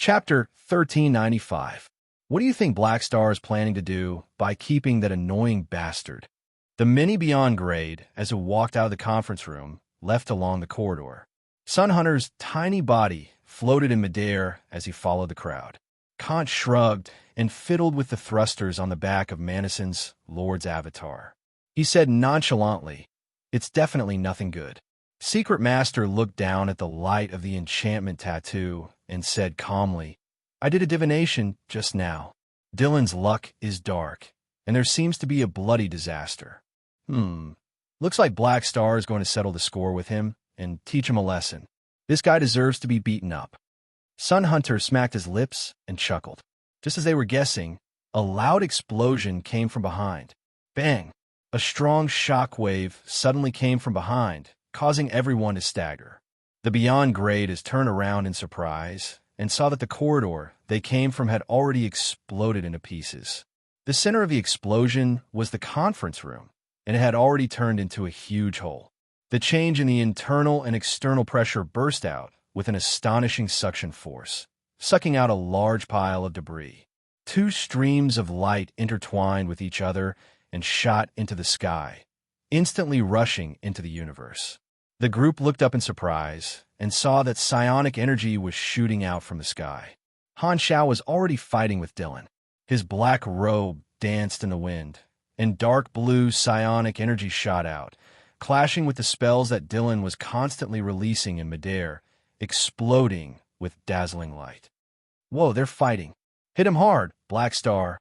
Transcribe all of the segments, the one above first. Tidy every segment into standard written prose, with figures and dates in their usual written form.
Chapter 1395. What do you think Black Star is planning to do by keeping that annoying bastard? The mini Beyond grayed as it walked out of the conference room, left along the corridor. Sun Hunter's tiny body floated in midair as he followed the crowd. Kant shrugged and fiddled with the thrusters on the back of Manison's Lord's avatar. He said nonchalantly, "It's definitely nothing good." Secret Master looked down at the light of the enchantment tattoo and said calmly, "I did a divination just now. Dylan's luck is dark, and there seems to be a bloody disaster. Looks like Black Star is going to settle the score with him and teach him a lesson. This guy deserves to be beaten up." Sun Hunter smacked his lips and chuckled. Just as they were guessing, a loud explosion came from behind. Bang! A strong shock wave suddenly came from behind, causing everyone to stagger. The Beyond Grade turned around in surprise and saw that the corridor they came from had already exploded into pieces. The center of the explosion was the conference room, and it had already turned into a huge hole. The change in the internal and external pressure burst out with an astonishing suction force, sucking out a large pile of debris. Two streams of light intertwined with each other and shot into the sky, instantly rushing into the universe. The group looked up in surprise and saw that psionic energy was shooting out from the sky. Han Xiao was already fighting with Dylan. His black robe danced in the wind, and dark blue psionic energy shot out, clashing with the spells that Dylan was constantly releasing in midair, exploding with dazzling light. "Whoa, they're fighting. Hit him hard, Black Star.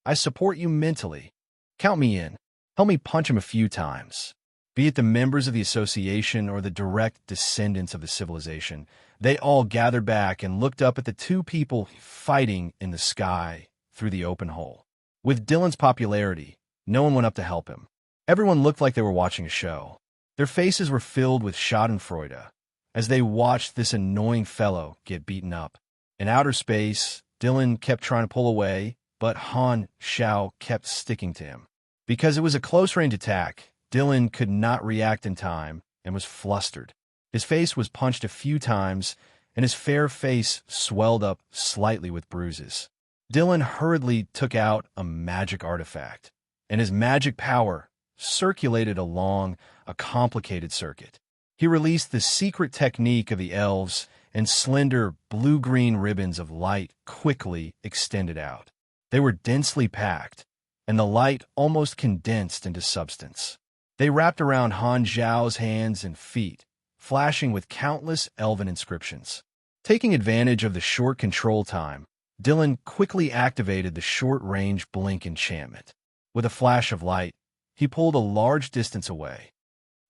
I support you mentally. Count me in. Help me punch him a few times." Be it the members of the association or the direct descendants of the civilization, they all gathered back and looked up at the two people fighting in the sky through the open hole. With Dylan's popularity, no one went up to help him. Everyone looked like they were watching a show. Their faces were filled with schadenfreude as they watched this annoying fellow get beaten up. In outer space, Dylan kept trying to pull away, but Han Xiao kept sticking to him. Because it was a close-range attack, Dylan could not react in time and was flustered. His face was punched a few times, and his fair face swelled up slightly with bruises. Dylan hurriedly took out a magic artifact, and his magic power circulated along a complicated circuit. He released the secret technique of the elves, and slender blue-green ribbons of light quickly extended out. They were densely packed, and the light almost condensed into substance. They wrapped around Han Xiao's hands and feet, flashing with countless elven inscriptions. Taking advantage of the short control time, Dylan quickly activated the short-range blink enchantment. With a flash of light, he pulled a large distance away.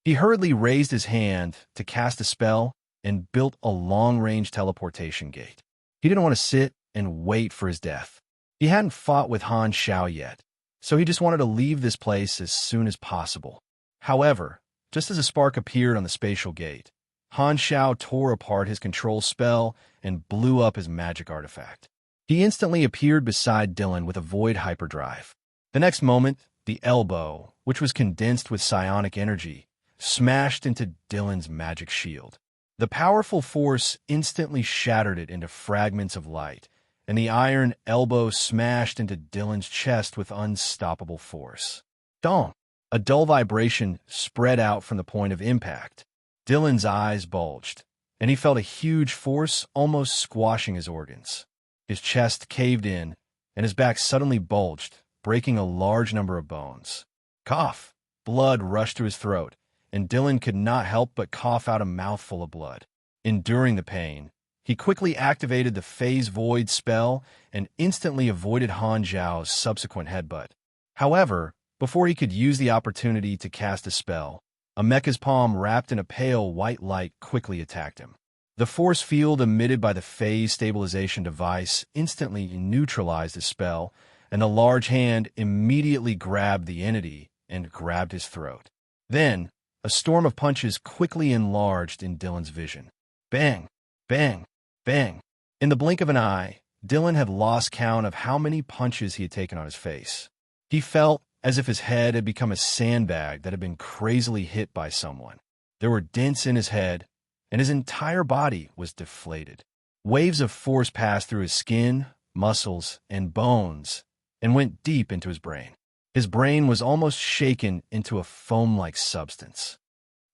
He hurriedly raised his hand to cast a spell and built a long-range teleportation gate. He didn't want to sit and wait for his death. He hadn't fought with Han Xiao yet, so he just wanted to leave this place as soon as possible. However, just as a spark appeared on the spatial gate, Han Xiao tore apart his control spell and blew up his magic artifact. He instantly appeared beside Dylan with a void hyperdrive. The next moment, the elbow, which was condensed with psionic energy, smashed into Dylan's magic shield. The powerful force instantly shattered it into fragments of light, and the iron elbow smashed into Dylan's chest with unstoppable force. Dong! A dull vibration spread out from the point of impact. Dylan's eyes bulged, and he felt a huge force almost squashing his organs. His chest caved in, and his back suddenly bulged, breaking a large number of bones. Cough! Blood rushed to his throat, and Dylan could not help but cough out a mouthful of blood. Enduring the pain, he quickly activated the Phase Void spell and instantly avoided Han Zhao's subsequent headbutt. However, before he could use the opportunity to cast a spell, a mecha's palm wrapped in a pale white light quickly attacked him. The force field emitted by the phase stabilization device instantly neutralized the spell, and the large hand immediately grabbed the entity and grabbed his throat. Then, a storm of punches quickly enlarged in Dylan's vision. Bang! Bang! Bang! In the blink of an eye, Dylan had lost count of how many punches he had taken on his face. He felt as if his head had become a sandbag that had been crazily hit by someone. There were dents in his head, and his entire body was deflated. Waves of force passed through his skin, muscles, and bones and went deep into his brain. His brain was almost shaken into a foam-like substance.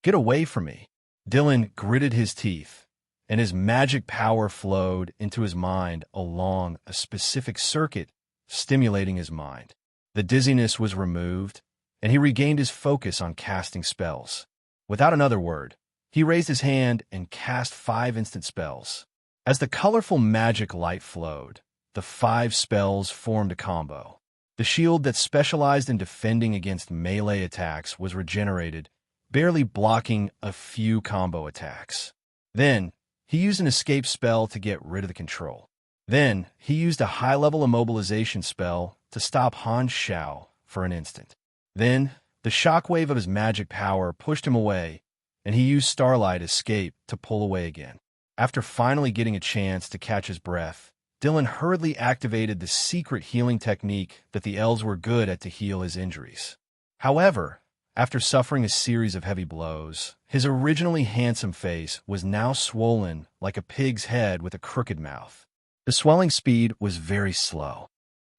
"Get away from me." Dylan gritted his teeth, and his magic power flowed into his mind along a specific circuit, stimulating his mind. The dizziness was removed, and he regained his focus on casting spells. Without another word, he raised his hand and cast 5 instant spells. As the colorful magic light flowed, the 5 spells formed a combo. The shield that specialized in defending against melee attacks was regenerated, barely blocking a few combo attacks. Then, he used an escape spell to get rid of the control. Then, he used a high-level immobilization spell to stop Han Xiao for an instant. Then, the shockwave of his magic power pushed him away, and he used Starlight Escape to pull away again. After finally getting a chance to catch his breath, Dylan hurriedly activated the secret healing technique that the elves were good at to heal his injuries. However, after suffering a series of heavy blows, his originally handsome face was now swollen like a pig's head with a crooked mouth. The swelling speed was very slow.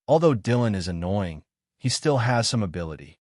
Although Dylan is annoying, he still has some ability.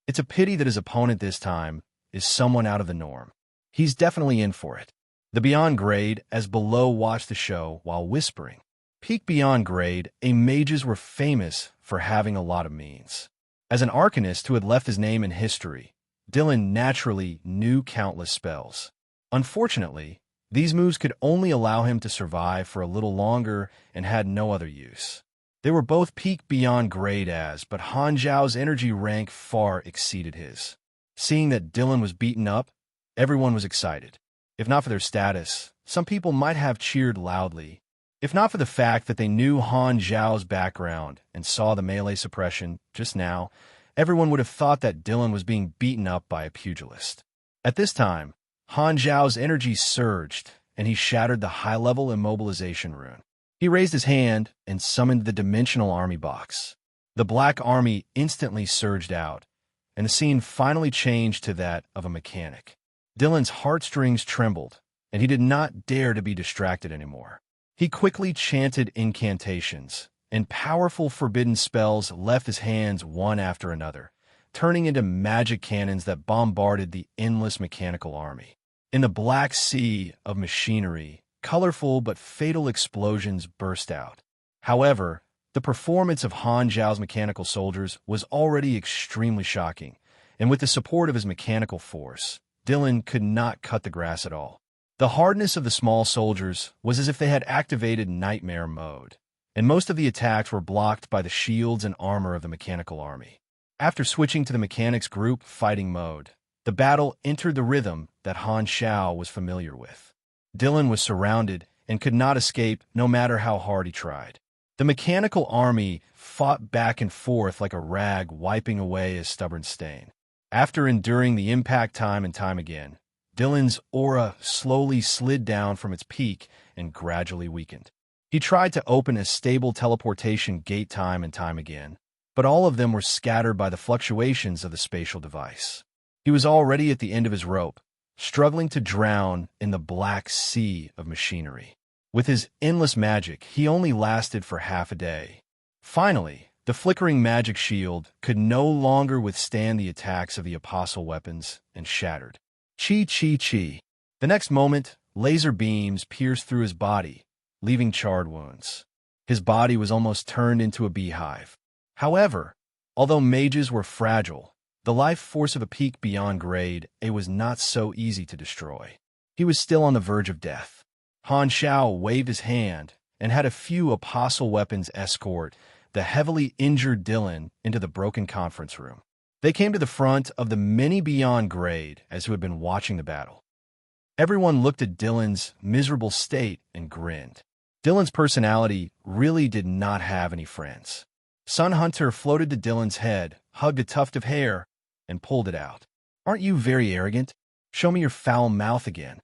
It's a pity that his opponent this time is someone out of the norm. He's definitely in for it. The Beyond Grade, as below, watched the show while whispering. Peak Beyond Grade, mages were famous for having a lot of means. As an arcanist who had left his name in history, Dylan naturally knew countless spells. Unfortunately, these moves could only allow him to survive for a little longer and had no other use. They were both Peak Beyond Grade but Han Zhao's energy rank far exceeded his. Seeing that Dylan was beaten up, everyone was excited. If not for their status, some people might have cheered loudly. If not for the fact that they knew Han Zhao's background and saw the melee suppression just now, everyone would have thought that Dylan was being beaten up by a pugilist. At this time, Han Zhao's energy surged, and he shattered the high-level immobilization rune. He raised his hand and summoned the dimensional army box. The Black Army instantly surged out, and the scene finally changed to that of a mechanic. Dylan's heartstrings trembled, and he did not dare to be distracted anymore. He quickly chanted incantations, and powerful forbidden spells left his hands one after another, turning into magic cannons that bombarded the endless mechanical army. In the black sea of machinery, colorful but fatal explosions burst out. However, the performance of Han Zhao's mechanical soldiers was already extremely shocking, and with the support of his mechanical force, Dylan could not cut the grass at all. The hardness of the small soldiers was as if they had activated nightmare mode, and most of the attacks were blocked by the shields and armor of the mechanical army. After switching to the mechanics group fighting mode, the battle entered the rhythm that Han Xiao was familiar with. Dylan was surrounded and could not escape no matter how hard he tried. The mechanical army fought back and forth like a rag wiping away a stubborn stain. After enduring the impact time and time again, Dylan's aura slowly slid down from its peak and gradually weakened. He tried to open a stable teleportation gate time and time again, but all of them were scattered by the fluctuations of the spatial device. He was already at the end of his rope, struggling to drown in the black sea of machinery. With his endless magic, he only lasted for half a day. Finally, the flickering magic shield could no longer withstand the attacks of the apostle weapons and shattered. Chi, chi, chi. The next moment, laser beams pierced through his body, leaving charred wounds. His body was almost turned into a beehive. However, although mages were fragile, the life force of a Peak Beyond Grade was not so easy to destroy. He was still on the verge of death. Han Xiao waved his hand and had a few apostle weapons escort the heavily injured Dylan into the broken conference room. They came to the front of the many Beyond Grade who had been watching the battle. Everyone looked at Dylan's miserable state and grinned. Dylan's personality really did not have any friends. Sun Hunter floated to Dylan's head, hugged a tuft of hair, and pulled it out. "Aren't you very arrogant? Show me your foul mouth again."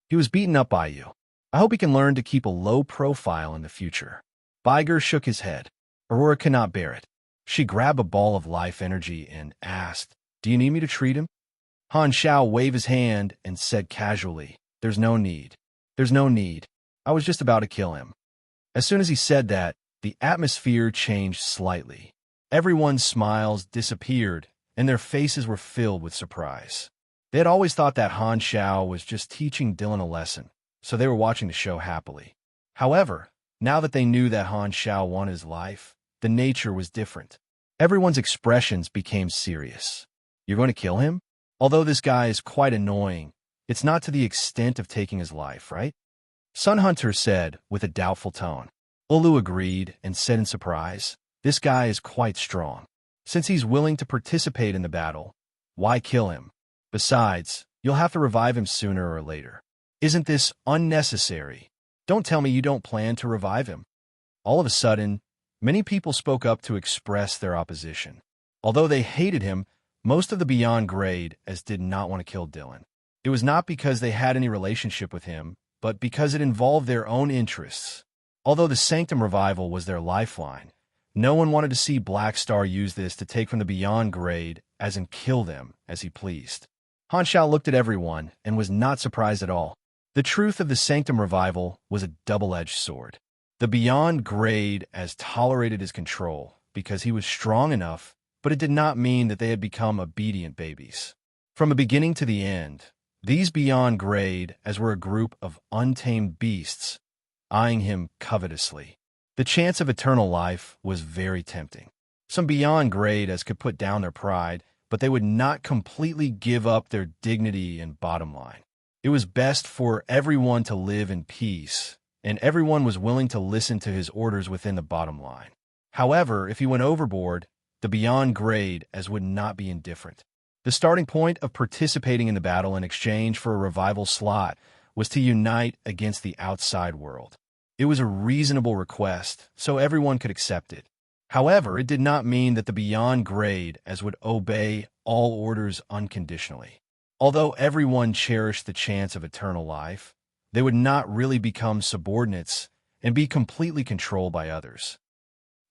He was beaten up by you. I hope he can learn to keep a low profile in the future. Biger shook his head. Aurora cannot bear it. She grabbed a ball of life energy and asked, "Do you need me to treat him?" Han Xiao waved his hand and said casually, "There's no need. There's no need." I was just about to kill him." As soon as he said that, the atmosphere changed slightly. Everyone's smiles disappeared, and their faces were filled with surprise. They had always thought that Han Xiao was just teaching Dylan a lesson, so they were watching the show happily. However, now that they knew that Han Xiao wanted his life, the nature was different. Everyone's expressions became serious. "You're going to kill him? Although this guy is quite annoying, it's not to the extent of taking his life, right?" Sun Hunter said with a doubtful tone. Olu agreed and said in surprise, "This guy is quite strong. Since he's willing to participate in the battle, why kill him? Besides, you'll have to revive him sooner or later. Isn't this unnecessary? Don't tell me you don't plan to revive him." All of a sudden, many people spoke up to express their opposition. Although they hated him, most of the Beyond Grade as did not want to kill Dylan. It was not because they had any relationship with him, but because it involved their own interests. Although the Sanctum Revival was their lifeline, no one wanted to see Black Star use this to take from the Beyond Grade as and kill them as he pleased. Han Xiao looked at everyone and was not surprised at all. The truth of the Sanctum Revival was a double-edged sword. The Beyond Grade as tolerated his control because he was strong enough, but it did not mean that they had become obedient babies. From the beginning to the end, these Beyond Grade as were a group of untamed beasts, eyeing him covetously. The chance of eternal life was very tempting. Some Beyond Grade as could put down their pride, but they would not completely give up their dignity and bottom line. It was best for everyone to live in peace, and everyone was willing to listen to his orders within the bottom line. However, if he went overboard, the Beyond Grade as would not be indifferent. The starting point of participating in the battle in exchange for a revival slot was to unite against the outside world. It was a reasonable request, so everyone could accept it. However, it did not mean that the Beyond Grade as would obey all orders unconditionally. Although everyone cherished the chance of eternal life, they would not really become subordinates and be completely controlled by others.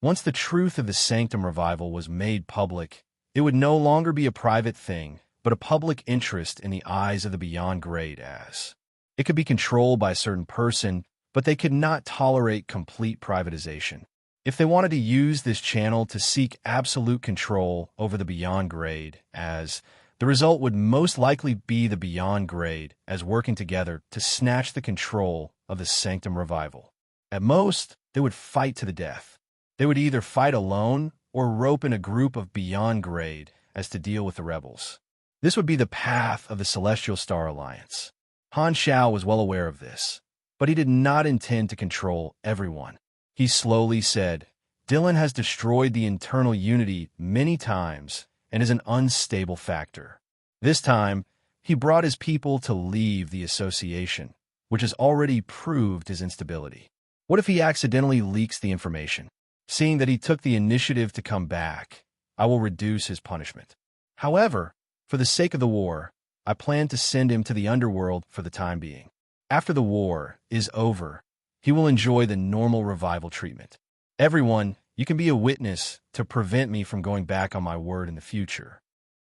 Once the truth of the Sanctum Revival was made public, it would no longer be a private thing, but a public interest in the eyes of the Beyond Grade as. It could be controlled by a certain person, but they could not tolerate complete privatization. If they wanted to use this channel to seek absolute control over the Beyond Grade as, the result would most likely be the Beyond Grade as working together to snatch the control of the Sanctum Revival. At most, they would fight to the death. They would either fight alone or rope in a group of Beyond Grade as to deal with the rebels. This would be the path of the Celestial Star Alliance. Han Xiao was well aware of this, but he did not intend to control everyone. He slowly said, "Dylan has destroyed the internal unity many times and is an unstable factor. This time, he brought his people to leave the association, which has already proved his instability. What if he accidentally leaks the information? Seeing that he took the initiative to come back, I will reduce his punishment. However, for the sake of the war, I plan to send him to the underworld for the time being. After the war is over, he will enjoy the normal revival treatment. Everyone, you can be a witness to prevent me from going back on my word in the future."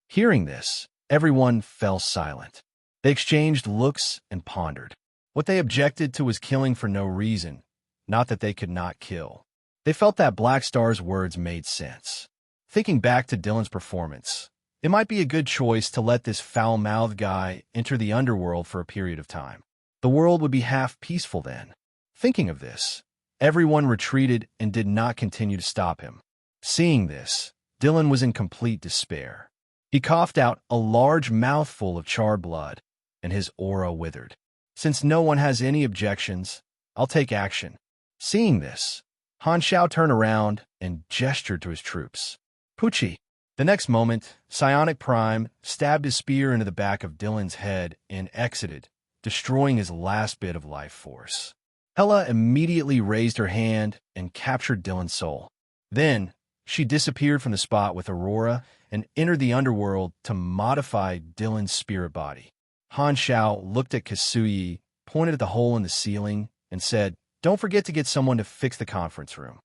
Hearing this, everyone fell silent. They exchanged looks and pondered. What they objected to was killing for no reason, not that they could not kill. They felt that Black Star's words made sense. Thinking back to Dylan's performance, it might be a good choice to let this foul-mouthed guy enter the underworld for a period of time. The world would be half peaceful then. Thinking of this, everyone retreated and did not continue to stop him. Seeing this, Dylan was in complete despair. He coughed out a large mouthful of charred blood, and his aura withered. Since no one has any objections, I'll take action. Seeing this, Han Xiao turned around and gestured to his troops. Pucci. The next moment, Psionic Prime stabbed his spear into the back of Dylan's head and exited, destroying his last bit of life force. Hela immediately raised her hand and captured Dylan's soul. Then, she disappeared from the spot with Aurora and entered the underworld to modify Dylan's spirit body. Han Xiao looked at Kasuyi, pointed at the hole in the ceiling, and said, "Don't forget to get someone to fix the conference room."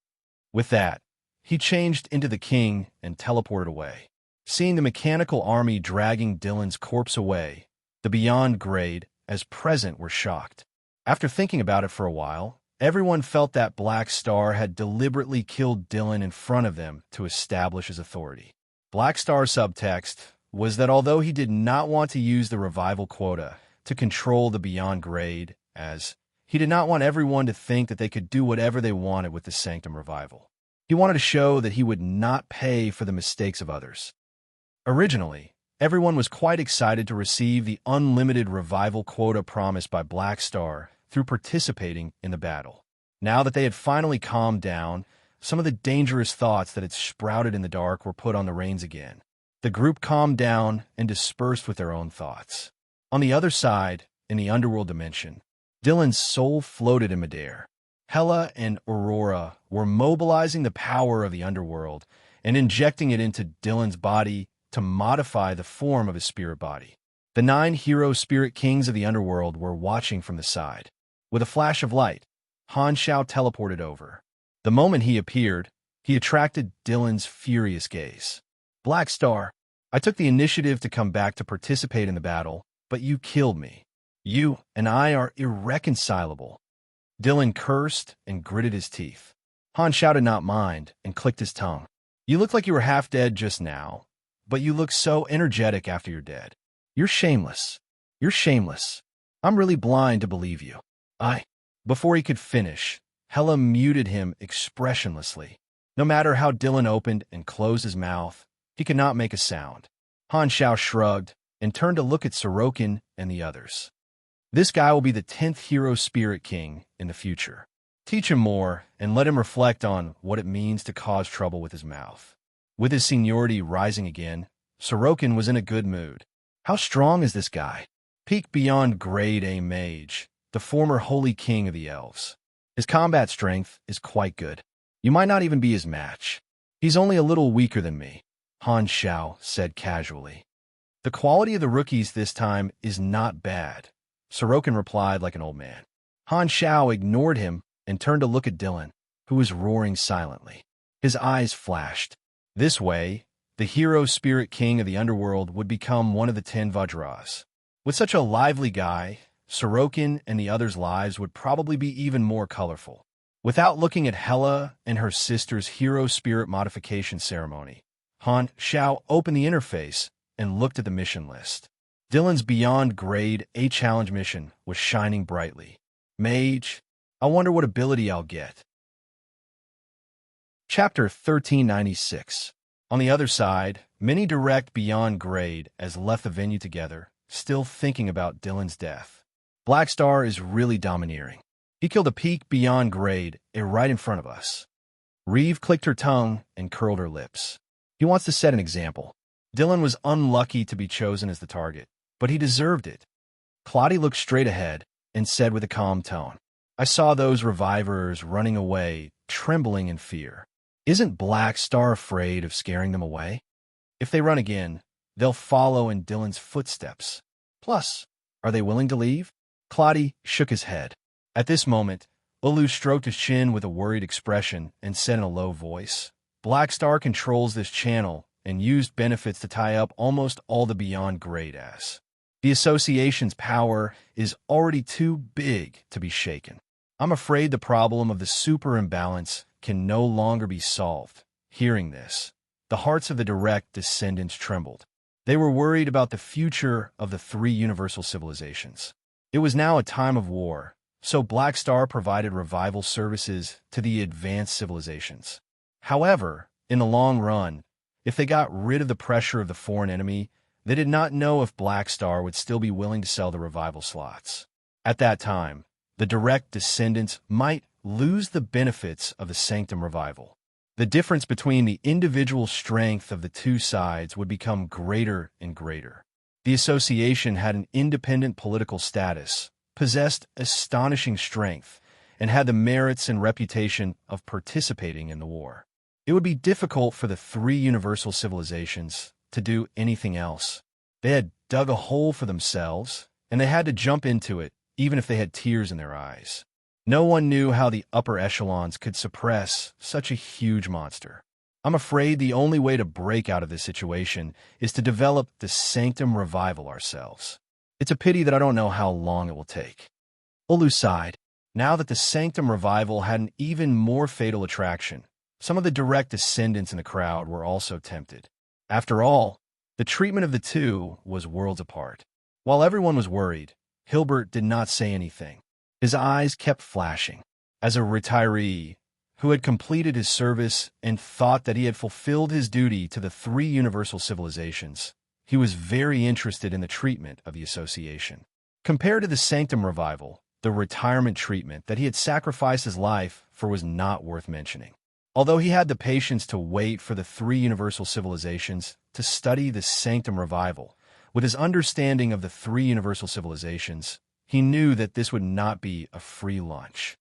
With that, he changed into the king and teleported away. Seeing the mechanical army dragging Dylan's corpse away, the Beyond Grade as present were shocked. After thinking about it for a while, everyone felt that Black Star had deliberately killed Dylan in front of them to establish his authority. Black Star's subtext was that although he did not want to use the revival quota to control the Beyond Grade, as he did not want everyone to think that they could do whatever they wanted with the Sanctum Revival. He wanted to show that he would not pay for the mistakes of others. Originally, everyone was quite excited to receive the unlimited revival quota promised by Black Star through participating in the battle. Now that they had finally calmed down, some of the dangerous thoughts that had sprouted in the dark were put on the reins again. The group calmed down and dispersed with their own thoughts. On the other side, in the underworld dimension, Dylan's soul floated in midair. Hela and Aurora were mobilizing the power of the underworld and injecting it into Dylan's body to modify the form of his spirit body. The 9 hero spirit kings of the underworld were watching from the side. With a flash of light, Han Shao teleported over. The moment he appeared, he attracted Dylan's furious gaze. Black Star, I took the initiative to come back to participate in the battle, but you killed me. You and I are irreconcilable. Dylan cursed and gritted his teeth. Han Shao did not mind and clicked his tongue. You look like you were half dead just now, but you look so energetic after you're dead. You're shameless. You're shameless. I'm really blind to believe you. Before he could finish, Hela muted him expressionlessly. No matter how Dylan opened and closed his mouth, he could not make a sound. Han Shao shrugged and turned to look at Sorokin and the others. This guy will be the 10th hero spirit king in the future. Teach him more and let him reflect on what it means to cause trouble with his mouth. With his seniority rising again, Sorokin was in a good mood. How strong is this guy? Peak Beyond Grade A Mage, the former Holy King of the Elves. His combat strength is quite good. You might not even be his match. He's only a little weaker than me, Han Shao said casually. The quality of the rookies this time is not bad, Sorokin replied like an old man. Han Shao ignored him and turned to look at Dylan, who was roaring silently. His eyes flashed. This way, the hero spirit king of the underworld would become one of the 10 Vajras. With such a lively guy, Sorokin and the others' lives would probably be even more colorful. Without looking at Hela and her sister's hero spirit modification ceremony, Han Shao opened the interface and looked at the mission list. Dylan's Beyond Grade A challenge mission was shining brightly. Mage, I wonder what ability I'll get. Chapter 1396. On the other side, many direct Beyond Grade as left the venue together, still thinking about Dylan's death. Black Star is really domineering. He killed a peak Beyond Grade right in front of us. Reeve clicked her tongue and curled her lips. He wants to set an example. Dylan was unlucky to be chosen as the target, but he deserved it. Claudia looked straight ahead and said with a calm tone, I saw those revivers running away, trembling in fear. Isn't Black Star afraid of scaring them away? If they run again, they'll follow in Dylan's footsteps. Plus, are they willing to leave? Claudia shook his head. At this moment, Olu stroked his chin with a worried expression and said in a low voice, Black Star controls this channel and used benefits to tie up almost all the Beyond Grade as. The association's power is already too big to be shaken. I'm afraid the problem of the super imbalance can no longer be solved. Hearing this, the hearts of the direct descendants trembled. They were worried about the future of the 3 universal civilizations. It was now a time of war, so Black Star provided revival services to the advanced civilizations. However, in the long run, if they got rid of the pressure of the foreign enemy, they did not know if Black Star would still be willing to sell the revival slots. At that time, the direct descendants might lose the benefits of the Sanctum Revival. The difference between the individual strength of the 2 sides would become greater and greater. The association had an independent political status, possessed astonishing strength, and had the merits and reputation of participating in the war. It would be difficult for the 3 universal civilizations to do anything else. They had dug a hole for themselves, and they had to jump into it, even if they had tears in their eyes. No one knew how the upper echelons could suppress such a huge monster. I'm afraid the only way to break out of this situation is to develop the Sanctum Revival ourselves. It's a pity that I don't know how long it will take. Olu sighed. Now that the Sanctum revival had an even more fatal attraction, some of the direct descendants in the crowd were also tempted. After all, the treatment of the two was worlds apart. While everyone was worried, Hilbert did not say anything. His eyes kept flashing. As a retiree who had completed his service and thought that he had fulfilled his duty to the three universal civilizations, he was very interested in the treatment of the association. Compared to the Sanctum revival, the retirement treatment that he had sacrificed his life for was not worth mentioning. Although he had the patience to wait for the three universal civilizations to study the Sanctum revival, with his understanding of the three universal civilizations, he knew that this would not be a free lunch.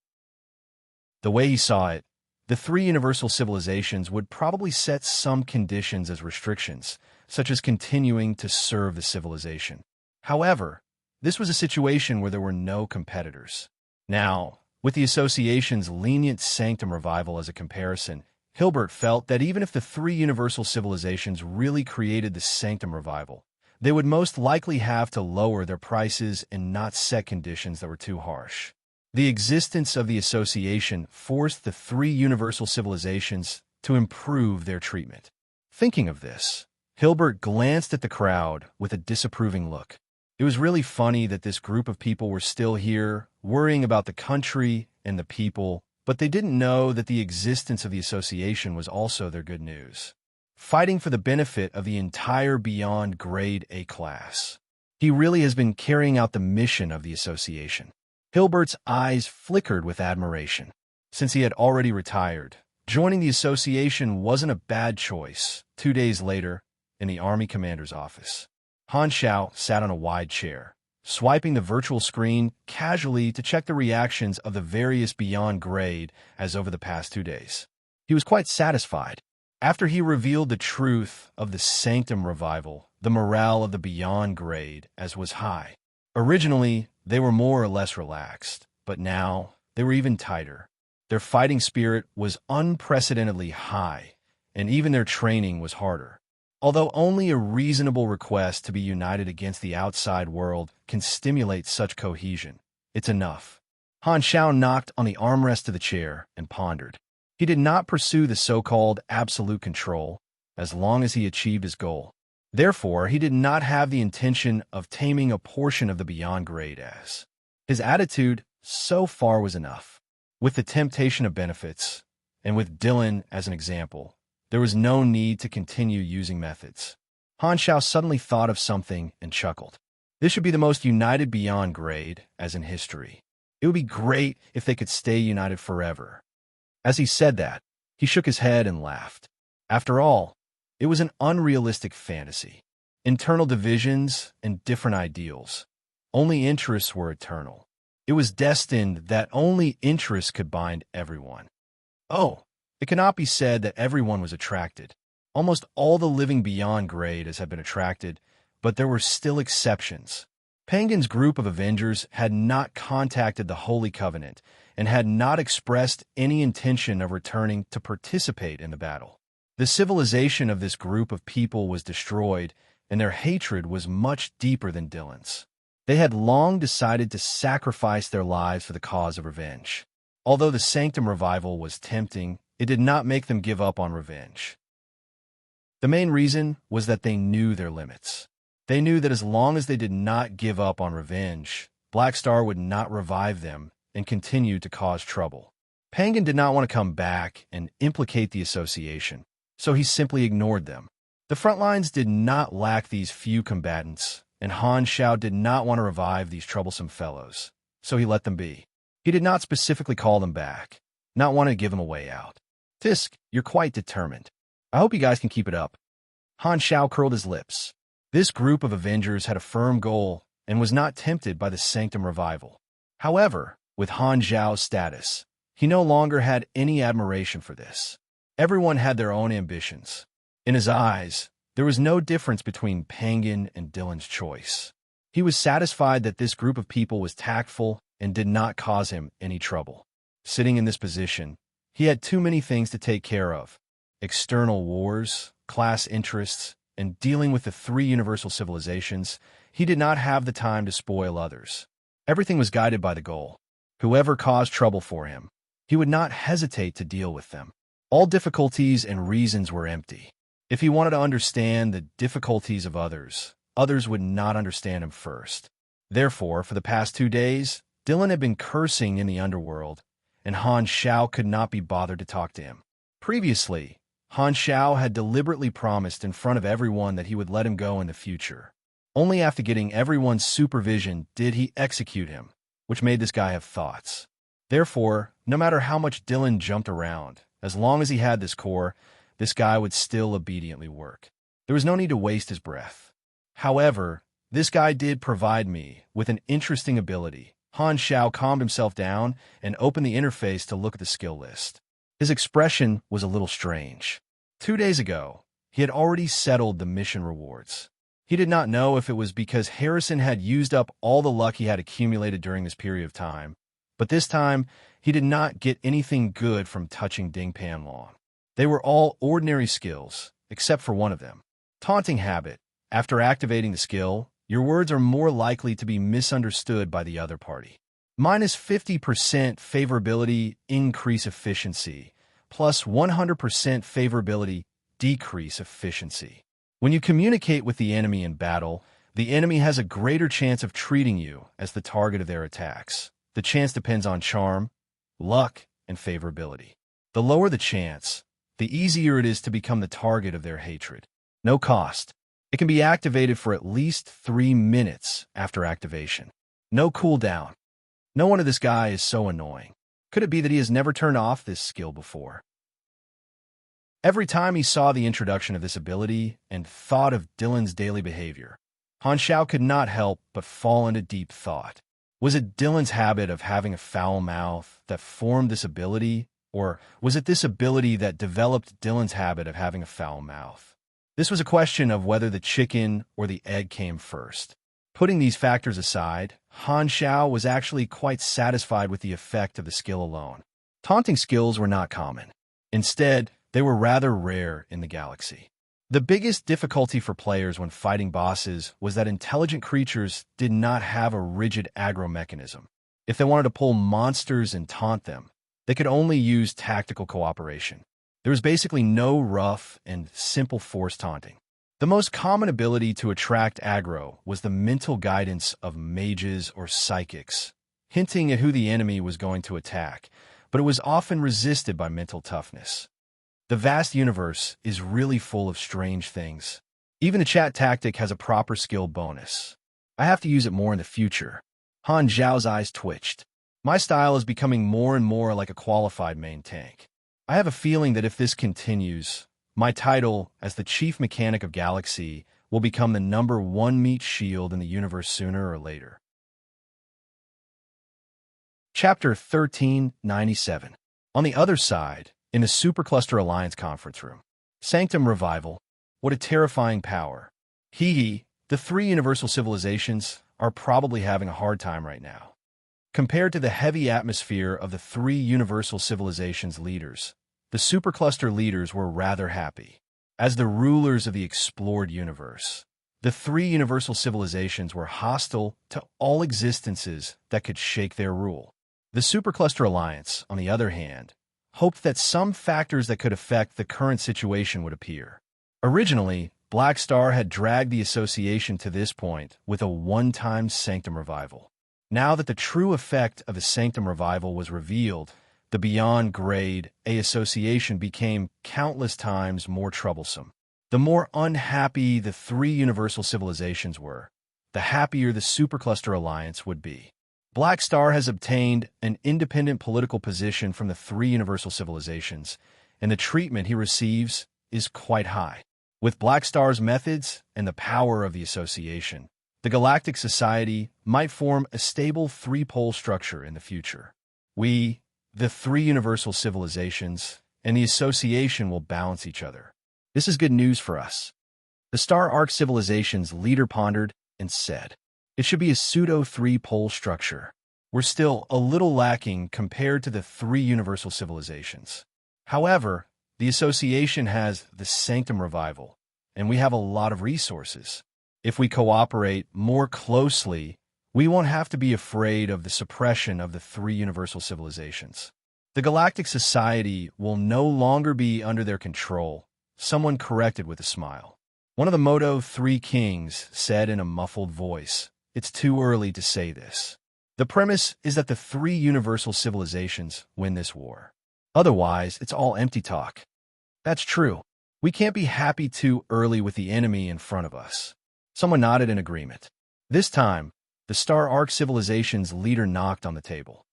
The way he saw it, the three universal civilizations would probably set some conditions as restrictions, such as continuing to serve the civilization. However, this was a situation where there were no competitors. Now, with the association's lenient Sanctum revival as a comparison, Hilbert felt that even if the three universal civilizations really created the Sanctum revival, they would most likely have to lower their prices and not set conditions that were too harsh. The existence of the association forced the three universal civilizations to improve their treatment. Thinking of this, Hilbert glanced at the crowd with a disapproving look. It was really funny that this group of people were still here, worrying about the country and the people, but they didn't know that the existence of the association was also their good news. Fighting for the benefit of the entire beyond grade A class. He really has been carrying out the mission of the association. Hilbert's eyes flickered with admiration. Since he had already retired, joining the association wasn't a bad choice. 2 days later, in the Army commander's office, Han Xiao sat on a wide chair, swiping the virtual screen casually to check the reactions of the various beyond grade as over the past 2 days. He was quite satisfied. After he revealed the truth of the Sanctum revival, the morale of the beyond grade as was high. Originally, they were more or less relaxed, but now they were even tighter. Their fighting spirit was unprecedentedly high, and even their training was harder. Although only a reasonable request to be united against the outside world can stimulate such cohesion, it's enough. Han Xiao knocked on the armrest of the chair and pondered. He did not pursue the so-called absolute control as long as he achieved his goal. Therefore, he did not have the intention of taming a portion of the beyond grade as. His attitude so far was enough. With the temptation of benefits, and with Dylan as an example, there was no need to continue using methods. Han Xiao suddenly thought of something and chuckled. This should be the most united beyond grade as in history. It would be great if they could stay united forever. As he said that, he shook his head and laughed. After all, it was an unrealistic fantasy. Internal divisions and different ideals. Only interests were eternal. It was destined that only interests could bind everyone. Oh, it cannot be said that everyone was attracted. Almost all the living beyond grade have been attracted, but there were still exceptions. Penguin's group of Avengers had not contacted the Holy Covenant and had not expressed any intention of returning to participate in the battle. The civilization of this group of people was destroyed, and their hatred was much deeper than Dylan's. They had long decided to sacrifice their lives for the cause of revenge. Although the Sanctum revival was tempting, it did not make them give up on revenge. The main reason was that they knew their limits. They knew that as long as they did not give up on revenge, Black Star would not revive them and continue to cause trouble. Penguin did not want to come back and implicate the association, so he simply ignored them. The front lines did not lack these few combatants, and Han Xiao did not want to revive these troublesome fellows, so he let them be. He did not specifically call them back, not want to give them a way out. Fisk, you're quite determined. I hope you guys can keep it up. Han Xiao curled his lips. This group of Avengers had a firm goal and was not tempted by the Sanctum revival. However, with Han Xiao's status, he no longer had any admiration for this. Everyone had their own ambitions. In his eyes, there was no difference between Penguin and Dylan's choice. He was satisfied that this group of people was tactful and did not cause him any trouble. Sitting in this position, he had too many things to take care of: external wars, class interests, and dealing with the three universal civilizations. He did not have the time to spoil others. Everything was guided by the goal. Whoever caused trouble for him, he would not hesitate to deal with them. All difficulties and reasons were empty. If he wanted to understand the difficulties of others, others would not understand him first. Therefore, for the past 2 days, Dylan had been cursing in the underworld, and Han Xiao could not be bothered to talk to him. Previously, Han Xiao had deliberately promised in front of everyone that he would let him go in the future. Only after getting everyone's supervision did he execute him, which made this guy have thoughts. Therefore, no matter how much Dylan jumped around, as long as he had this core, this guy would still obediently work. There was no need to waste his breath. However, this guy did provide me with an interesting ability. Han Xiao calmed himself down and opened the interface to look at the skill list. His expression was a little strange. 2 days ago, he had already settled the mission rewards. He did not know if it was because Harrison had used up all the luck he had accumulated during this period of time, but this time, he did not get anything good from touching Ding Panlong. They were all ordinary skills, except for one of them. Taunting habit. After activating the skill, your words are more likely to be misunderstood by the other party. Minus 50% favorability, increase efficiency, plus 100% favorability, decrease efficiency. When you communicate with the enemy in battle, the enemy has a greater chance of treating you as the target of their attacks. The chance depends on charm, luck, and favorability. The lower the chance, the easier it is to become the target of their hatred. No cost. It can be activated for at least 3 minutes after activation. No cooldown. No wonder this guy is so annoying. Could it be that he has never turned off this skill before? Every time he saw the introduction of this ability and thought of Dylan's daily behavior, Han Xiao could not help but fall into deep thought. Was it Dylan's habit of having a foul mouth that formed this ability, or was it this ability that developed Dylan's habit of having a foul mouth? This was a question of whether the chicken or the egg came first. Putting these factors aside, Han Xiao was actually quite satisfied with the effect of the skill alone. Taunting skills were not common. Instead, they were rather rare in the galaxy. The biggest difficulty for players when fighting bosses was that intelligent creatures did not have a rigid aggro mechanism. If they wanted to pull monsters and taunt them, they could only use tactical cooperation. There was basically no rough and simple force taunting. The most common ability to attract aggro was the mental guidance of mages or psychics, hinting at who the enemy was going to attack, but it was often resisted by mental toughness. The vast universe is really full of strange things. Even the chat tactic has a proper skill bonus. I have to use it more in the future. Han Zhao's eyes twitched. My style is becoming more and more like a qualified main tank. I have a feeling that if this continues, my title as the Chief Mechanic of Galaxy will become the #1 meat shield in the universe sooner or later. Chapter 1397. On the other side, in the Supercluster Alliance conference room. Sanctum Revival. What a terrifying power. The 3 universal civilizations are probably having a hard time right now. Compared to the heavy atmosphere of the 3 universal civilizations leaders, the Supercluster leaders were rather happy. As the rulers of the explored universe, the 3 universal civilizations were hostile to all existences that could shake their rule. The Supercluster Alliance, on the other hand, hoped that some factors that could affect the current situation would appear. Originally, Black Star had dragged the association to this point with a one-time Sanctum Revival. Now that the true effect of the Sanctum Revival was revealed, the Beyond Grade A association became countless times more troublesome. The more unhappy the 3 universal civilizations were, the happier the Supercluster Alliance would be. Black Star has obtained an independent political position from the 3 universal civilizations, and the treatment he receives is quite high. With Black Star's methods and the power of the association, the Galactic Society might form a stable 3-pole structure in the future. We, the 3 universal civilizations, and the association will balance each other. This is good news for us. The Star Arc Civilization's leader pondered and said, it should be a pseudo 3-pole structure. We're still a little lacking compared to the 3 universal civilizations. However, the association has the Sanctum Revival, and we have a lot of resources. If we cooperate more closely, we won't have to be afraid of the suppression of the three universal civilizations. The Galactic Society will no longer be under their control, someone corrected with a smile. One of the Moto Three Kings said in a muffled voice, "It's too early to say this. The premise is that the three universal civilizations win this war. Otherwise, it's all empty talk." That's true. We can't be happy too early with the enemy in front of us. Someone nodded in agreement. This time, the Star Arc civilization's leader knocked on the table.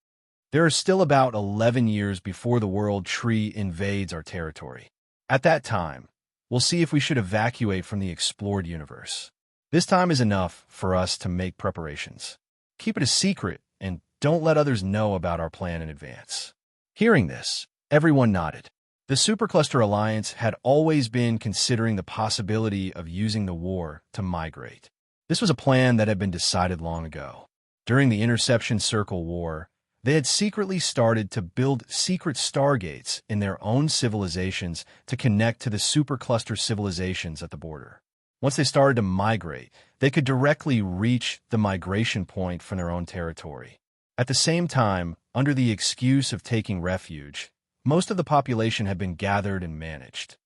There are still about 11 years before the World Tree invades our territory. At that time, we'll see if we should evacuate from the explored universe. This time is enough for us to make preparations. Keep it a secret and don't let others know about our plan in advance. Hearing this, everyone nodded. The Supercluster Alliance had always been considering the possibility of using the war to migrate. This was a plan that had been decided long ago. During the Interception Circle War, they had secretly started to build secret stargates in their own civilizations to connect to the supercluster civilizations at the border. Once they started to migrate, they could directly reach the migration point from their own territory. At the same time, under the excuse of taking refuge, most of the population had been gathered and managed.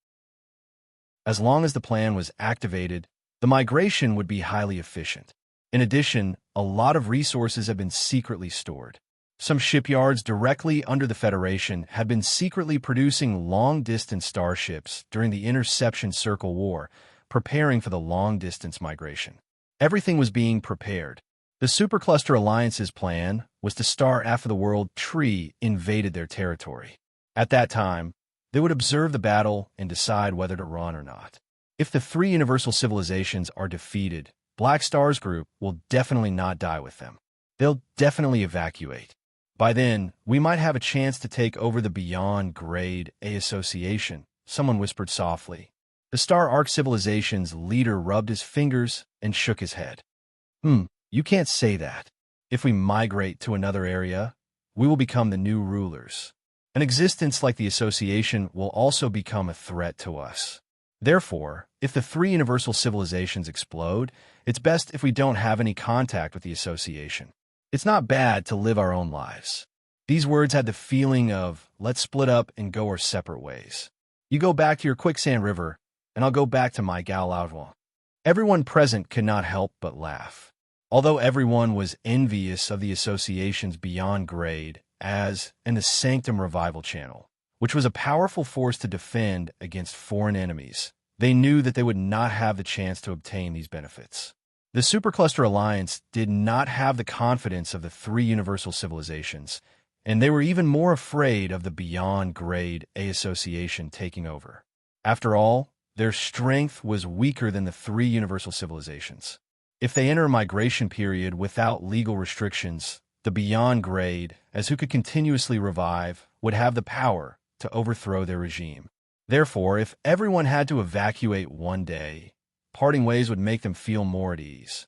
As long as the plan was activated, the migration would be highly efficient. In addition, a lot of resources have been secretly stored. Some shipyards directly under the Federation had been secretly producing long-distance starships during the Interception Circle War, preparing for the long-distance migration. Everything was being prepared. The Supercluster Alliance's plan was to start after the World Tree invaded their territory. At that time, they would observe the battle and decide whether to run or not. If the three universal civilizations are defeated, Black Star's group will definitely not die with them. They'll definitely evacuate. By then, we might have a chance to take over the Beyond Grade A Association, someone whispered softly. The Star Arc civilization's leader rubbed his fingers and shook his head. You can't say that. If we migrate to another area, we will become the new rulers. An existence like the association will also become a threat to us. Therefore, if the three universal civilizations explode, it's best if we don't have any contact with the association. It's not bad to live our own lives. These words had the feeling of, let's split up and go our separate ways. You go back to your quicksand river, and I'll go back to my Galadwell. Everyone present could not help but laugh. Although everyone was envious of the association's Beyond Grade as and the Sanctum Revival Channel, which was a powerful force to defend against foreign enemies, they knew that they would not have the chance to obtain these benefits. The Supercluster Alliance did not have the confidence of the three universal civilizations, and they were even more afraid of the Beyond Grade A Association taking over. After all, their strength was weaker than the three universal civilizations. If they enter a migration period without legal restrictions, the Beyond Grade, as who could continuously revive, would have the power to overthrow their regime. Therefore, if everyone had to evacuate one day, parting ways would make them feel more at ease.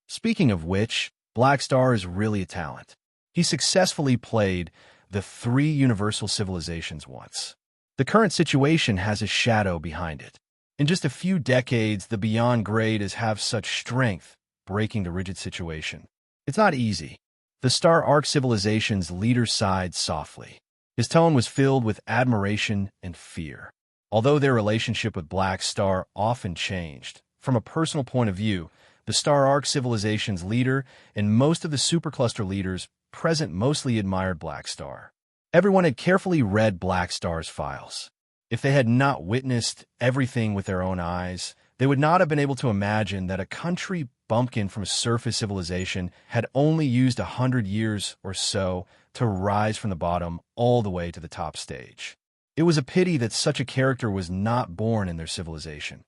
Speaking of which, Black Star is really a talent. He successfully played the three universal civilizations once. The current situation has a shadow behind it. In just a few decades, the Beyond Grade has have such strength, breaking the rigid situation. It's not easy. The Star Arc civilization's leader sighed softly. His tone was filled with admiration and fear. Although their relationship with Black Star often changed, from a personal point of view, the Star Arc civilization's leader and most of the supercluster leaders present mostly admired Black Star. Everyone had carefully read Black Star's files. If they had not witnessed everything with their own eyes, they would not have been able to imagine that a country bumpkin from a surface civilization had only used 100 years or so to rise from the bottom all the way to the top stage. It was a pity that such a character was not born in their civilization.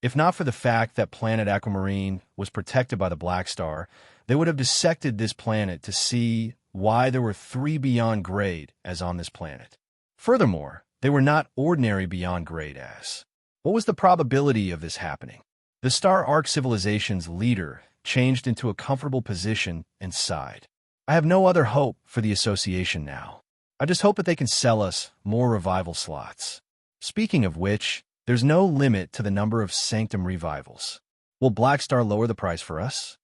If not for the fact that planet Aquamarine was protected by the Black Star, they would have dissected this planet to see why there were three Beyond Grade as on this planet. Furthermore, they were not ordinary Beyond Grade as. What was the probability of this happening? The Star Arc civilization's leader changed into a comfortable position and sighed. I have no other hope for the association now. I just hope that they can sell us more revival slots. Speaking of which, there's no limit to the number of Sanctum revivals. Will Black Star lower the price for us?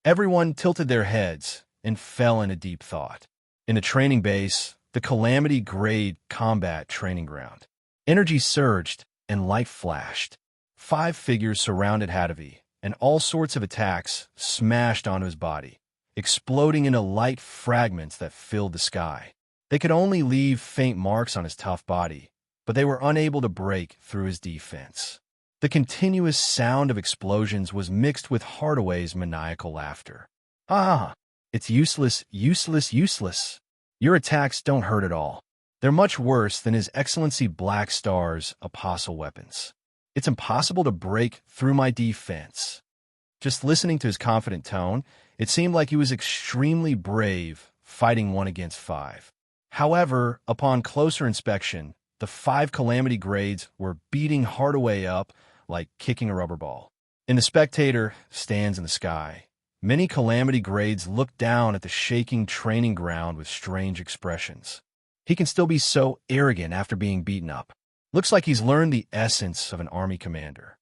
Everyone tilted their heads and fell into deep thought. In the training base, the Calamity Grade combat training ground, energy surged and light flashed. 5 figures surrounded Hadavi, and all sorts of attacks smashed onto his body, exploding into light fragments that filled the sky. They could only leave faint marks on his tough body, but they were unable to break through his defense. The continuous sound of explosions was mixed with Hardaway's maniacal laughter. Ah, it's useless, useless, useless. Your attacks don't hurt at all. They're much worse than His Excellency Black Star's apostle weapons. It's impossible to break through my defense. Just listening to his confident tone, it seemed like he was extremely brave, fighting 1 against 5. However, upon closer inspection, the 5 Calamity Grades were beating Hardaway up like kicking a rubber ball. And the spectator stands in the sky. Many Calamity Grades looked down at the shaking training ground with strange expressions. He can still be so arrogant after being beaten up. Looks like he's learned the essence of an army commander.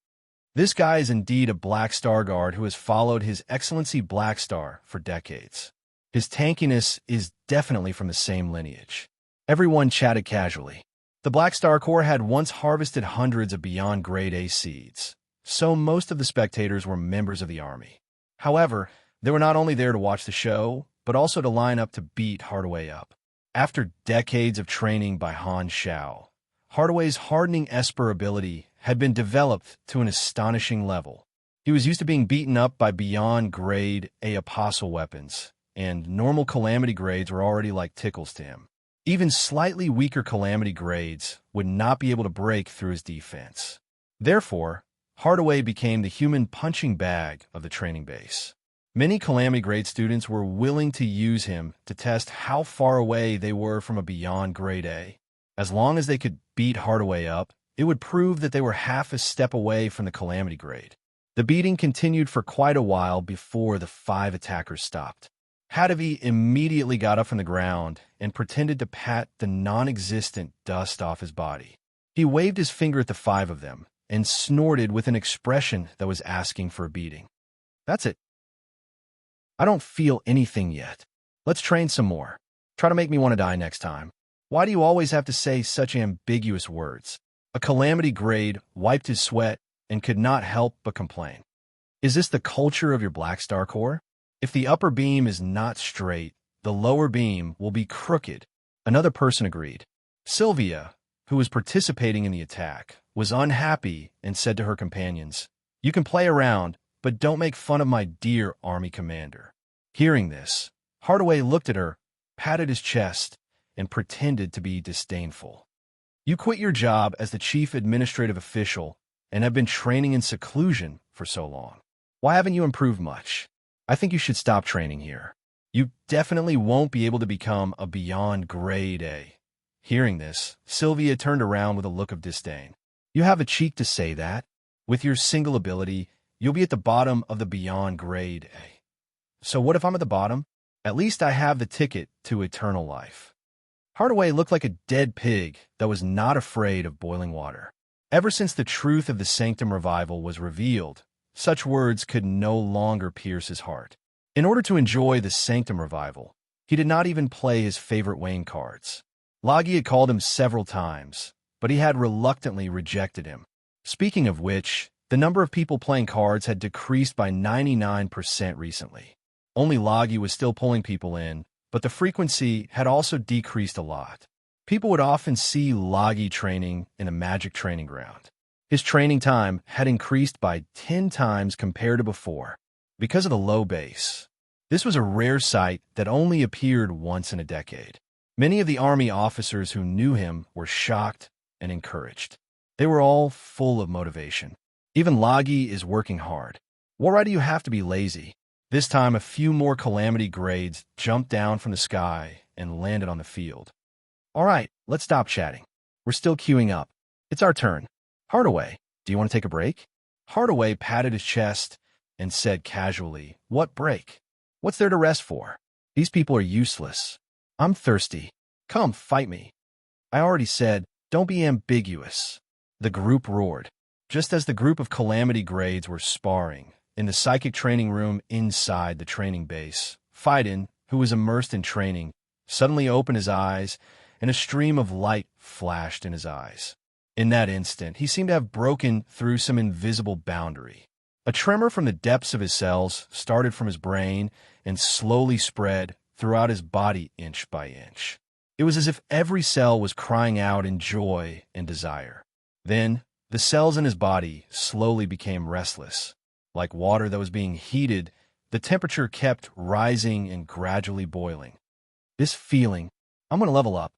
This guy is indeed a Black Star Guard who has followed His Excellency Black Star for decades. His tankiness is definitely from the same lineage. Everyone chatted casually. The Black Star Corps had once harvested hundreds of beyond grade A seeds, so most of the spectators were members of the army. However, they were not only there to watch the show, but also to line up to beat Hardaway up. After decades of training by Han Shao, Hardaway's hardening Esper ability had been developed to an astonishing level. He was used to being beaten up by beyond grade A apostle weapons, and normal Calamity Grades were already like tickles to him. Even slightly weaker Calamity Grades would not be able to break through his defense. Therefore, Hardaway became the human punching bag of the training base. Many Calamity Grade students were willing to use him to test how far away they were from a beyond grade A. As long as they could beat Hardaway up, it would prove that they were half a step away from the Calamity Grade. The beating continued for quite a while before the 5 attackers stopped. Hadavi immediately got up from the ground and pretended to pat the non-existent dust off his body. He waved his finger at the 5 of them and snorted with an expression that was asking for a beating. That's it. I don't feel anything yet. Let's train some more. Try to make me want to die next time. Why do you always have to say such ambiguous words? A Calamity Grade wiped his sweat and could not help but complain. Is this the culture of your Black Star Corps? If the upper beam is not straight, the lower beam will be crooked. Another person agreed. Sylvia, who was participating in the attack, was unhappy and said to her companions, "You can play around, but don't make fun of my dear army commander." Hearing this, Hardaway looked at her, patted his chest, and pretended to be disdainful. You quit your job as the chief administrative official and have been training in seclusion for so long. Why haven't you improved much? I think you should stop training here. You definitely won't be able to become a beyond grade A. Hearing this, Sylvia turned around with a look of disdain. You have a cheek to say that? With your single ability, you'll be at the bottom of the beyond grade A. So what if I'm at the bottom? At least I have the ticket to eternal life. Hardaway looked like a dead pig that was not afraid of boiling water. Ever since the truth of the Sanctum Revival was revealed, such words could no longer pierce his heart. In order to enjoy the Sanctum Revival, he did not even play his favorite Wayne cards. Loggy had called him several times, but he had reluctantly rejected him. Speaking of which, the number of people playing cards had decreased by 99% recently. Only Loggy was still pulling people in, but the frequency had also decreased a lot. People would often see Loggy training in a magic training ground. His training time had increased by 10 times compared to before, because of the low base. This was a rare sight that only appeared once in a decade. Many of the army officers who knew him were shocked and encouraged. They were all full of motivation. Even Loggy is working hard. Why do you have to be lazy? This time, a few more Calamity Grades jumped down from the sky and landed on the field. All right, let's stop chatting. We're still queuing up. It's our turn. Hardaway, do you want to take a break? Hardaway patted his chest and said casually, "What break? What's there to rest for? These people are useless. I'm thirsty. Come, fight me." I already said, don't be ambiguous. The group roared. Just as the group of Calamity Grades were sparring, in the psychic training room inside the training base, Fiden, who was immersed in training, suddenly opened his eyes, and a stream of light flashed in his eyes. In that instant, he seemed to have broken through some invisible boundary. A tremor from the depths of his cells started from his brain and slowly spread throughout his body inch by inch. It was as if every cell was crying out in joy and desire. Then, the cells in his body slowly became restless. Like water that was being heated, the temperature kept rising and gradually boiling. This feeling, I'm going to level up.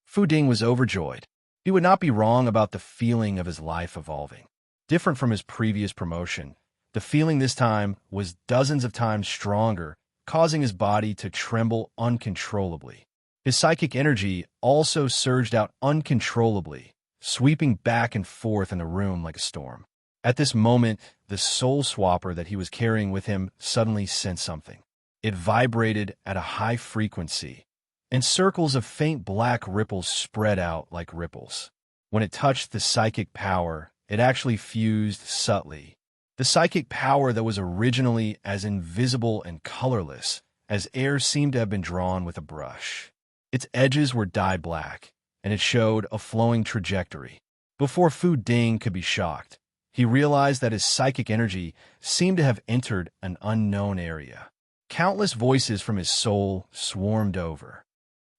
Fu Ding was overjoyed. He would not be wrong about the feeling of his life evolving. Different from his previous promotion, the feeling this time was dozens of times stronger, causing his body to tremble uncontrollably. His psychic energy also surged out uncontrollably, sweeping back and forth in the room like a storm. At this moment, the soul swapper that he was carrying with him suddenly sensed something. It vibrated at a high frequency, and circles of faint black ripples spread out like ripples. When it touched the psychic power, it actually fused subtly. The psychic power that was originally as invisible and colorless as air seemed to have been drawn with a brush. Its edges were dyed black, and it showed a flowing trajectory. Before Fu Ding could be shocked, he realized that his psychic energy seemed to have entered an unknown area. Countless voices from his soul swarmed over.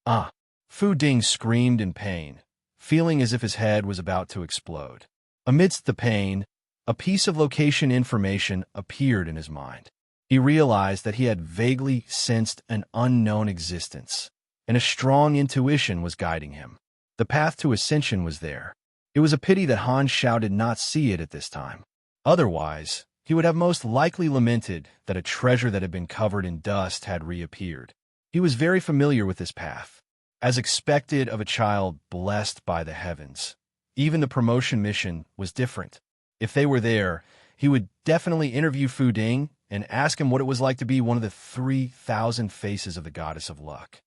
Ah! Fu Ding screamed in pain, feeling as if his head was about to explode. Amidst the pain, a piece of location information appeared in his mind. He realized that he had vaguely sensed an unknown existence, and a strong intuition was guiding him. The path to ascension was there. It was a pity that Han Xiao did not see it at this time. Otherwise, he would have most likely lamented that a treasure that had been covered in dust had reappeared. He was very familiar with this path, as expected of a child blessed by the heavens. Even the promotion mission was different. If they were there, he would definitely interview Fu Ding and ask him what it was like to be one of the 3,000 faces of the goddess of luck.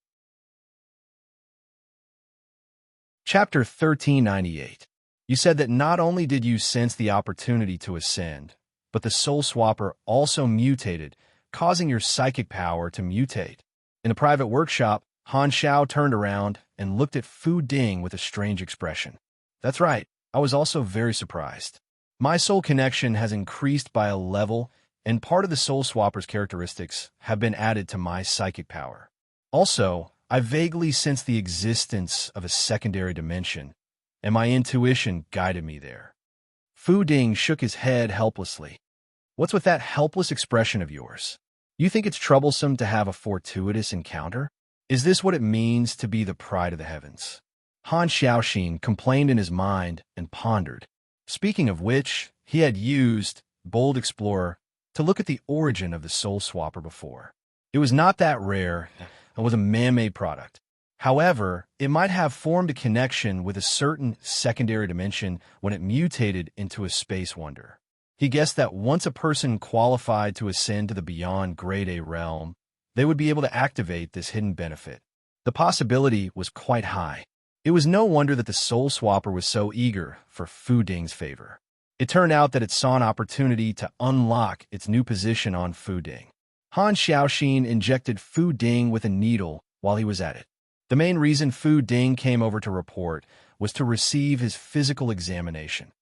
Chapter 1398. You said that not only did you sense the opportunity to ascend, but the soul swapper also mutated, causing your psychic power to mutate. In the private workshop, Han Xiao turned around and looked at Fu Ding with a strange expression. That's right, I was also very surprised. My soul connection has increased by a level, and part of the soul swapper's characteristics have been added to my psychic power. Also, I vaguely sensed the existence of a secondary dimension, and my intuition guided me there. Fu Ding shook his head helplessly. What's with that helpless expression of yours? You think it's troublesome to have a fortuitous encounter? Is this what it means to be the pride of the heavens? Han Xiaoxin complained in his mind and pondered. Speaking of which, he had used Bold Explorer to look at the origin of the soul swapper before. It was not that rare and was a man-made product. However, it might have formed a connection with a certain secondary dimension when it mutated into a space wonder. He guessed that once a person qualified to ascend to the beyond Grade A realm, they would be able to activate this hidden benefit. The possibility was quite high. It was no wonder that the soul swapper was so eager for Fu Ding's favor. It turned out that it saw an opportunity to unlock its new position on Fu Ding. Han Xiaoxin injected Fu Ding with a needle while he was at it. The main reason Fu Ding came over to report was to receive his physical examination.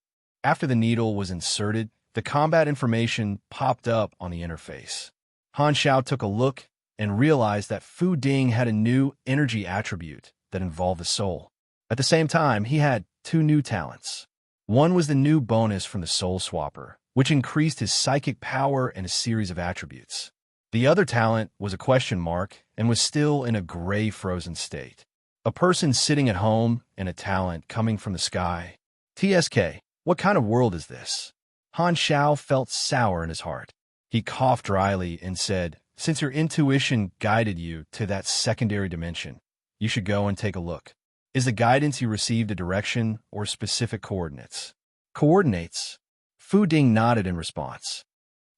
After the needle was inserted, the combat information popped up on the interface. Han Xiao took a look and realized that Fu Ding had a new energy attribute that involved the soul. At the same time, he had two new talents. One was the new bonus from the soul swapper, which increased his psychic power and a series of attributes. The other talent was a question mark and was still in a gray frozen state. A person sitting at home and a talent coming from the sky. TSK, what kind of world is this? Han Xiao felt sour in his heart. He coughed dryly and said, since your intuition guided you to that secondary dimension, you should go and take a look. Is the guidance you received a direction or specific coordinates? Coordinates? Fu Ding nodded in response.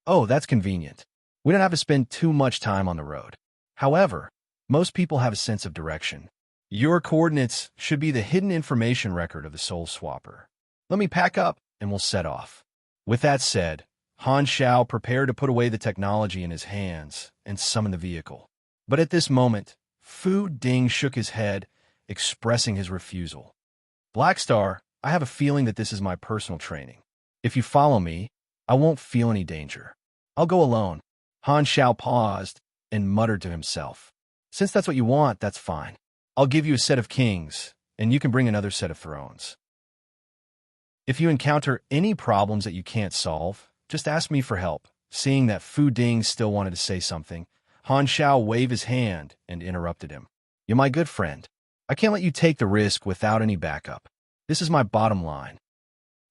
Oh, that's convenient. We don't have to spend too much time on the road. However, most people have a sense of direction. Your coordinates should be the hidden information record of the soul swapper. Let me pack up and we'll set off. With that said, Han Xiao prepared to put away the technology in his hands and summon the vehicle. But at this moment, Fu Ding shook his head, expressing his refusal. Black Star, I have a feeling that this is my personal training. If you follow me, I won't feel any danger. I'll go alone. Han Xiao paused and muttered to himself. Since that's what you want, that's fine. I'll give you a set of kings, and you can bring another set of thrones. If you encounter any problems that you can't solve, just ask me for help. Seeing that Fu Ding still wanted to say something, Han Xiao waved his hand and interrupted him. You're my good friend. I can't let you take the risk without any backup. This is my bottom line.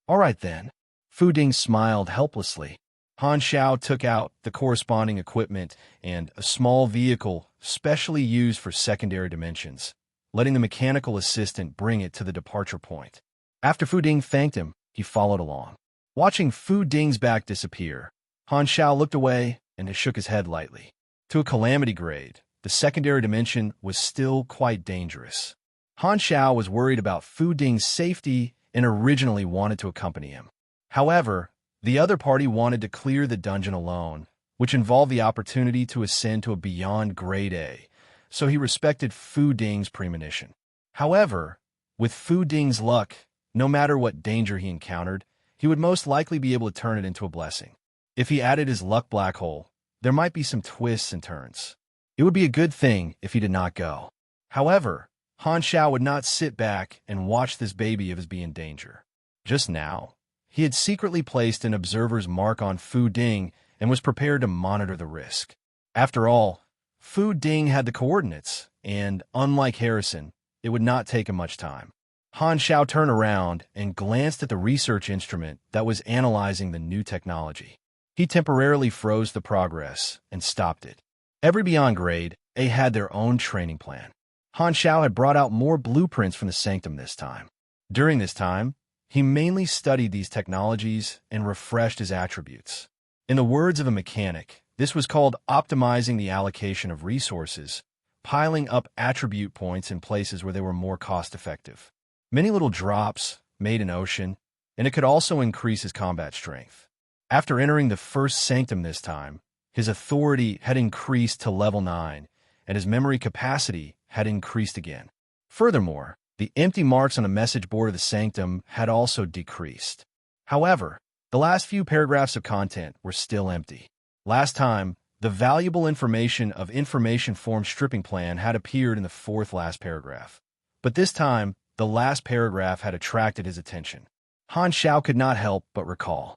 All right then. Fu Ding smiled helplessly. Han Xiao took out the corresponding equipment and a small vehicle specially used for secondary dimensions, letting the mechanical assistant bring it to the departure point. After Fu Ding thanked him, he followed along. Watching Fu Ding's back disappear, Han Xiao looked away and shook his head lightly. To a calamity grade, the secondary dimension was still quite dangerous. Han Xiao was worried about Fu Ding's safety and originally wanted to accompany him. However, the other party wanted to clear the dungeon alone, which involved the opportunity to ascend to a beyond grade A, so he respected Fu Ding's premonition. However, with Fu Ding's luck, no matter what danger he encountered, he would most likely be able to turn it into a blessing. If he added his luck black hole, there might be some twists and turns. It would be a good thing if he did not go. However, Han Xiao would not sit back and watch this baby of his be in danger. Just now, he had secretly placed an observer's mark on Fu Ding and was prepared to monitor the risk. After all, Fu Ding had the coordinates, and unlike Harrison, it would not take him much time. Han Xiao turned around and glanced at the research instrument that was analyzing the new technology. He temporarily froze the progress and stopped it. Every Beyond Grade A had their own training plan. Han Xiao had brought out more blueprints from the Sanctum this time. During this time, he mainly studied these technologies and refreshed his attributes. In the words of a mechanic, this was called optimizing the allocation of resources, piling up attribute points in places where they were more cost-effective. Many little drops made an ocean, and it could also increase his combat strength. After entering the first Sanctum this time, his authority had increased to level 9, and his memory capacity had increased again. Furthermore, the empty marks on the message board of the Sanctum had also decreased. However, the last few paragraphs of content were still empty. Last time, the valuable information of information form stripping plan had appeared in the fourth last paragraph. But this time, the last paragraph had attracted his attention. Han Xiao could not help but recall.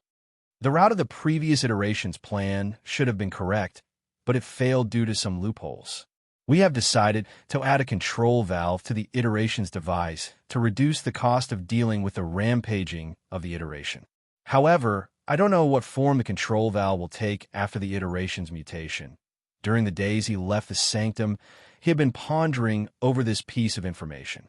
The route of the previous iteration's plan should have been correct, but it failed due to some loopholes. We have decided to add a control valve to the iteration's device to reduce the cost of dealing with the rampaging of the iteration. However, I don't know what form the control valve will take after the iteration's mutation. During the days he left the Sanctum, he had been pondering over this piece of information.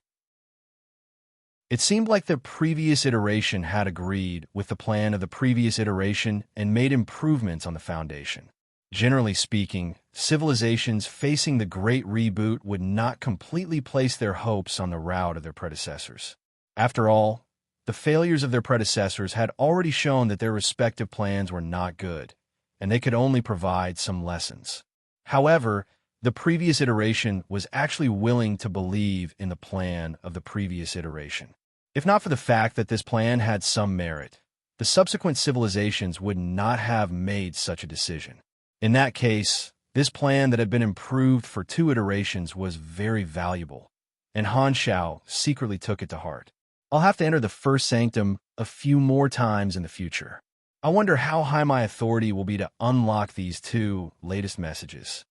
It seemed like the previous iteration had agreed with the plan of the previous iteration and made improvements on the foundation. Generally speaking, civilizations facing the Great Reboot would not completely place their hopes on the route of their predecessors. After all, the failures of their predecessors had already shown that their respective plans were not good, and they could only provide some lessons. However, the previous iteration was actually willing to believe in the plan of the previous iteration. If not for the fact that this plan had some merit, the subsequent civilizations would not have made such a decision. In that case, this plan that had been improved for 2 iterations was very valuable, and Han Xiao secretly took it to heart. I'll have to enter the first Sanctum a few more times in the future. I wonder how high my authority will be to unlock these 2 latest messages.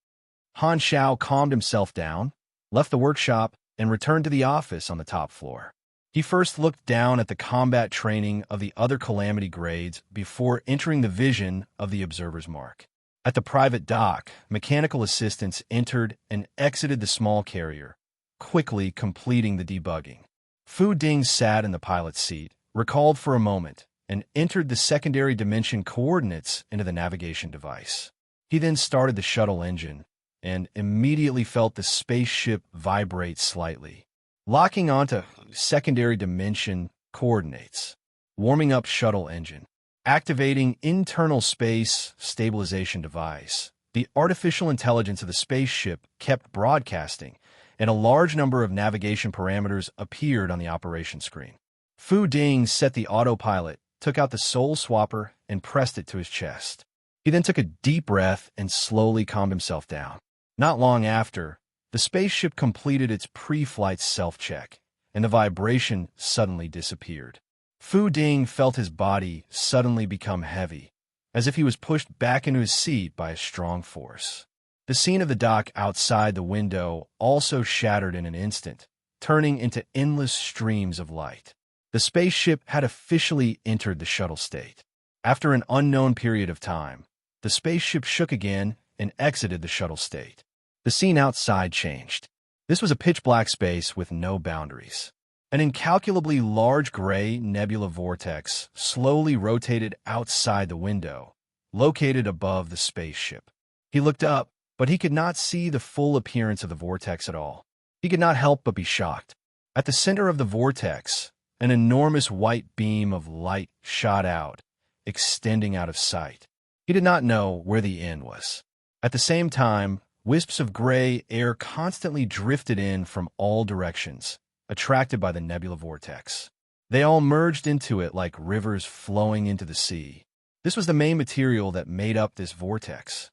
Han Xiao calmed himself down, left the workshop, and returned to the office on the top floor. He first looked down at the combat training of the other calamity grades before entering the vision of the observer's mark. At the private dock, mechanical assistants entered and exited the small carrier, quickly completing the debugging. Fu Ding sat in the pilot's seat, recalled for a moment, and entered the secondary dimension coordinates into the navigation device. He then started the shuttle engine, and immediately felt the spaceship vibrate slightly. Locking onto secondary dimension coordinates. Warming up shuttle engine. activating internal space stabilization device. The artificial intelligence of the spaceship kept broadcasting, and a large number of navigation parameters appeared on the operation screen. Fu Ding set the autopilot, took out the soul swapper, and pressed it to his chest. He then took a deep breath and slowly calmed himself down. Not long after, the spaceship completed its pre-flight self-check, and the vibration suddenly disappeared. Fu Ding felt his body suddenly become heavy, as if he was pushed back into his seat by a strong force. The scene of the dock outside the window also shattered in an instant, turning into endless streams of light. The spaceship had officially entered the shuttle state. After an unknown period of time, the spaceship shook again and exited the shuttle state. The scene outside changed. This was a pitch-black space with no boundaries. An incalculably large gray nebula vortex slowly rotated outside the window, located above the spaceship. He looked up, but he could not see the full appearance of the vortex at all. He could not help but be shocked. At the center of the vortex, an enormous white beam of light shot out, extending out of sight. He did not know where the end was. At the same time, wisps of gray air constantly drifted in from all directions, attracted by the nebula vortex. They all merged into it like rivers flowing into the sea. This was the main material that made up this vortex.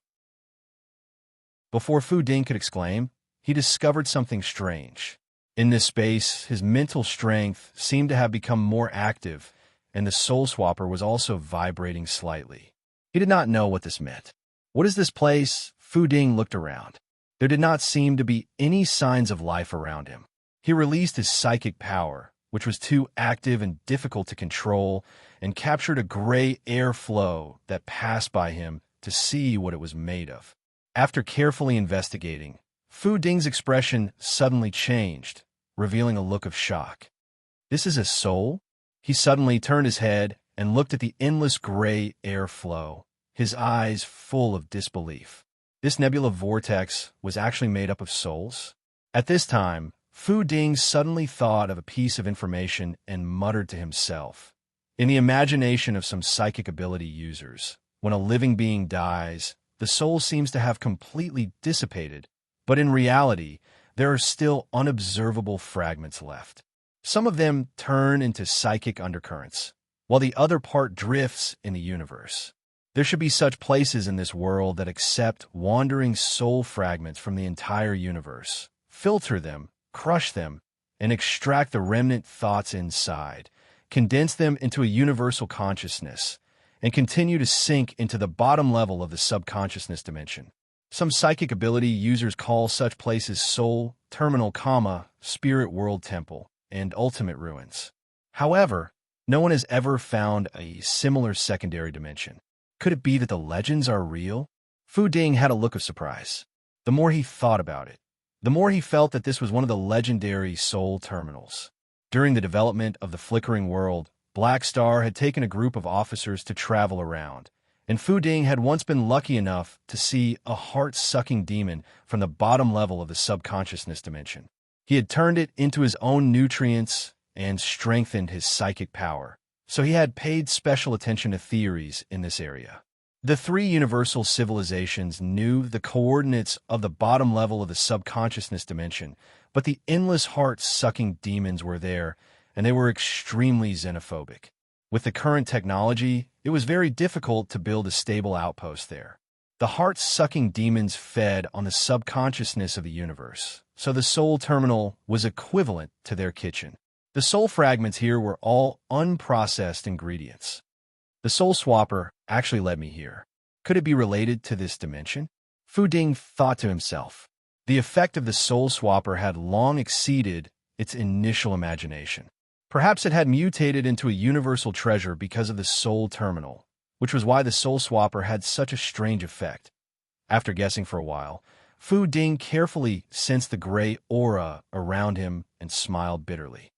Before Fu Ding could exclaim, he discovered something strange. In this space, his mental strength seemed to have become more active, and the soul swapper was also vibrating slightly. He did not know what this meant. What is this place? Fu Ding looked around. There did not seem to be any signs of life around him. He released his psychic power, which was too active and difficult to control, and captured a gray air flow that passed by him to see what it was made of. After carefully investigating, Fu Ding's expression suddenly changed, revealing a look of shock. This is a soul? He suddenly turned his head and looked at the endless gray air flow, his eyes full of disbelief. This nebula vortex was actually made up of souls? At this time, Fu Ding suddenly thought of a piece of information and muttered to himself. In the imagination of some psychic ability users, when a living being dies, the soul seems to have completely dissipated, but in reality, there are still unobservable fragments left. Some of them turn into psychic undercurrents, while the other part drifts in the universe. There should be such places in this world that accept wandering soul fragments from the entire universe, filter them, crush them, and extract the remnant thoughts inside, condense them into a universal consciousness, and continue to sink into the bottom level of the subconsciousness dimension. Some psychic ability users call such places soul, terminal, spirit world temple, and ultimate ruins. However, no one has ever found a similar secondary dimension. Could it be that the legends are real? Fu Ding had a look of surprise. The more he thought about it, the more he felt that this was one of the legendary soul terminals. During the development of the Flickering World, Black Star had taken a group of officers to travel around, and Fu Ding had once been lucky enough to see a heart-sucking demon from the bottom level of the subconsciousness dimension. He had turned it into his own nutrients and strengthened his psychic power, so he had paid special attention to theories in this area. The three universal civilizations knew the coordinates of the bottom level of the subconsciousness dimension, but the endless heart-sucking demons were there, and they were extremely xenophobic. With the current technology, it was very difficult to build a stable outpost there. The heart-sucking demons fed on the subconsciousness of the universe, so the soul terminal was equivalent to their kitchen. The soul fragments here were all unprocessed ingredients. The soul swapper actually led me here. Could it be related to this dimension? Fu Ding thought to himself. The effect of the soul swapper had long exceeded its initial imagination. Perhaps it had mutated into a universal treasure because of the soul terminal, which was why the soul swapper had such a strange effect. After guessing for a while, Fu Ding carefully sensed the gray aura around him and smiled bitterly.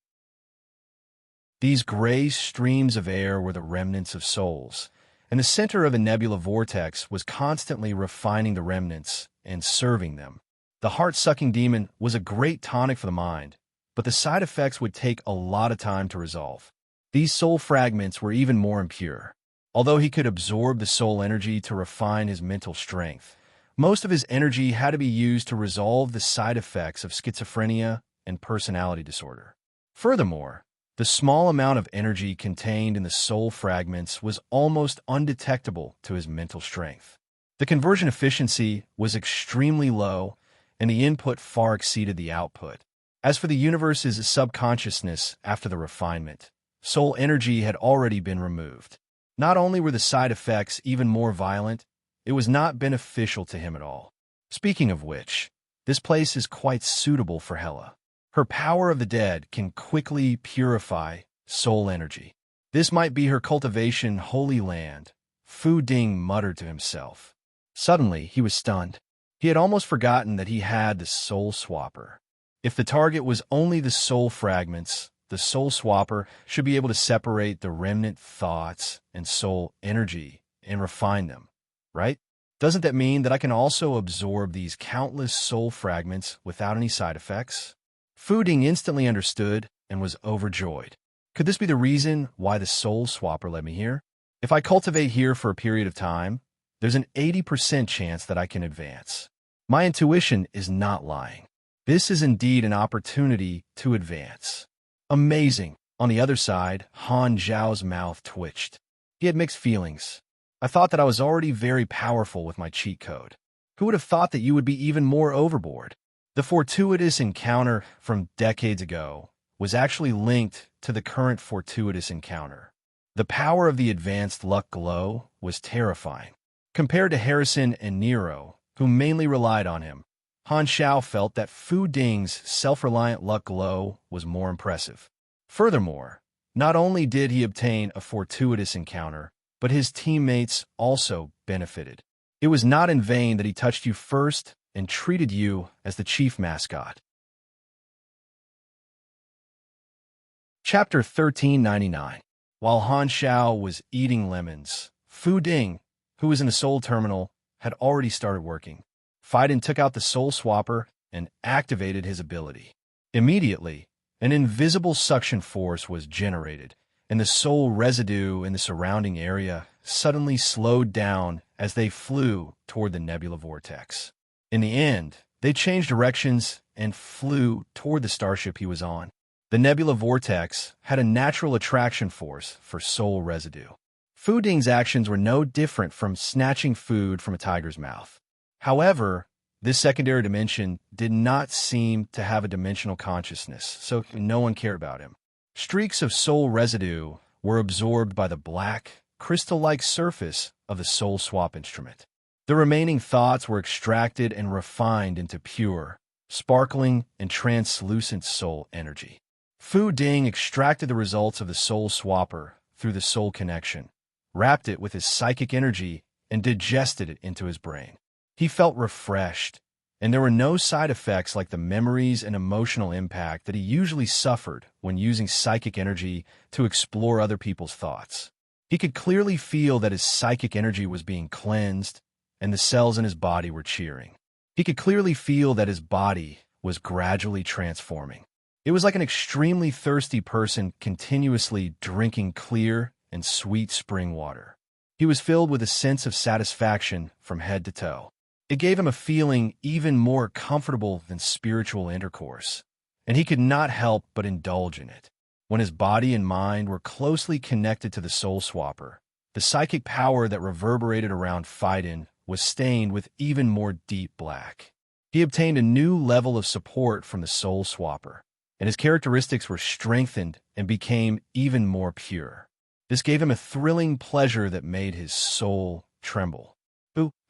These gray streams of air were the remnants of souls, and the center of the nebula vortex was constantly refining the remnants and serving them. The heart-sucking demon was a great tonic for the mind, but the side effects would take a lot of time to resolve. These soul fragments were even more impure. Although he could absorb the soul energy to refine his mental strength, most of his energy had to be used to resolve the side effects of schizophrenia and personality disorder. Furthermore, the small amount of energy contained in the soul fragments was almost undetectable to his mental strength. The conversion efficiency was extremely low, and the input far exceeded the output. As for the universe's subconsciousness after the refinement, soul energy had already been removed. Not only were the side effects even more violent, it was not beneficial to him at all. Speaking of which, this place is quite suitable for Hela. Her power of the dead can quickly purify soul energy. This might be her cultivation holy land, Fu Ding muttered to himself. Suddenly, he was stunned. He had almost forgotten that he had the soul swapper. If the target was only the soul fragments, the soul swapper should be able to separate the remnant thoughts and soul energy and refine them, right? Doesn't that mean that I can also absorb these countless soul fragments without any side effects? Fu Ding instantly understood and was overjoyed. Could this be the reason why the soul swapper led me here? If I cultivate here for a period of time, there's an 80% chance that I can advance. My intuition is not lying. This is indeed an opportunity to advance. Amazing. On the other side, Han Zhao's mouth twitched. He had mixed feelings. I thought that I was already very powerful with my cheat code. Who would have thought that you would be even more overboard? The fortuitous encounter from decades ago was actually linked to the current fortuitous encounter. The power of the advanced luck glow was terrifying. Compared to Harrison and Nero, who mainly relied on him, Han Xiao felt that Fu Ding's self-reliant luck glow was more impressive. Furthermore, not only did he obtain a fortuitous encounter, but his teammates also benefited. It was not in vain that he touched you first and treated you as the chief mascot. Chapter 1399. While Han Xiao was eating lemons, Fu Ding, who was in the soul terminal, had already started working. Fiden took out the soul swapper and activated his ability. Immediately, an invisible suction force was generated, and the soul residue in the surrounding area suddenly slowed down as they flew toward the nebula vortex. In the end, they changed directions and flew toward the starship he was on. The nebula vortex had a natural attraction force for soul residue. Fu Ding's actions were no different from snatching food from a tiger's mouth. However, this secondary dimension did not seem to have a dimensional consciousness, so no one cared about him. Streaks of soul residue were absorbed by the black, crystal-like surface of the soul swap instrument. The remaining thoughts were extracted and refined into pure, sparkling, and translucent soul energy. Fu Ding extracted the results of the soul swapper through the soul connection, wrapped it with his psychic energy, and digested it into his brain. He felt refreshed, and there were no side effects like the memories and emotional impact that he usually suffered when using psychic energy to explore other people's thoughts. He could clearly feel that his psychic energy was being cleansed, and the cells in his body were cheering. He could clearly feel that his body was gradually transforming. It was like an extremely thirsty person continuously drinking clear and sweet spring water. He was filled with a sense of satisfaction from head to toe. It gave him a feeling even more comfortable than spiritual intercourse, and he could not help but indulge in it. When his body and mind were closely connected to the soul swapper, the psychic power that reverberated around Fiden was stained with even more deep black. He obtained a new level of support from the soul swapper, and his characteristics were strengthened and became even more pure. This gave him a thrilling pleasure that made his soul tremble.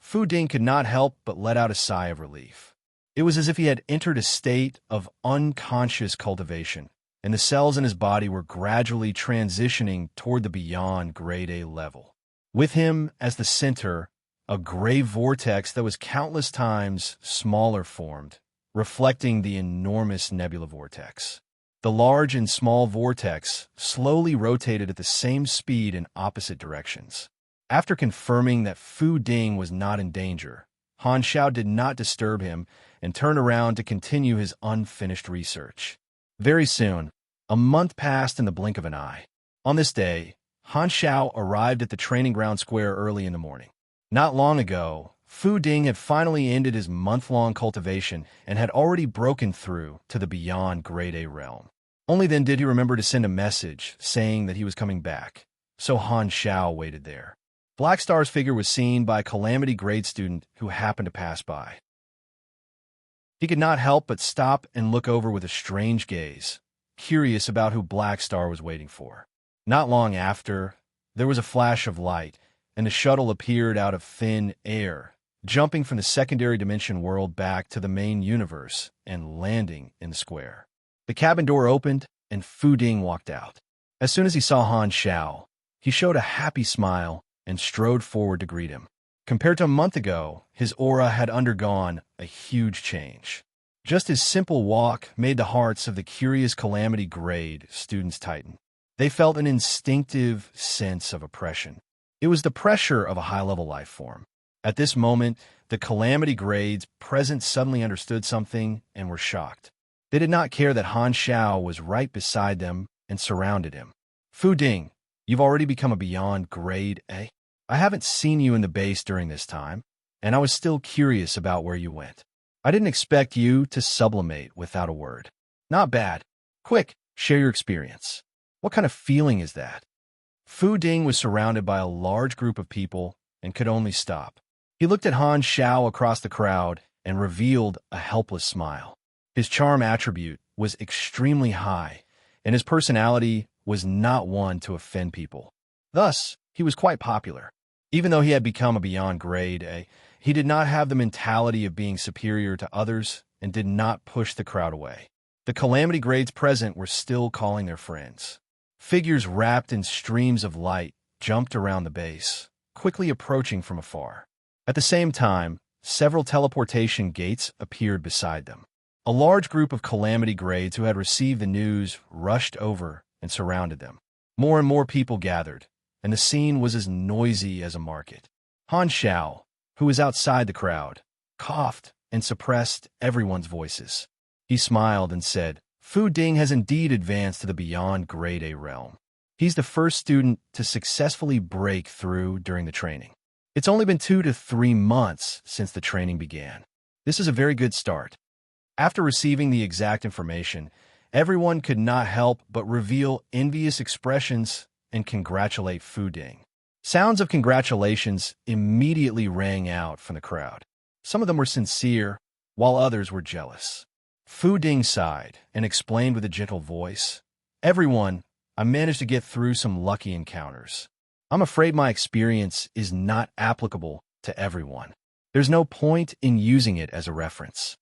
Fu Ding could not help but let out a sigh of relief. It was as if he had entered a state of unconscious cultivation, and the cells in his body were gradually transitioning toward the beyond grade A level. With him as the center, a gray vortex that was countless times smaller formed, reflecting the enormous nebula vortex. The large and small vortex slowly rotated at the same speed in opposite directions. After confirming that Fu Ding was not in danger, Han Xiao did not disturb him and turned around to continue his unfinished research. Very soon, a month passed in the blink of an eye. On this day, Han Xiao arrived at the training ground square early in the morning. Not long ago, Fu Ding had finally ended his month-long cultivation and had already broken through to the beyond Grade A realm. Only then did he remember to send a message saying that he was coming back, so Han Xiao waited there. Black Star's figure was seen by a Calamity grade student who happened to pass by. He could not help but stop and look over with a strange gaze, curious about who Black Star was waiting for. Not long after, there was a flash of light, and a shuttle appeared out of thin air, jumping from the secondary dimension world back to the main universe and landing in the square. The cabin door opened, and Fu Ding walked out. As soon as he saw Han Xiao, he showed a happy smile and strode forward to greet him. Compared to a month ago, his aura had undergone a huge change. Just his simple walk made the hearts of the curious Calamity grade students tighten. They felt an instinctive sense of oppression. It was the pressure of a high-level life form. At this moment, the Calamity grades present suddenly understood something and were shocked. They did not care that Han Xiao was right beside them and surrounded him. Fu Ding, you've already become a beyond Grade A? I haven't seen you in the base during this time, and I was still curious about where you went. I didn't expect you to sublimate without a word. Not bad. Quick, share your experience. What kind of feeling is that? Fu Ding was surrounded by a large group of people and could only stop. He looked at Han Xiao across the crowd and revealed a helpless smile. His charm attribute was extremely high, and his personality was not one to offend people. Thus, he was quite popular. Even though he had become a beyond Grade A, he did not have the mentality of being superior to others and did not push the crowd away. The Calamity grades present were still calling their friends. Figures wrapped in streams of light jumped around the base, quickly approaching from afar. At the same time, several teleportation gates appeared beside them. A large group of Calamity grades who had received the news rushed over and surrounded them. More and more people gathered, and the scene was as noisy as a market. Han Xiao, who was outside the crowd, coughed and suppressed everyone's voices. He smiled and said, Fu Ding has indeed advanced to the beyond Grade A realm. He's the first student to successfully break through during the training. It's only been 2 to 3 months since the training began. This is a very good start. After receiving the exact information, everyone could not help but reveal envious expressions and congratulate Fu Ding. Sounds of congratulations immediately rang out from the crowd. Some of them were sincere, while others were jealous. Fu Ding sighed and explained with a gentle voice, Everyone, I managed to get through some lucky encounters. I'm afraid my experience is not applicable to everyone. There's no point in using it as a reference.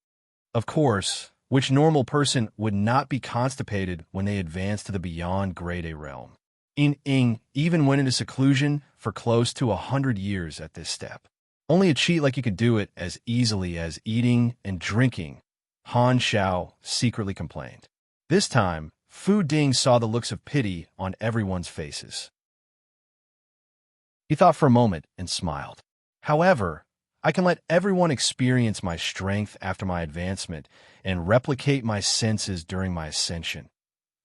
Of course, which normal person would not be constipated when they advance to the beyond Grade A realm? Ing even went into seclusion for close to 100 years at this step. Only a cheat like you could do it as easily as eating and drinking, Han Xiao secretly complained. This time, Fu Ding saw the looks of pity on everyone's faces. He thought for a moment and smiled. However, I can let everyone experience my strength after my advancement and replicate my senses during my ascension.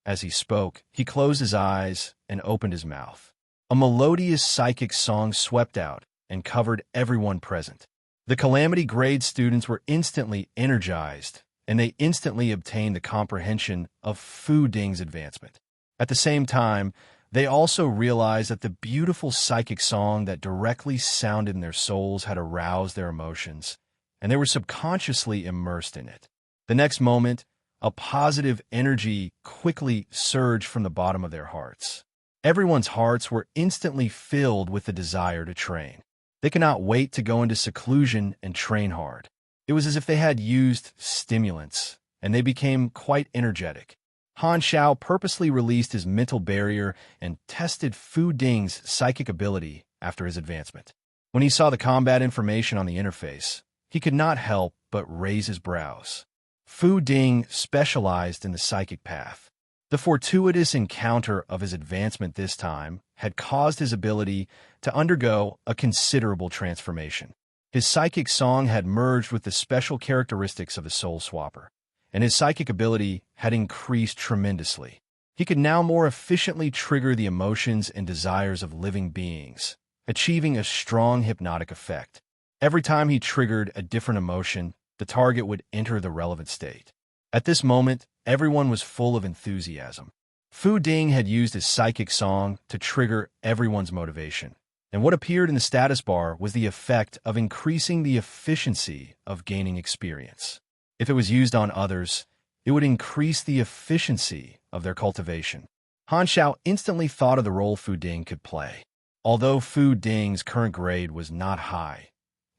As he spoke, he closed his eyes and opened his mouth. A melodious psychic song swept out and covered everyone present. The Calamity grade students were instantly energized, and they instantly obtained the comprehension of Fu Ding's advancement. At the same time, they also realized that the beautiful psychic song that directly sounded in their souls had aroused their emotions, and they were subconsciously immersed in it. The next moment, a positive energy quickly surged from the bottom of their hearts. Everyone's hearts were instantly filled with the desire to train. They could not wait to go into seclusion and train hard. It was as if they had used stimulants, and they became quite energetic. Han Xiao purposely released his mental barrier and tested Fu Ding's psychic ability after his advancement. When he saw the combat information on the interface, he could not help but raise his brows. Fu Ding specialized in the psychic path. The fortuitous encounter of his advancement this time had caused his ability to undergo a considerable transformation. His psychic song had merged with the special characteristics of the Soul Swapper, and his psychic ability had increased tremendously. He could now more efficiently trigger the emotions and desires of living beings, achieving a strong hypnotic effect. Every time he triggered a different emotion, the target would enter the relevant state. At this moment, everyone was full of enthusiasm. Fu Ding had used his psychic song to trigger everyone's motivation, and what appeared in the status bar was the effect of increasing the efficiency of gaining experience. If it was used on others, it would increase the efficiency of their cultivation. Han Xiao instantly thought of the role Fu Ding could play. Although Fu Ding's current grade was not high,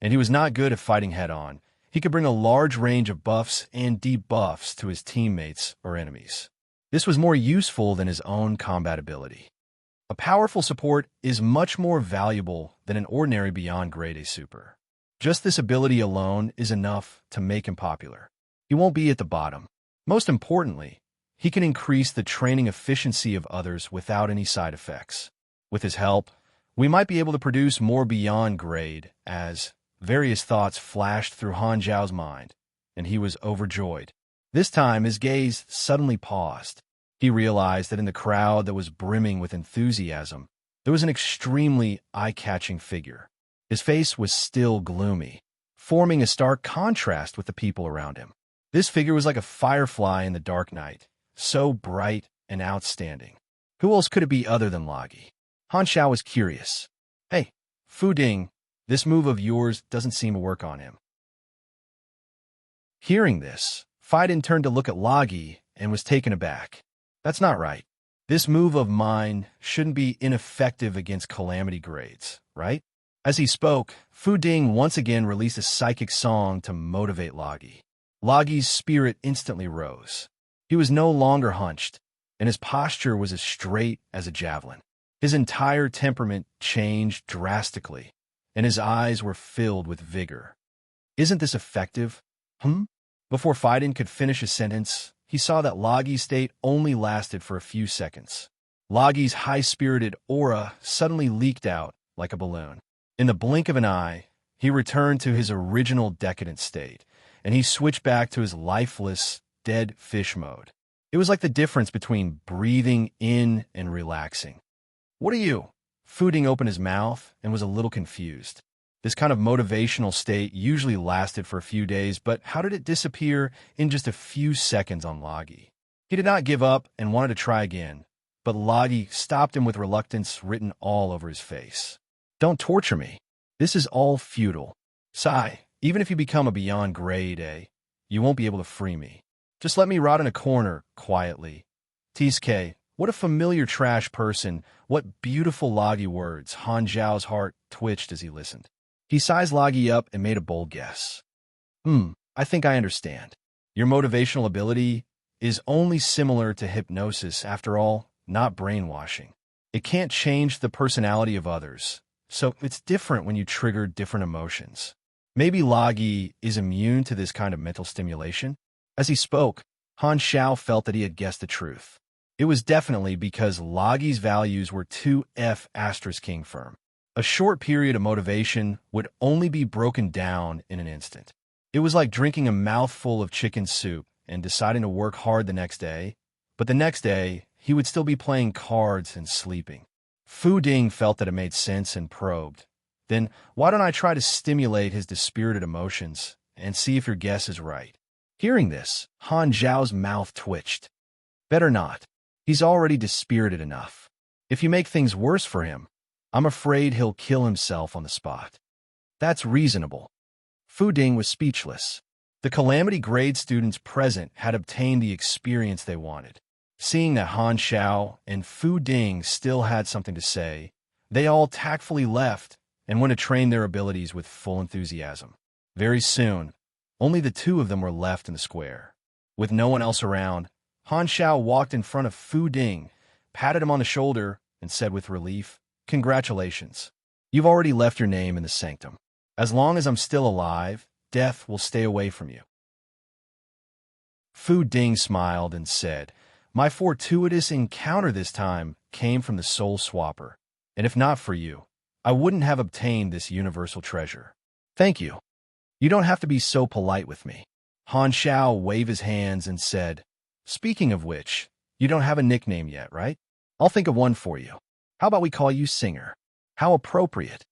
and he was not good at fighting head-on, he could bring a large range of buffs and debuffs to his teammates or enemies. This was more useful than his own combat ability. A powerful support is much more valuable than an ordinary beyond grade A super. Just this ability alone is enough to make him popular. He won't be at the bottom. Most importantly, he can increase the training efficiency of others without any side effects. With his help, we might be able to produce more beyond grade as various thoughts flashed through Han Zhao's mind, and he was overjoyed. This time, his gaze suddenly paused. He realized that in the crowd that was brimming with enthusiasm, there was an extremely eye-catching figure. His face was still gloomy, forming a stark contrast with the people around him. This figure was like a firefly in the dark night, so bright and outstanding. Who else could it be other than Lagi? Han Xiao was curious. Hey, Fu Ding, this move of yours doesn't seem to work on him. Hearing this, Faiden turned to look at Lagi and was taken aback. That's not right. This move of mine shouldn't be ineffective against calamity grades, right? As he spoke, Fu Ding once again released a psychic song to motivate Lagi. Lagi's spirit instantly rose. He was no longer hunched, and his posture was as straight as a javelin. His entire temperament changed drastically, and his eyes were filled with vigor. Isn't this effective? Before Faiden could finish his sentence, he saw that Lagi's state only lasted for a few seconds. Lagi's high-spirited aura suddenly leaked out like a balloon. In the blink of an eye, he returned to his original decadent state, and he switched back to his lifeless, dead fish mode. It was like the difference between breathing in and relaxing. What are you? Fu Ding opened his mouth and was a little confused. This kind of motivational state usually lasted for a few days, but how did it disappear in just a few seconds on Lagi? He did not give up and wanted to try again, but Lagi stopped him with reluctance written all over his face. Don't torture me. This is all futile. Sai, even if you become a beyond grade A, you won't be able to free me. Just let me rot in a corner, quietly. Tsuke, what a familiar trash person, what beautiful Lagi words. Han Zhao's heart twitched as he listened. He sized Lagi up and made a bold guess. I think I understand. Your motivational ability is only similar to hypnosis, after all, not brainwashing. It can't change the personality of others, so it's different when you trigger different emotions. Maybe Lagi is immune to this kind of mental stimulation? As he spoke, Han Xiao felt that he had guessed the truth. It was definitely because Lagi's values were too F*King firm. A short period of motivation would only be broken down in an instant. It was like drinking a mouthful of chicken soup and deciding to work hard the next day, but the next day, he would still be playing cards and sleeping. Fu Ding felt that it made sense and probed. Then, why don't I try to stimulate his dispirited emotions and see if your guess is right? Hearing this, Han Zhao's mouth twitched. Better not. He's already dispirited enough. If you make things worse for him, I'm afraid he'll kill himself on the spot. That's reasonable. Fu Ding was speechless. The calamity grade students present had obtained the experience they wanted. Seeing that Han Xiao and Fu Ding still had something to say, they all tactfully left and went to train their abilities with full enthusiasm. Very soon, only the two of them were left in the square. With no one else around, Han Xiao walked in front of Fu Ding, patted him on the shoulder, and said with relief, Congratulations. You've already left your name in the sanctum. As long as I'm still alive, death will stay away from you. Fu Ding smiled and said, My fortuitous encounter this time came from the Soul Swapper, and if not for you, I wouldn't have obtained this universal treasure. Thank you. You don't have to be so polite with me. Han Xiao waved his hands and said, Speaking of which, You don't have a nickname yet, right? I'll think of one for you. How about we call you Singer? How appropriate.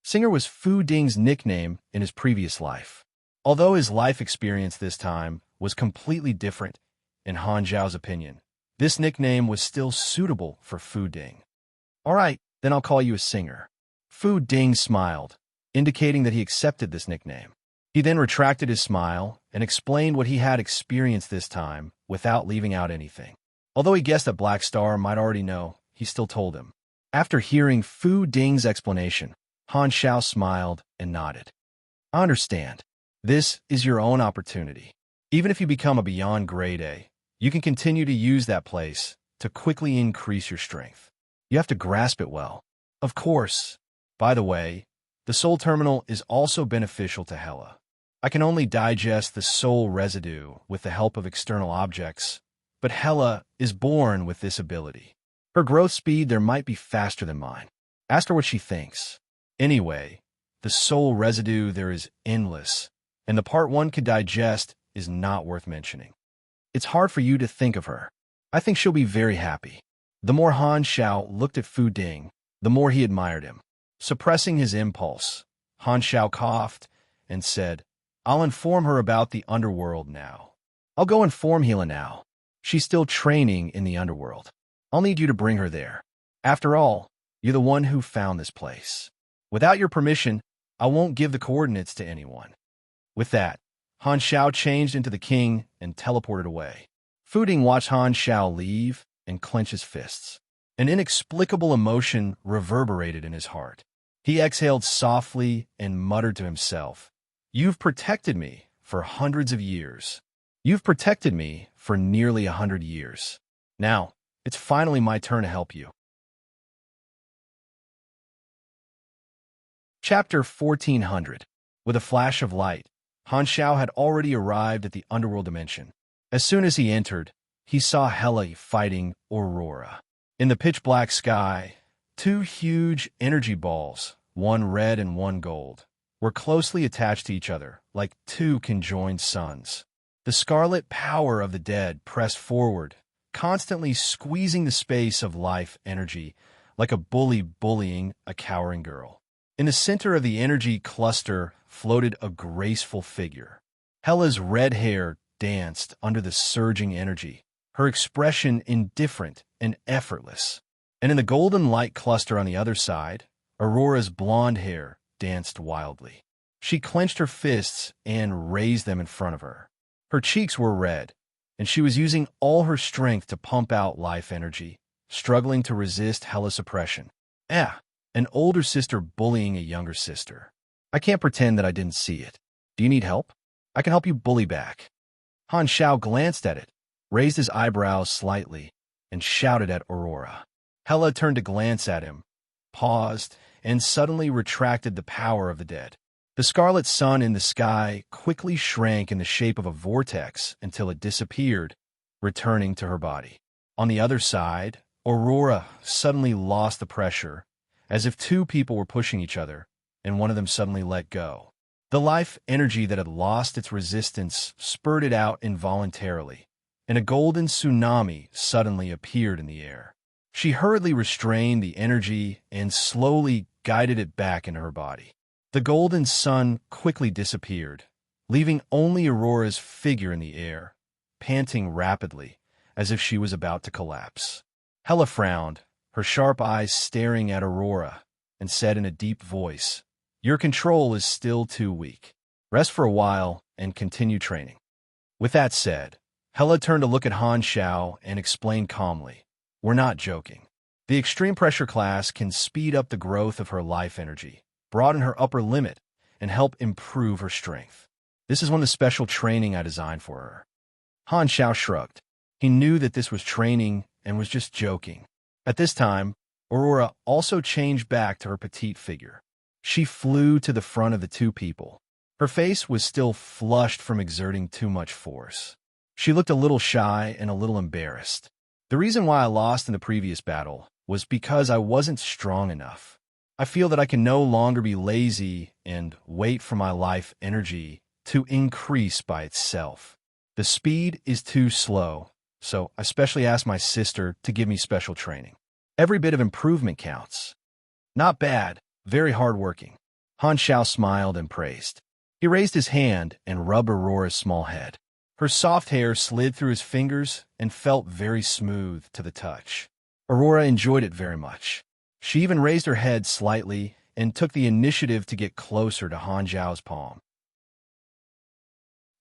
Singer was Fu Ding's nickname in his previous life. Although his life experience this time was completely different, in Han Zhao's opinion, this nickname was still suitable for Fu Ding. All right, then I'll call you a Singer. Fu Ding smiled, indicating that he accepted this nickname. He then retracted his smile and explained what he had experienced this time without leaving out anything. Although he guessed that Black Star might already know, he still told him. After hearing Fu Ding's explanation, Han Xiao smiled and nodded. I understand. This is your own opportunity. Even if you become a Beyond Grade A, you can continue to use that place to quickly increase your strength. You have to grasp it well. Of course. By the way, the soul terminal is also beneficial to Hela. I can only digest the soul residue with the help of external objects, but Hela is born with this ability. Her growth speed there might be faster than mine. Ask her what she thinks. Anyway, the soul residue there is endless, and the part one could digest is not worth mentioning. It's hard for you to think of her. I think she'll be very happy. The more Han Xiao looked at Fu Ding, the more he admired him. Suppressing his impulse, Han Xiao coughed and said, I'll inform her about the underworld now. I'll go inform Hela now. She's still training in the underworld. I'll need you to bring her there. After all, you're the one who found this place. Without your permission, I won't give the coordinates to anyone. With that, Han Xiao changed into the king and teleported away. Fu Ding watched Han Xiao leave and clench his fists. An inexplicable emotion reverberated in his heart. He exhaled softly and muttered to himself, You've protected me for hundreds of years. You've protected me for nearly 100 years. Now, it's finally my turn to help you. Chapter 1400. With a flash of light, Han Xiao had already arrived at the underworld dimension. As soon as he entered, he saw Hela fighting Aurora. In the pitch-black sky, two huge energy balls, one red and one gold, were closely attached to each other, like two conjoined suns. The scarlet power of the dead pressed forward, constantly squeezing the space of life energy, like a bully bullying a cowering girl. In the center of the energy cluster floated a graceful figure. Hela's red hair danced under the surging energy, her expression indifferent and effortless. And in the golden light cluster on the other side, Aurora's blonde hair danced wildly. She clenched her fists and raised them in front of her. Her cheeks were red, and she was using all her strength to pump out life energy, struggling to resist Hela's oppression. An older sister bullying a younger sister. I can't pretend that I didn't see it. Do you need help? I can help you bully back. Han Xiao glanced at it, raised his eyebrows slightly, and shouted at Aurora. Hela turned to glance at him, paused, and suddenly retracted the power of the dead. The scarlet sun in the sky quickly shrank in the shape of a vortex until it disappeared, returning to her body. On the other side, Aurora suddenly lost the pressure, as if two people were pushing each other, and one of them suddenly let go. The life energy that had lost its resistance spurted out involuntarily, and a golden tsunami suddenly appeared in the air. She hurriedly restrained the energy and slowly guided it back into her body. The golden sun quickly disappeared, leaving only Aurora's figure in the air, panting rapidly, as if she was about to collapse. Hela frowned, her sharp eyes staring at Aurora, and said in a deep voice, Your control is still too weak. Rest for a while and continue training. With that said, Hela turned to look at Han Xiao and explained calmly, We're not joking. The extreme pressure class can speed up the growth of her life energy, broaden her upper limit, and help improve her strength. This is one of the special training I designed for her. Han Xiao shrugged. He knew that this was training and was just joking. At this time, Aurora also changed back to her petite figure. She flew to the front of the two people. Her face was still flushed from exerting too much force. She looked a little shy and a little embarrassed. The reason why I lost in the previous battle was because I wasn't strong enough. I feel that I can no longer be lazy and wait for my life energy to increase by itself. The speed is too slow, so I specially asked my sister to give me special training. Every bit of improvement counts. Not bad, very hardworking. Han Xiao smiled and praised. He raised his hand and rubbed Aurora's small head. Her soft hair slid through his fingers and felt very smooth to the touch. Aurora enjoyed it very much. She even raised her head slightly and took the initiative to get closer to Han Xiao's palm.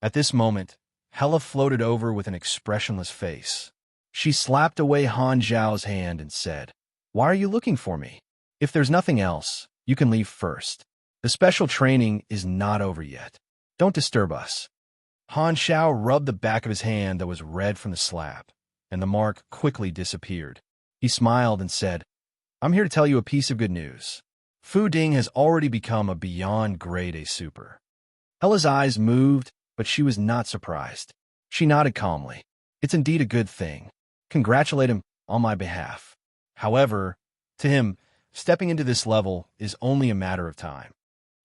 At this moment, Hela floated over with an expressionless face. She slapped away Han Xiao's hand and said, "Why are you looking for me? If there's nothing else, you can leave first. The special training is not over yet. Don't disturb us." Han Xiao rubbed the back of his hand that was red from the slap, and the mark quickly disappeared. He smiled and said, "I'm here to tell you a piece of good news. Fu Ding has already become a beyond grade A super." Hela's eyes moved, but she was not surprised. She nodded calmly. "It's indeed a good thing. Congratulate him on my behalf." However, to him, stepping into this level is only a matter of time.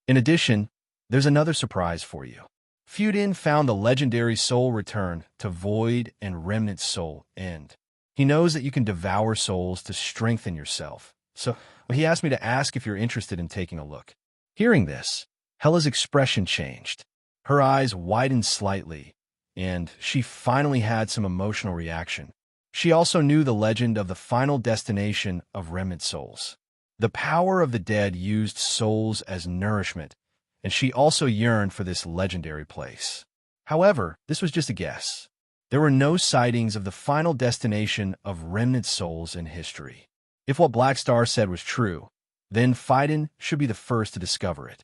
In addition, there's another surprise for you. Fu Ding found the legendary soul return to Void and Remnant Soul End. He knows that you can devour souls to strengthen yourself, so he asked me to ask if you're interested in taking a look. Hearing this, Hela's expression changed. Her eyes widened slightly, and she finally had some emotional reaction. She also knew the legend of the final destination of remnant souls. The power of the dead used souls as nourishment, and she also yearned for this legendary place. However, this was just a guess. There were no sightings of the final destination of remnant souls in history. If what Black Star said was true, then Fiden should be the first to discover it.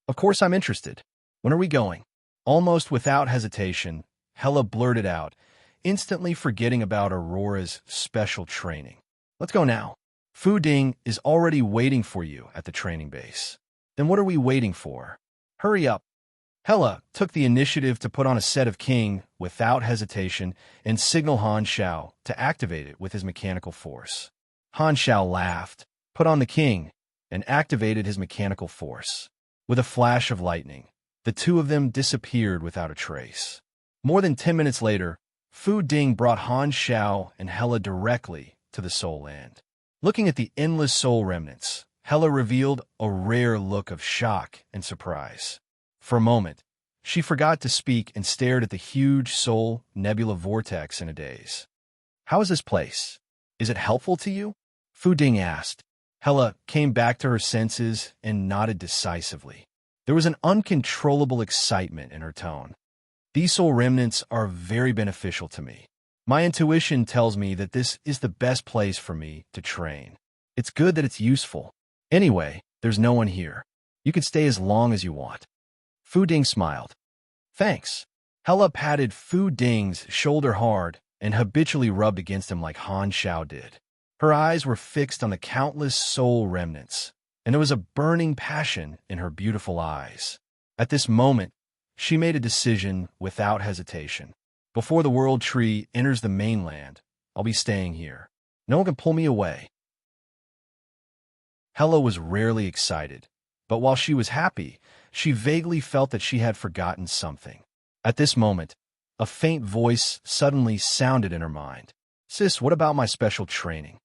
"Of course I'm interested. When are we going?" Almost without hesitation, Hela blurted out, instantly forgetting about Aurora's special training. "Let's go now. Fu Ding is already waiting for you at the training base." "Then what are we waiting for? Hurry up." Hela took the initiative to put on a set of King without hesitation and signal Han Xiao to activate it with his mechanical force. Han Xiao laughed, put on the King, and activated his mechanical force. With a flash of lightning, the two of them disappeared without a trace. More than 10 minutes later, Fu Ding brought Han Xiao and Hela directly to the Soul End. Looking at the endless soul remnants, Hela revealed a rare look of shock and surprise. For a moment, she forgot to speak and stared at the huge soul nebula vortex in a daze. "How is this place? Is it helpful to you?" Fu Ding asked. Hela came back to her senses and nodded decisively. There was an uncontrollable excitement in her tone. "These soul remnants are very beneficial to me. My intuition tells me that this is the best place for me to train. It's good that it's useful. Anyway, there's no one here. You can stay as long as you want." Fu Ding smiled. "Thanks." Hela patted Fu Ding's shoulder hard and habitually rubbed against him like Han Xiao did. Her eyes were fixed on the countless soul remnants, and there was a burning passion in her beautiful eyes. At this moment, she made a decision without hesitation. "Before the World Tree enters the mainland, I'll be staying here. No one can pull me away." Hela was rarely excited, but while she was happy, she vaguely felt that she had forgotten something. At this moment, a faint voice suddenly sounded in her mind. "Sis, what about my special training?"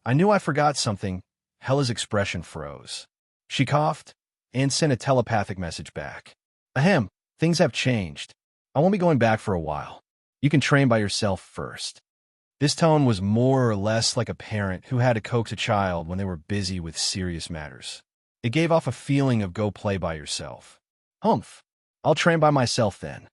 I knew I forgot something." Hela's expression froze. She coughed and sent a telepathic message back. "Ahem, things have changed. I won't be going back for a while. You can train by yourself first." This tone was more or less like a parent who had to coax a child when they were busy with serious matters. It gave off a feeling of go play by yourself. "Humph, I'll train by myself then."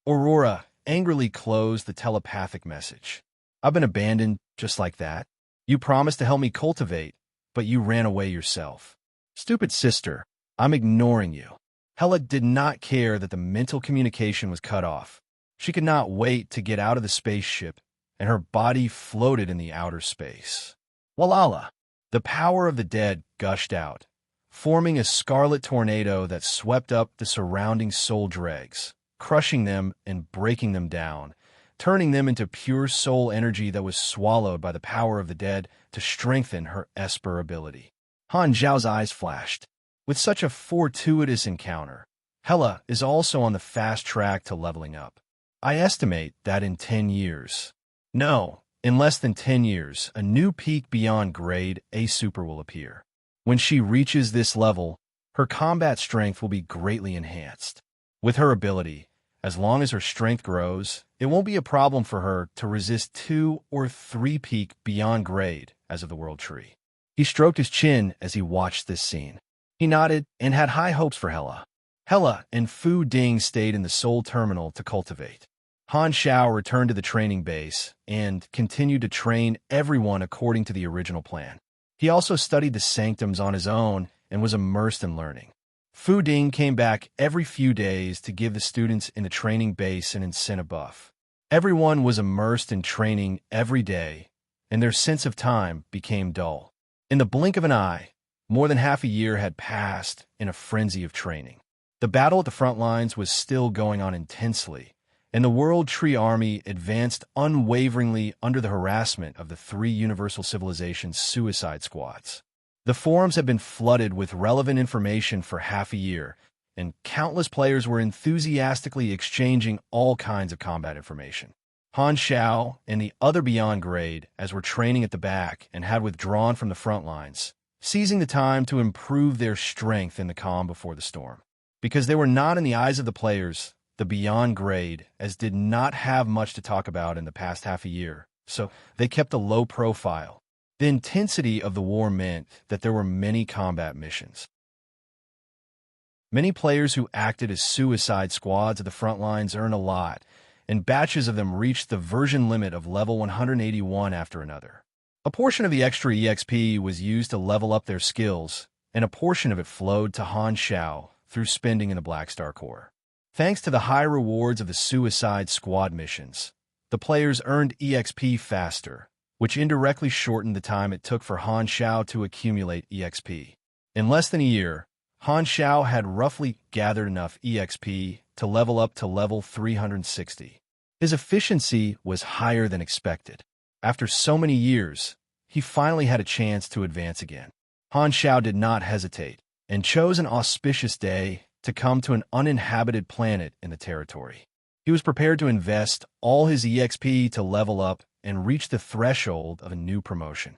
Aurora angrily closed the telepathic message. "I've been abandoned just like that. You promised to help me cultivate, but you ran away yourself. Stupid sister, I'm ignoring you." Hela did not care that the mental communication was cut off. She could not wait to get out of the spaceship, and her body floated in the outer space. Walala! The power of the dead gushed out, forming a scarlet tornado that swept up the surrounding soul dregs, crushing them and breaking them down, turning them into pure soul energy that was swallowed by the power of the dead to strengthen her Esper ability. Han Zhao's eyes flashed. With such a fortuitous encounter, Hela is also on the fast track to leveling up. I estimate that in 10 years. No, in less than 10 years, a new peak beyond grade A super will appear. When she reaches this level, her combat strength will be greatly enhanced. With her ability, as long as her strength grows, it won't be a problem for her to resist 2 or 3 peak beyond grade as of the World Tree. He stroked his chin as he watched this scene. He nodded and had high hopes for Hela. Hela and Fu Ding stayed in the Seoul terminal to cultivate. Han Xiao returned to the training base and continued to train everyone according to the original plan. He also studied the sanctums on his own and was immersed in learning. Fu Ding came back every few days to give the students in the training base an incentive buff. Everyone was immersed in training every day, and their sense of time became dull. In the blink of an eye, more than half a year had passed in a frenzy of training. The battle at the front lines was still going on intensely, and the World Tree Army advanced unwaveringly under the harassment of the 3 Universal Civilizations suicide squads. The forums had been flooded with relevant information for half a year, and countless players were enthusiastically exchanging all kinds of combat information. Han Xiao and the other Beyond Grade, as were training at the back and had withdrawn from the front lines, seizing the time to improve their strength in the calm before the storm. Because they were not in the eyes of the players, the Beyond Grade, as did not have much to talk about in the past half a year, so they kept a low profile. The intensity of the war meant that there were many combat missions. Many players who acted as suicide squads at the front lines earned a lot, and batches of them reached the version limit of level 181 after another. A portion of the extra EXP was used to level up their skills, and a portion of it flowed to Han Xiao through spending in the Black Star Corps. Thanks to the high rewards of the suicide squad missions, the players earned EXP faster, which indirectly shortened the time it took for Han Xiao to accumulate EXP. In less than a year, Han Xiao had roughly gathered enough EXP to level up to level 360. His efficiency was higher than expected. After so many years, he finally had a chance to advance again. Han Xiao did not hesitate and chose an auspicious day to come to an uninhabited planet in the territory. He was prepared to invest all his EXP to level up and reach the threshold of a new promotion.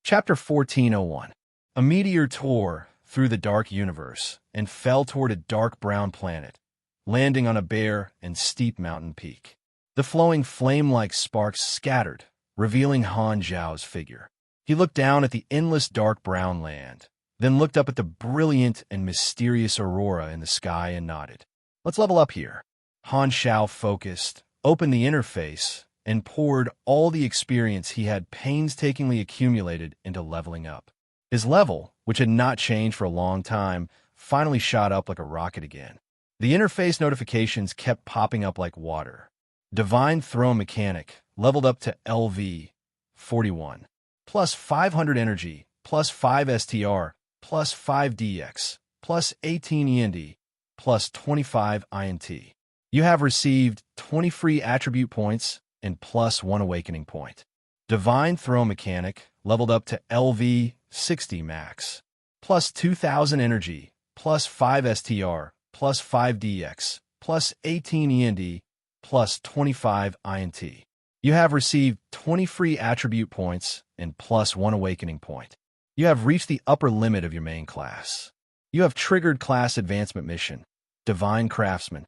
Chapter 1401. A meteor tore through the dark universe and fell toward a dark brown planet, landing on a bare and steep mountain peak. The flowing flame-like sparks scattered, revealing Han Xiao's figure. He looked down at the endless dark brown land, then looked up at the brilliant and mysterious aurora in the sky and nodded. Let's level up here. Han Xiao focused, opened the interface, and poured all the experience he had painstakingly accumulated into leveling up. His level, which had not changed for a long time, finally shot up like a rocket again. The interface notifications kept popping up like water. Divine Throne Mechanic leveled up to LV 41, plus 500 energy, plus 5 STR, plus 5 DX, plus 18 END, plus 25 INT. You have received 20 free attribute points and plus 1 awakening point. Divine Throne Mechanic leveled up to LV 60 max, plus 2000 energy, plus 5 STR, plus 5 DX, plus 18 END, plus 25 INT. You have received 20 free attribute points and plus 1 awakening point. You have reached the upper limit of your main class. You have triggered class advancement mission, Divine Craftsman.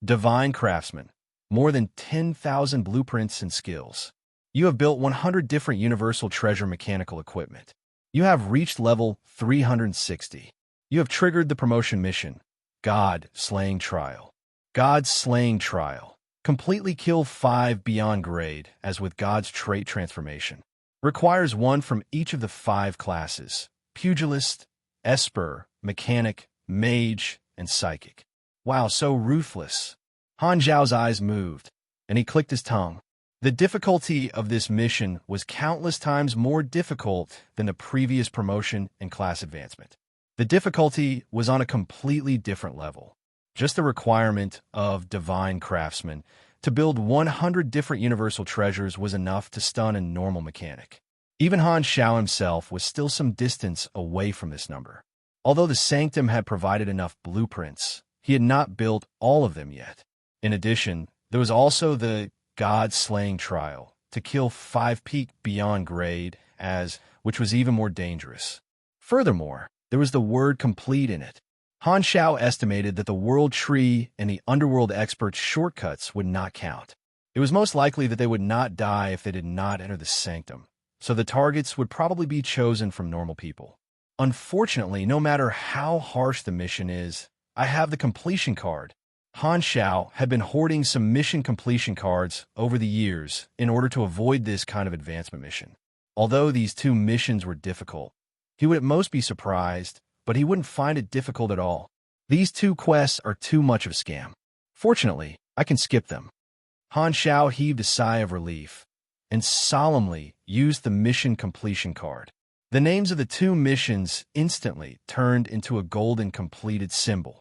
Divine Craftsman. More than 10,000 blueprints and skills. You have built 100 different universal treasure mechanical equipment. You have reached level 360. You have triggered the promotion mission, God Slaying Trial. God's Slaying Trial. Completely kill 5 beyond grade, as with God's trait transformation. Requires 1 from each of the 5 classes, Pugilist, Esper, Mechanic, Mage, and Psychic. Wow, so ruthless. Han Zhao's eyes moved, and he clicked his tongue. The difficulty of this mission was countless times more difficult than the previous promotion and class advancement. The difficulty was on a completely different level. Just the requirement of Divine Craftsman to build 100 different universal treasures was enough to stun a normal mechanic. Even Han Xiao himself was still some distance away from this number. Although the Sanctum had provided enough blueprints, he had not built all of them yet. In addition, there was also the God-slaying trial to kill 5 peak beyond grade, which was even more dangerous. Furthermore, there was the word complete in it. Han Xiao estimated that the world tree and the underworld expert's shortcuts would not count. It was most likely that they would not die if they did not enter the sanctum, so the targets would probably be chosen from normal people. Unfortunately, no matter how harsh the mission is, I have the completion card. Han Xiao had been hoarding some mission completion cards over the years in order to avoid this kind of advancement mission. Although these 2 missions were difficult, he would at most be surprised, but he wouldn't find it difficult at all. These 2 quests are too much of a scam. Fortunately, I can skip them. Han Xiao heaved a sigh of relief and solemnly used the mission completion card. The names of the 2 missions instantly turned into a golden completed symbol.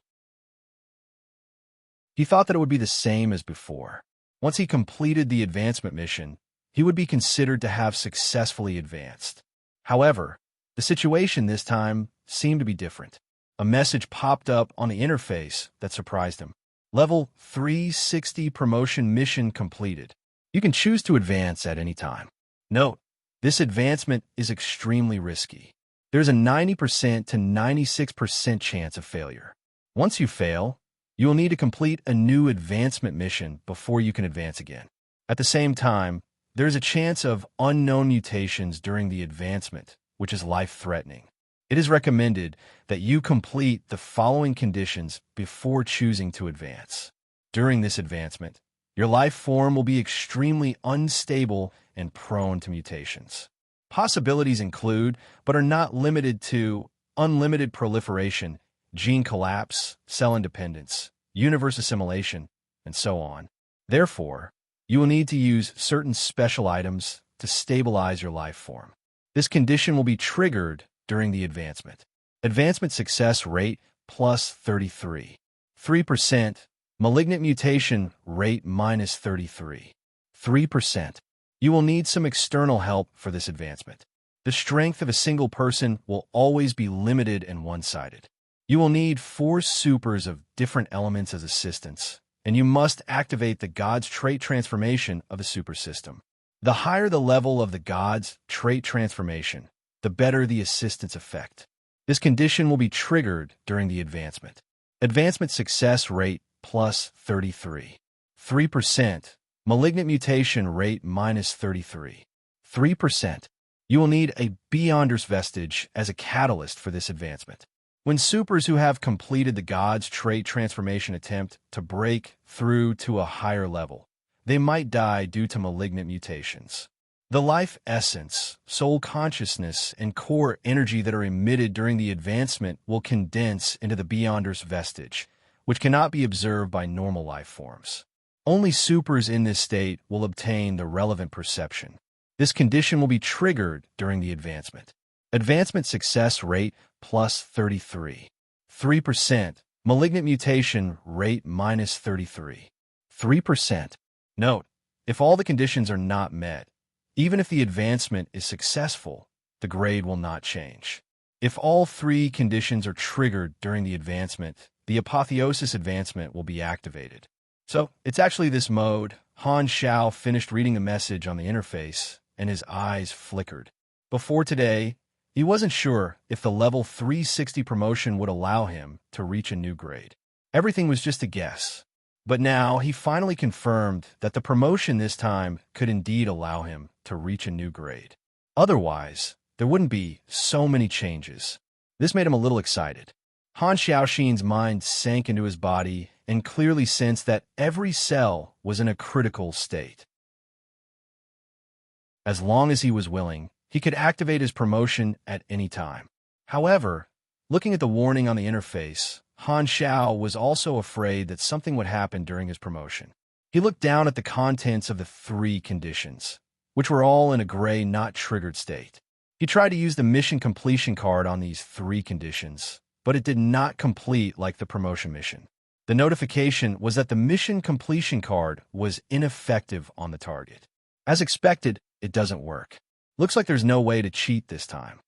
He thought that it would be the same as before. Once he completed the advancement mission, he would be considered to have successfully advanced. However, the situation this time seemed to be different. A message popped up on the interface that surprised him. Level 360 promotion mission completed. You can choose to advance at any time. Note, this advancement is extremely risky. There's a 90% to 96% chance of failure. Once you fail, you will need to complete a new advancement mission before you can advance again. At the same time, there is a chance of unknown mutations during the advancement, which is life-threatening. It is recommended that you complete the following conditions before choosing to advance. During this advancement, your life form will be extremely unstable and prone to mutations. Possibilities include, but are not limited to, unlimited proliferation, gene collapse, cell independence, universe assimilation, and so on. Therefore, you will need to use certain special items to stabilize your life form. This condition will be triggered during the advancement. Advancement success rate plus 33. 3%. Malignant mutation rate minus 33. 3%. You will need some external help for this advancement. The strength of a single person will always be limited and one-sided. You will need 4 supers of different elements as assistants, and you must activate the God's trait transformation of the super system. The higher the level of the God's trait transformation, the better the assistance effect. This condition will be triggered during the advancement. Advancement success rate plus 33. 3%. Malignant mutation rate minus 33. 3%. You will need a Beyonder's vestige as a catalyst for this advancement. When supers who have completed the God's trait transformation attempt to break through to a higher level, they might die due to malignant mutations. The life essence, soul consciousness, and core energy that are emitted during the advancement will condense into the Beyonder's vestige, which cannot be observed by normal life forms. Only supers in this state will obtain the relevant perception. This condition will be triggered during the advancement. Advancement success rate plus 33. 3%. Malignant mutation rate minus 33. 3%. Note, if all the conditions are not met, even if the advancement is successful, the grade will not change. If all 3 conditions are triggered during the advancement, the apotheosis advancement will be activated. So, it's actually this mode. Han Xiao finished reading the message on the interface, and his eyes flickered. Before today, he wasn't sure if the level 360 promotion would allow him to reach a new grade. Everything was just a guess. But now he finally confirmed that the promotion this time could indeed allow him to reach a new grade. Otherwise, there wouldn't be so many changes. This made him a little excited. Han Xiaoxin's mind sank into his body and clearly sensed that every cell was in a critical state. As long as he was willing, he could activate his promotion at any time. However, looking at the warning on the interface, Han Xiao was also afraid that something would happen during his promotion. He looked down at the contents of the 3 conditions, which were all in a gray, not triggered state. He tried to use the mission completion card on these 3 conditions, but it did not complete like the promotion mission. The notification was that the mission completion card was ineffective on the target. As expected, it doesn't work. Looks like there's no way to cheat this time.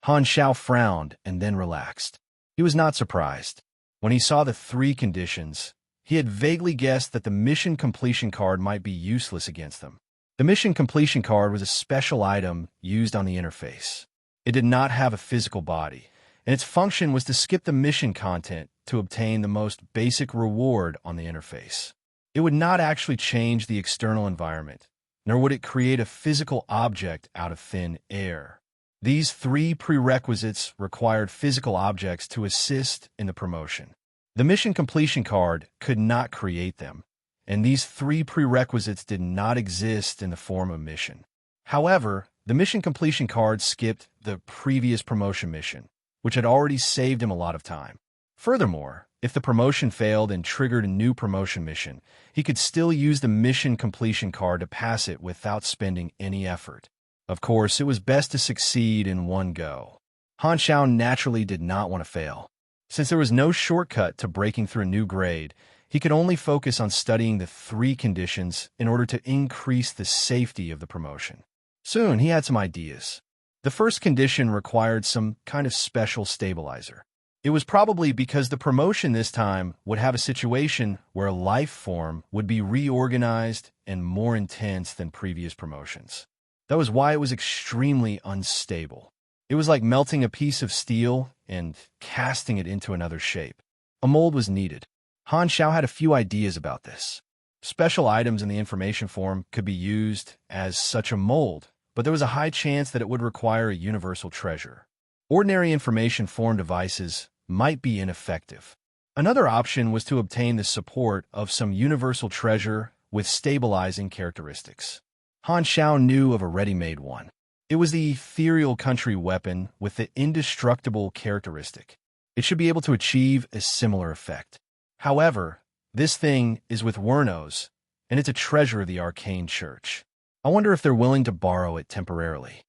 Han Xiao frowned and then relaxed. He was not surprised. When he saw the three conditions, he had vaguely guessed that the mission completion card might be useless against them. The mission completion card was a special item used on the interface. It did not have a physical body, and its function was to skip the mission content to obtain the most basic reward on the interface. It would not actually change the external environment, nor would it create a physical object out of thin air. These three prerequisites required physical objects to assist in the promotion. The mission completion card could not create them, and these three prerequisites did not exist in the form of mission. However, the mission completion card skipped the previous promotion mission, which had already saved him a lot of time. Furthermore, if the promotion failed and triggered a new promotion mission, he could still use the mission completion card to pass it without spending any effort. Of course, it was best to succeed in one go. Han Xiao naturally did not want to fail. Since there was no shortcut to breaking through a new grade, he could only focus on studying the three conditions in order to increase the safety of the promotion. Soon, he had some ideas. The first condition required some kind of special stabilizer. It was probably because the promotion this time would have a situation where a life form would be reorganized and more intense than previous promotions. That was why it was extremely unstable. It was like melting a piece of steel and casting it into another shape. A mold was needed. Han Xiao had a few ideas about this. Special items in the information form could be used as such a mold, but there was a high chance that it would require a universal treasure. Ordinary information form devices might be ineffective. Another option was to obtain the support of some universal treasure with stabilizing characteristics. Han Xiao knew of a ready-made one. It was the ethereal country weapon with the indestructible characteristic. It should be able to achieve a similar effect. However, this thing is with Wernos, and it's a treasure of the Arcane Church. I wonder if they're willing to borrow it temporarily.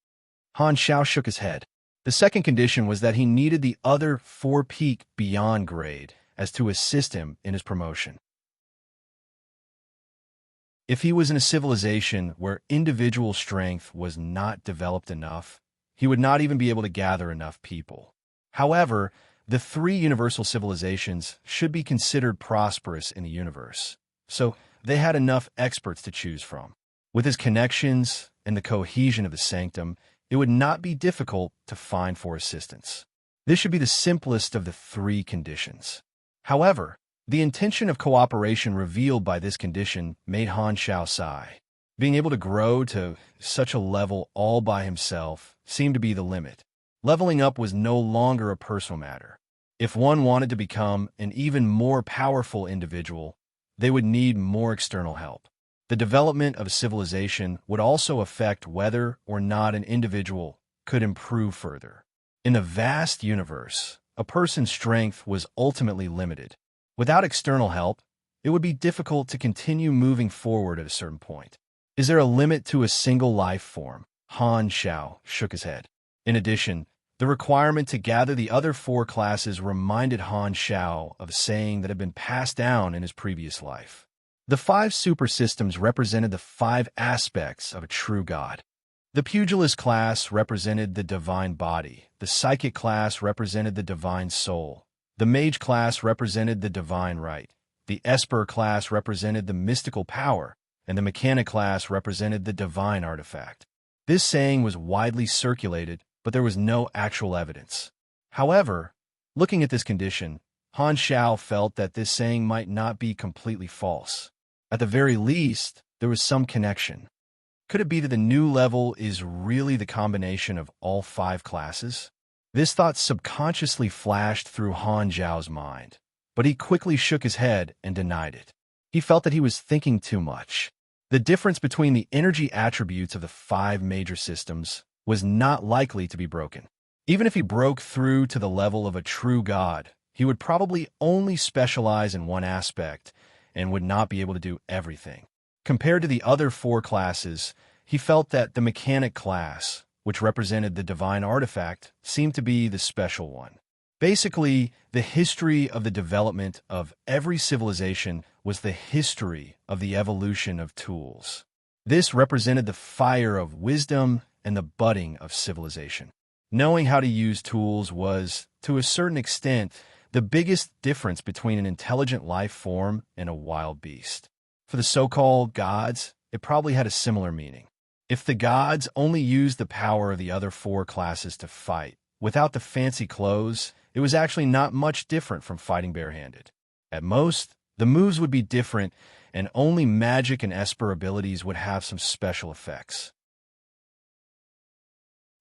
Han Xiao shook his head. The second condition was that he needed the other 4-peak beyond grade as to assist him in his promotion. If he was in a civilization where individual strength was not developed enough, he would not even be able to gather enough people. However, the three universal civilizations should be considered prosperous in the universe, so they had enough experts to choose from. With his connections and the cohesion of the sanctum, it would not be difficult to find for assistance. This should be the simplest of the three conditions. However, the intention of cooperation revealed by this condition made Han Xiao sigh. Being able to grow to such a level all by himself seemed to be the limit. Leveling up was no longer a personal matter. If one wanted to become an even more powerful individual, they would need more external help. The development of a civilization would also affect whether or not an individual could improve further. In the vast universe, a person's strength was ultimately limited. Without external help, it would be difficult to continue moving forward at a certain point. Is there a limit to a single life form? Han Xiao shook his head. In addition, the requirement to gather the other 4 classes reminded Han Xiao of a saying that had been passed down in his previous life. The 5 super systems represented the 5 aspects of a true god. The pugilist class represented the divine body, the psychic class represented the divine soul, the mage class represented the divine right, the esper class represented the mystical power, and the mechanic class represented the divine artifact. This saying was widely circulated, but there was no actual evidence. However, looking at this condition, Han Xiao felt that this saying might not be completely false. At the very least, there was some connection. Could it be that the new level is really the combination of all 5 classes? This thought subconsciously flashed through Han Xiao's mind, but he quickly shook his head and denied it. He felt that he was thinking too much. The difference between the energy attributes of the 5 major systems was not likely to be broken. Even if he broke through to the level of a true god, he would probably only specialize in one aspect and would not be able to do everything. Compared to the other 4 classes, he felt that the mechanic class, which represented the divine artifact, seemed to be the special one. Basically, the history of the development of every civilization was the history of the evolution of tools. This represented the fire of wisdom and the budding of civilization. Knowing how to use tools was, to a certain extent, the biggest difference between an intelligent life form and a wild beast. For the so-called gods, it probably had a similar meaning. If the gods only used the power of the other four classes to fight, without the fancy clothes, it was actually not much different from fighting barehanded. At most, the moves would be different, and only magic and esper abilities would have some special effects.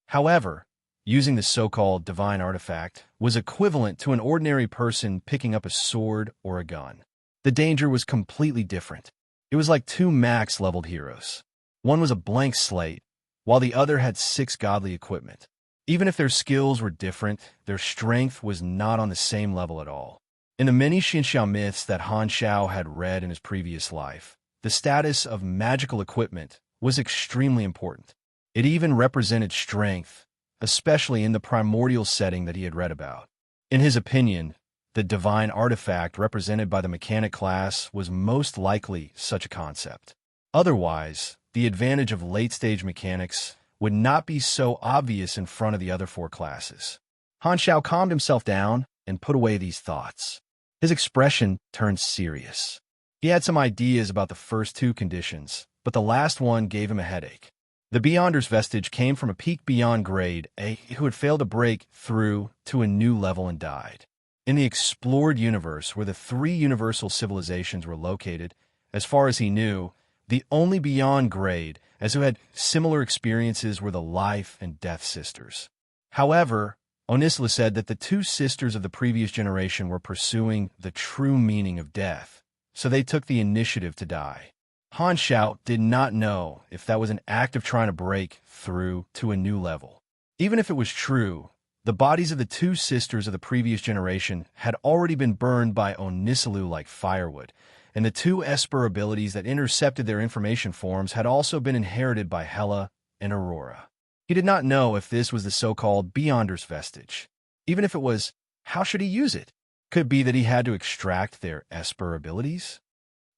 However, using the so-called divine artifact was equivalent to an ordinary person picking up a sword or a gun. The danger was completely different. It was like two max-leveled heroes. One was a blank slate, while the other had 6 godly equipment. Even if their skills were different, their strength was not on the same level at all. In the many Xinxiao myths that Han Xiao had read in his previous life, the status of magical equipment was extremely important. It even represented strength, especially in the primordial setting that he had read about. In his opinion, the divine artifact represented by the mechanic class was most likely such a concept. Otherwise, the advantage of late-stage mechanics would not be so obvious in front of the other 4 classes. Han Xiao calmed himself down and put away these thoughts. His expression turned serious. He had some ideas about the first 2 conditions, but the last one gave him a headache. The Beyonder's vestige came from a peak beyond grade A who had failed to break through to a new level and died. In the explored universe where the 3 universal civilizations were located, as far as he knew, the only beyond grade as who had similar experiences were the Life and Death Sisters. However, Onisla said that the 2 sisters of the previous generation were pursuing the true meaning of death, so they took the initiative to die. Han Xiao did not know if that was an act of trying to break through to a new level. Even if it was true, the bodies of the 2 sisters of the previous generation had already been burned by Onisalu like firewood, and the 2 esper abilities that intercepted their information forms had also been inherited by Hela and Aurora. He did not know if this was the so-called Beyonder's vestige. Even if it was, how should he use it? Could it be that he had to extract their esper abilities?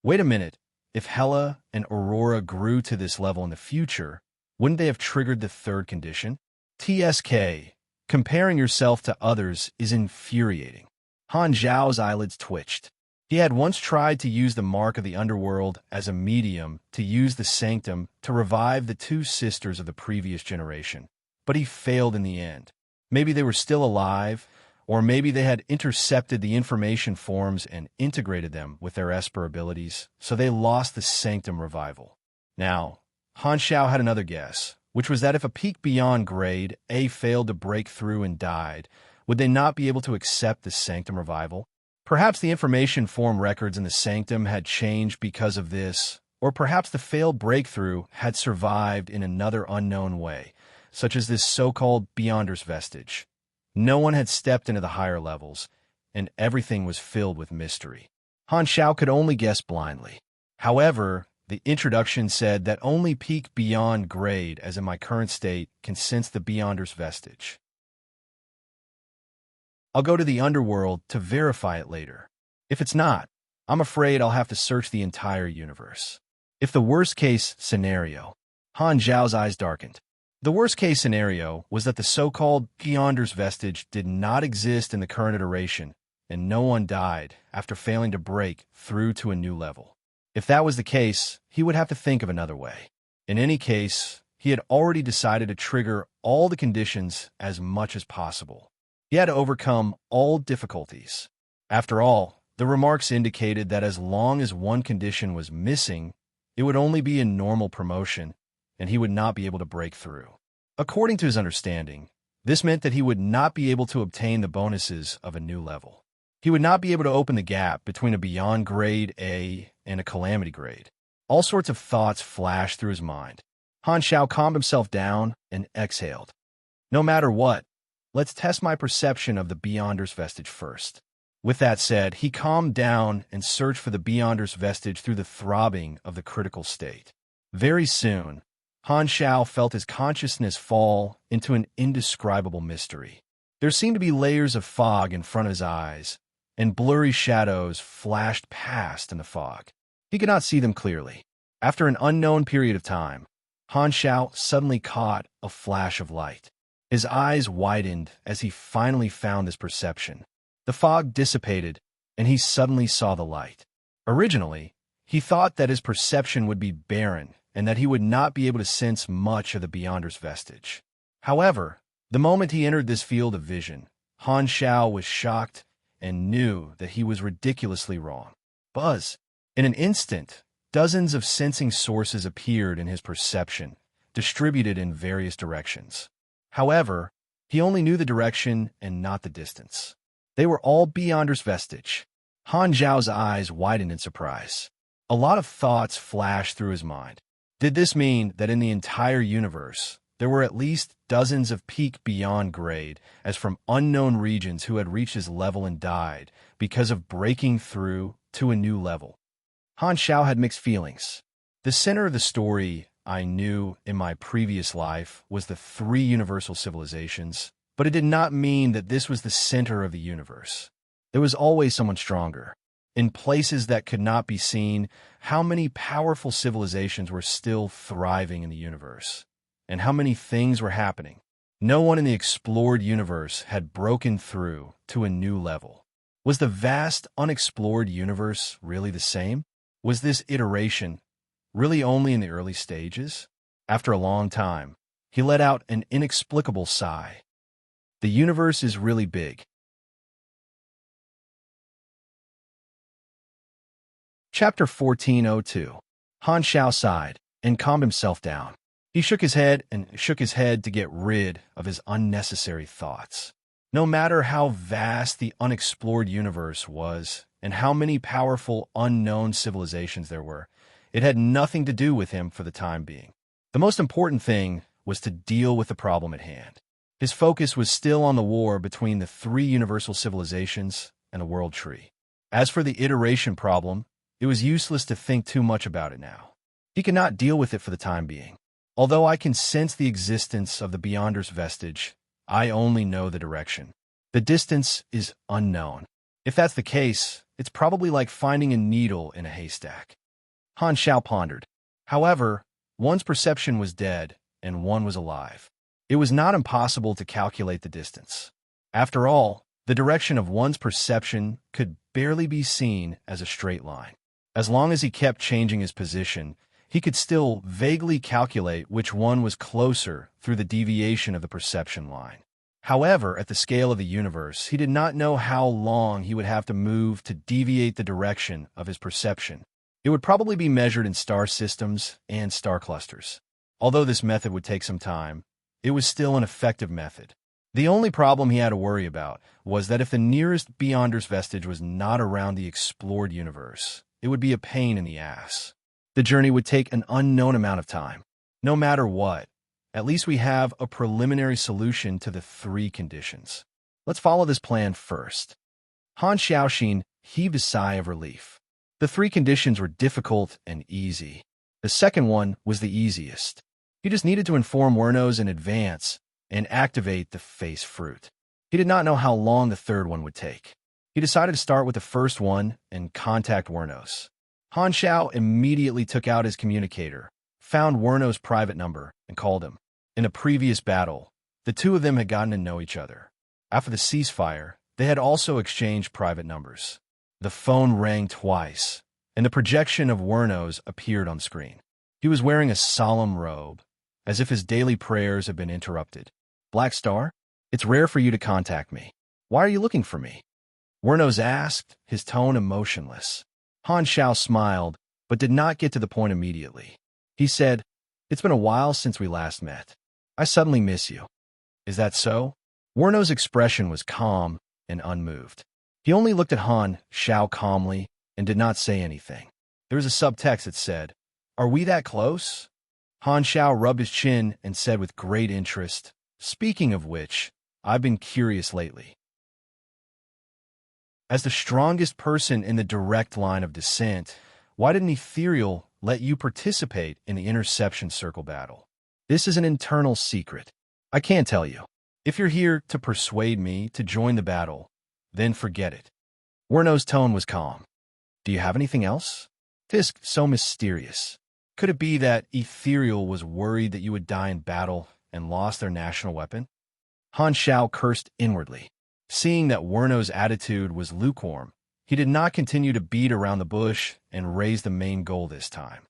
Wait a minute. If Hela and Aurora grew to this level in the future, wouldn't they have triggered the 3rd condition? TSK, comparing yourself to others is infuriating. Han Zhao's eyelids twitched. He had once tried to use the mark of the underworld as a medium to use the sanctum to revive the 2 sisters of the previous generation, but he failed in the end. Maybe they were still alive, or maybe they had intercepted the information forms and integrated them with their esper abilities, so they lost the sanctum revival. Now, Han Xiao had another guess, which was that if a peak beyond grade A failed to break through and died, would they not be able to accept the sanctum revival? Perhaps the information form records in the sanctum had changed because of this, or perhaps the failed breakthrough had survived in another unknown way, such as this so-called Beyonder's vestige. No one had stepped into the higher levels, and everything was filled with mystery. Han Xiao could only guess blindly. However, the introduction said that only peak beyond grade, as in my current state, can sense the Beyonder's vestige. I'll go to the underworld to verify it later. If it's not, I'm afraid I'll have to search the entire universe. If the worst-case scenario, Han Zhao's eyes darkened. The worst-case scenario was that the so-called Beyonder's vestige did not exist in the current iteration, and no one died after failing to break through to a new level. If that was the case, he would have to think of another way. In any case, he had already decided to trigger all the conditions as much as possible. He had to overcome all difficulties. After all, the remarks indicated that as long as one condition was missing, it would only be a normal promotion, and he would not be able to break through. According to his understanding, this meant that he would not be able to obtain the bonuses of a new level. He would not be able to open the gap between a beyond grade A and a calamity grade. All sorts of thoughts flashed through his mind. Han Xiao calmed himself down and exhaled. No matter what, let's test my perception of the Beyonder's vestige first. With that said, he calmed down and searched for the Beyonder's vestige through the throbbing of the critical state. Very soon, Han Xiao felt his consciousness fall into an indescribable mystery. There seemed to be layers of fog in front of his eyes, and blurry shadows flashed past in the fog. He could not see them clearly. After an unknown period of time, Han Xiao suddenly caught a flash of light. His eyes widened as he finally found this perception. The fog dissipated, and he suddenly saw the light. Originally, he thought that his perception would be barren and that he would not be able to sense much of the Beyonder's vestige. However, the moment he entered this field of vision, Han Xiao was shocked and knew that he was ridiculously wrong. Buzz! In an instant, dozens of sensing sources appeared in his perception, distributed in various directions. However, he only knew the direction and not the distance. They were all Beyonder's vestige. Han Zhao's eyes widened in surprise. A lot of thoughts flashed through his mind. Did this mean that in the entire universe, there were at least dozens of peak beyond grade, as from unknown regions who had reached his level and died because of breaking through to a new level? Han Xiao had mixed feelings. The center of the story I knew in my previous life was the three universal civilizations, but it did not mean that this was the center of the universe. There was always someone stronger. In places that could not be seen, how many powerful civilizations were still thriving in the universe, and how many things were happening. No one in the explored universe had broken through to a new level. Was the vast, unexplored universe really the same? Was this iteration really only in the early stages? After a long time, he let out an inexplicable sigh. The universe is really big. Chapter 1402. Han Xiao sighed and calmed himself down. He shook his head to get rid of his unnecessary thoughts. No matter how vast the unexplored universe was and how many powerful unknown civilizations there were, it had nothing to do with him for the time being. The most important thing was to deal with the problem at hand. His focus was still on the war between the three universal civilizations and the world tree. As for the iteration problem, it was useless to think too much about it now. He could not deal with it for the time being. Although I can sense the existence of the Beyonder's vestige, I only know the direction. The distance is unknown. If that's the case, it's probably like finding a needle in a haystack. Han Xiao pondered. However, one's perception was dead and one was alive. It was not impossible to calculate the distance. After all, the direction of one's perception could barely be seen as a straight line. As long as he kept changing his position, he could still vaguely calculate which one was closer through the deviation of the perception line. However, at the scale of the universe, he did not know how long he would have to move to deviate the direction of his perception. It would probably be measured in star systems and star clusters. Although this method would take some time, it was still an effective method. The only problem he had to worry about was that if the nearest Beyonder's vestige was not around the explored universe, it would be a pain in the ass. The journey would take an unknown amount of time. No matter what, at least we have a preliminary solution to the three conditions. Let's follow this plan first. Han Xiaoxin heaved a sigh of relief. The three conditions were difficult and easy. The second one was the easiest. He just needed to inform Wernos in advance and activate the face fruit. He did not know how long the third one would take. He decided to start with the first one and contact Wernos. Han Xiao immediately took out his communicator, found Wernos' private number, and called him. In a previous battle, the two of them had gotten to know each other. After the ceasefire, they had also exchanged private numbers. The phone rang twice, and the projection of Wernos appeared on screen. He was wearing a solemn robe, as if his daily prayers had been interrupted. "Black Star, it's rare for you to contact me. Why are you looking for me?" Wernos asked, his tone emotionless. Han Xiao smiled, but did not get to the point immediately. He said, "It's been a while since we last met. I suddenly miss you." "Is that so?" Wernos' expression was calm and unmoved. He only looked at Han Xiao calmly and did not say anything. There was a subtext that said, "Are we that close?" Han Xiao rubbed his chin and said with great interest, "Speaking of which, I've been curious lately. As the strongest person in the direct line of descent, why didn't Ethereal let you participate in the interception circle battle? This is an internal secret. I can't tell you. If you're here to persuade me to join the battle, then forget it." Wernos' tone was calm. "Do you have anything else? Fisk, so mysterious. Could it be that Ethereal was worried that you would die in battle and lost their national weapon?" Han Xiao cursed inwardly. Seeing that Werno's attitude was lukewarm, he did not continue to beat around the bush and raise the main goal this time.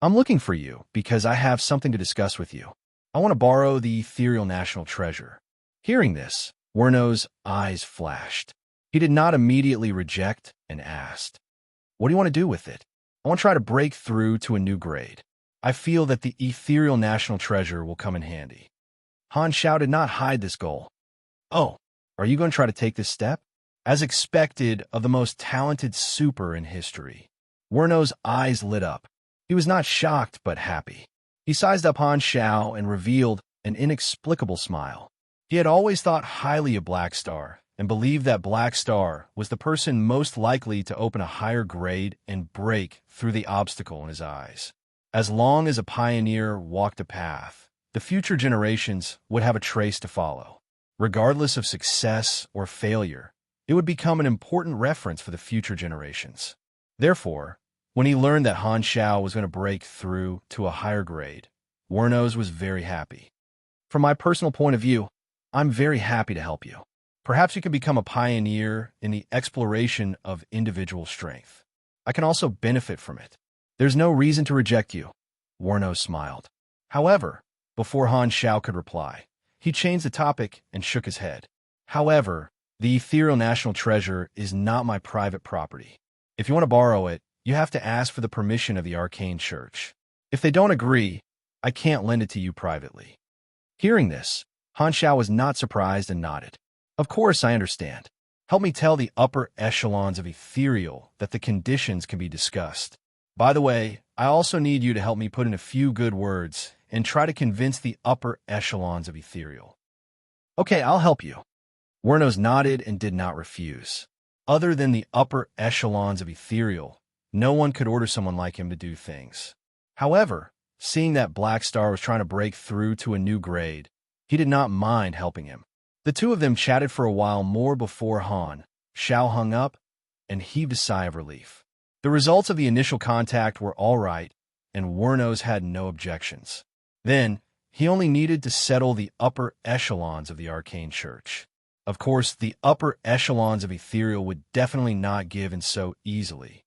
I'm looking for you because I have something to discuss with you. I want to borrow the ethereal national treasure. Hearing this, Werno's eyes flashed. He did not immediately reject and asked, "What do you want to do with it?" "I want to try to break through to a new grade. I feel that the ethereal national treasure will come in handy." Han Xiao did not hide this goal. "Oh, are you going to try to take this step?" As expected of the most talented super in history, Werno's eyes lit up. He was not shocked but happy. He sized up Han Xiao and revealed an inexplicable smile. He had always thought highly of Black Star and believed that Black Star was the person most likely to open a higher grade and break through the obstacle in his eyes. As long as a pioneer walked a path, the future generations would have a trace to follow. Regardless of success or failure, it would become an important reference for the future generations. Therefore, when he learned that Han Xiao was going to break through to a higher grade, Werno's was very happy. "From my personal point of view, I'm very happy to help you. Perhaps you can become a pioneer in the exploration of individual strength. I can also benefit from it. There's no reason to reject you." Werno smiled. However, before Han Xiao could reply, he changed the topic and shook his head. "However, the ethereal national treasure is not my private property. If you want to borrow it, you have to ask for the permission of the arcane church. If they don't agree, I can't lend it to you privately." Hearing this, Han Xiao was not surprised and nodded. "Of course, I understand. Help me tell the upper echelons of ethereal that the conditions can be discussed. By the way, I also need you to help me put in a few good words and try to convince the upper echelons of ethereal." "Okay, I'll help you." Wernos nodded and did not refuse. Other than the upper echelons of ethereal, no one could order someone like him to do things. However, seeing that Black Star was trying to break through to a new grade, he did not mind helping him. The two of them chatted for a while more before Han Xiao hung up and heaved a sigh of relief. The results of the initial contact were all right, and Wernos had no objections. Then, he only needed to settle the upper echelons of the arcane church. Of course, the upper echelons of ethereal would definitely not give in so easily.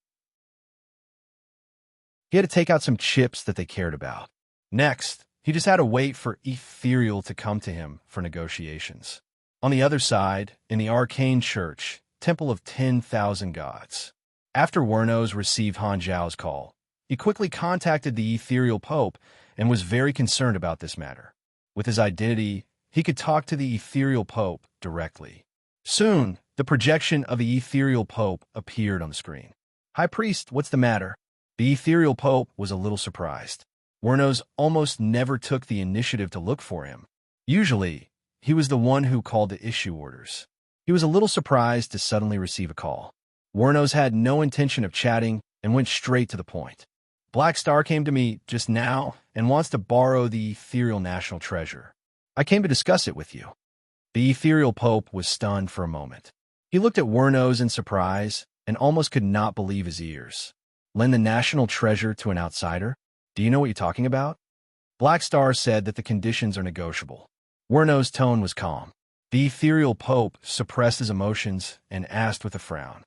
He had to take out some chips that they cared about. Next, he just had to wait for ethereal to come to him for negotiations. On the other side, in the arcane church, Temple of 10,000 Gods. After Wernos received Han Zhao's call, he quickly contacted the ethereal pope and was very concerned about this matter. With his identity, he could talk to the ethereal pope directly. Soon, the projection of the ethereal pope appeared on the screen. "High Priest, what's the matter?" The ethereal pope was a little surprised. Wernos almost never took the initiative to look for him. Usually, he was the one who called to issue orders. He was a little surprised to suddenly receive a call. Wernos had no intention of chatting and went straight to the point. "Black Star came to me just now and wants to borrow the ethereal national treasure. I came to discuss it with you." The ethereal pope was stunned for a moment. He looked at Wernos in surprise and almost could not believe his ears. "Lend the national treasure to an outsider? Do you know what you're talking about?" Black Star said that the conditions are negotiable. Wernos' tone was calm. The ethereal pope suppressed his emotions and asked with a frown,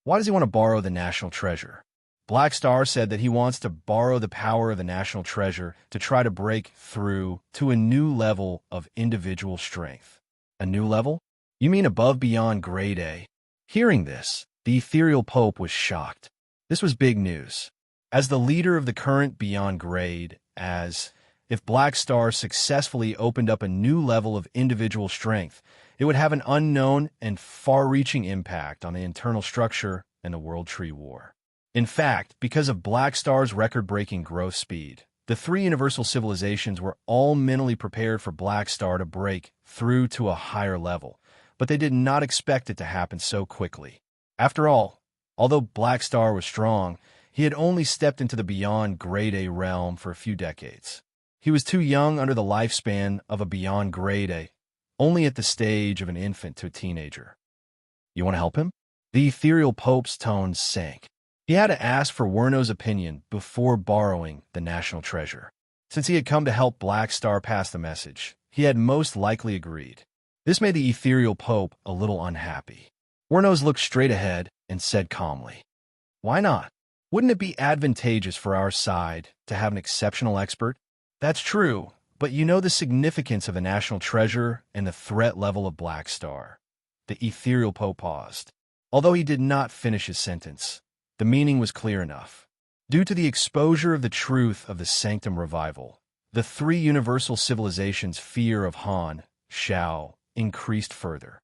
"Why does he want to borrow the national treasure?" Black Star said that he wants to borrow the power of the national treasure to try to break through to a new level of individual strength. "A new level? You mean above beyond grade A?" Hearing this, the ethereal pope was shocked. This was big news. As the leader of the current beyond grade, if Black Star successfully opened up a new level of individual strength, it would have an unknown and far-reaching impact on the internal structure and the World Tree War. In fact, because of Black Star's record-breaking growth speed, the three universal civilizations were all mentally prepared for Black Star to break through to a higher level, but they did not expect it to happen so quickly. After all, although Black Star was strong, he had only stepped into the beyond grade A realm for a few decades. He was too young under the lifespan of a beyond grade A, only at the stage of an infant to a teenager. "You want to help him?" The ethereal pope's tone sank. He had to ask for Werno's opinion before borrowing the national treasure. Since he had come to help Black Star pass the message, he had most likely agreed. This made the ethereal Pope a little unhappy. Wernos looked straight ahead and said calmly, "Why not? Wouldn't it be advantageous for our side to have an exceptional expert?" "That's true, but you know the significance of the national treasure and the threat level of Black Star." The ethereal Pope paused. Although he did not finish his sentence, the meaning was clear enough. Due to the exposure of the truth of the Sanctum revival, the three universal civilizations' fear of Han, Shao, increased further.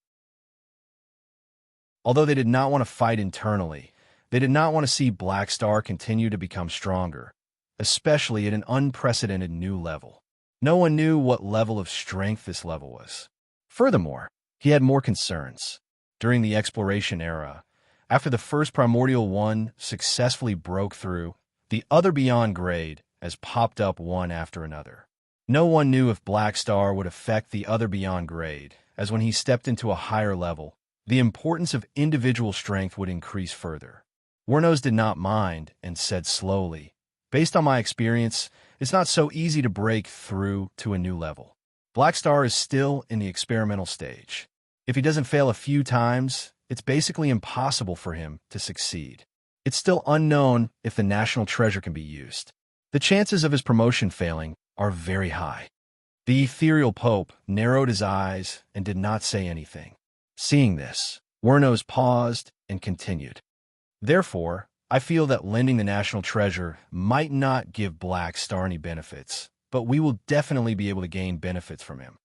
Although they did not want to fight internally, they did not want to see Black Star continue to become stronger, especially at an unprecedented new level. No one knew what level of strength this level was. Furthermore, he had more concerns. During the exploration era, after the first primordial one successfully broke through, the other beyond grade has popped up one after another. No one knew if Black Star would affect the other beyond grade, as when he stepped into a higher level, the importance of individual strength would increase further. Wernos did not mind and said slowly, "Based on my experience, it's not so easy to break through to a new level. Black Star is still in the experimental stage. If he doesn't fail a few times, it's basically impossible for him to succeed. It's still unknown if the national treasure can be used. The chances of his promotion failing are very high." The ethereal Pope narrowed his eyes and did not say anything. Seeing this, Wernos paused and continued. "Therefore, I feel that lending the national treasure might not give Black Star any benefits, but we will definitely be able to gain benefits from him."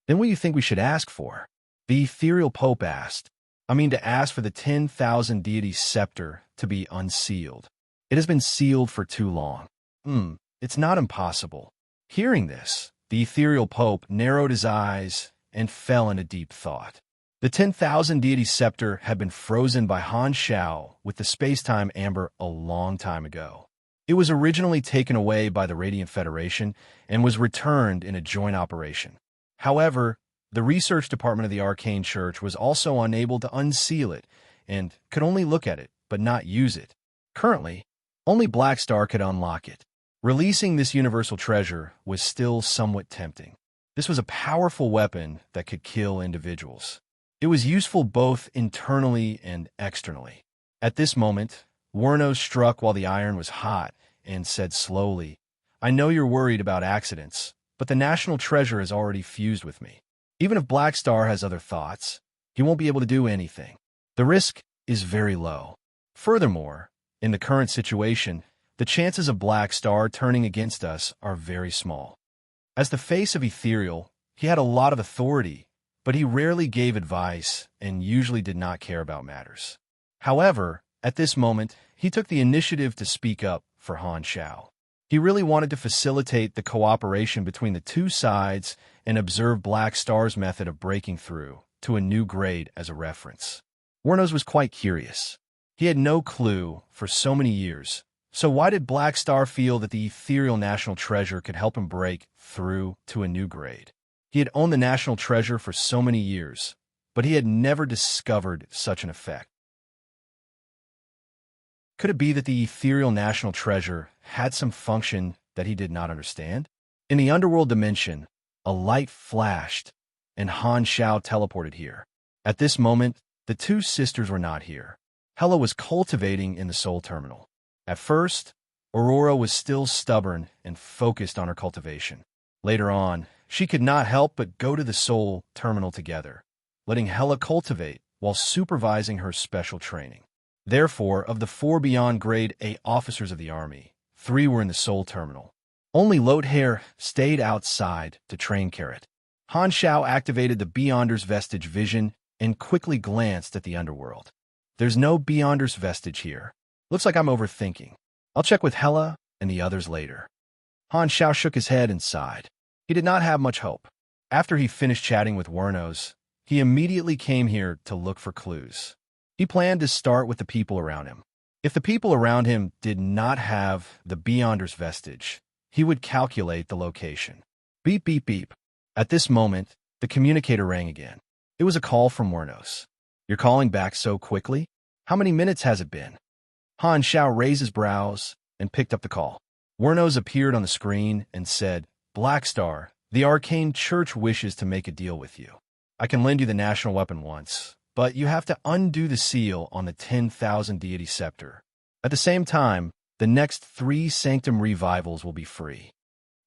"Then what do you think we should ask for?" The ethereal Pope asked. "I mean to ask for the 10,000 deity scepter to be unsealed. It has been sealed for too long." It's not impossible." Hearing this, the ethereal Pope narrowed his eyes and fell into deep thought. The 10,000 deity scepter had been frozen by Han Shao with the space-time amber a long time ago. It was originally taken away by the Radiant Federation and was returned in a joint operation. However, the research department of the Arcane Church was also unable to unseal it and could only look at it but not use it. Currently, only Black Star could unlock it. Releasing this universal treasure was still somewhat tempting. This was a powerful weapon that could kill individuals. It was useful both internally and externally. At this moment, Wernos struck while the iron was hot and said slowly, "I know you're worried about accidents, but the national treasure is already fused with me. Even if Black Star has other thoughts, he won't be able to do anything. The risk is very low. Furthermore, in the current situation, the chances of Black Star turning against us are very small." As the face of Ethereal, he had a lot of authority, but he rarely gave advice and usually did not care about matters. However, at this moment, he took the initiative to speak up for Han Shao. He really wanted to facilitate the cooperation between the two sides and observe Black Star's method of breaking through to a new grade as a reference. Wernos was quite curious. He had no clue for so many years. So why did Black Star feel that the ethereal national treasure could help him break through to a new grade? He had owned the national treasure for so many years, but he had never discovered such an effect. Could it be that the ethereal national treasure had some function that he did not understand? In the underworld dimension, a light flashed, and Han Shao teleported here. At this moment, the two sisters were not here. Hela was cultivating in the soul terminal. At first, Aurora was still stubborn and focused on her cultivation. Later on, she could not help but go to the soul terminal together, letting Hela cultivate while supervising her special training. Therefore, of the 4 beyond grade A officers of the army, 3 were in the soul terminal. Only Lothair stayed outside to train Carrot. Han Shao activated the Beyonder's vestige vision and quickly glanced at the underworld. There's no Beyonder's vestige here. Looks like I'm overthinking. I'll check with Hela and the others later. Han Shao shook his head and sighed. He did not have much hope. After he finished chatting with Wernos, he immediately came here to look for clues. He planned to start with the people around him. If the people around him did not have the Beyonder's vestige, he would calculate the location. Beep, beep, beep. At this moment, the communicator rang again. It was a call from Wernos. "You're calling back so quickly? How many minutes has it been?" Han Shao raised his brows and picked up the call. Wernos appeared on the screen and said, "Black Star, the Arcane Church wishes to make a deal with you." I can lend you the national weapon once, but you have to undo the seal on the 10,000 deity scepter. At the same time, the next 3 sanctum revivals will be free.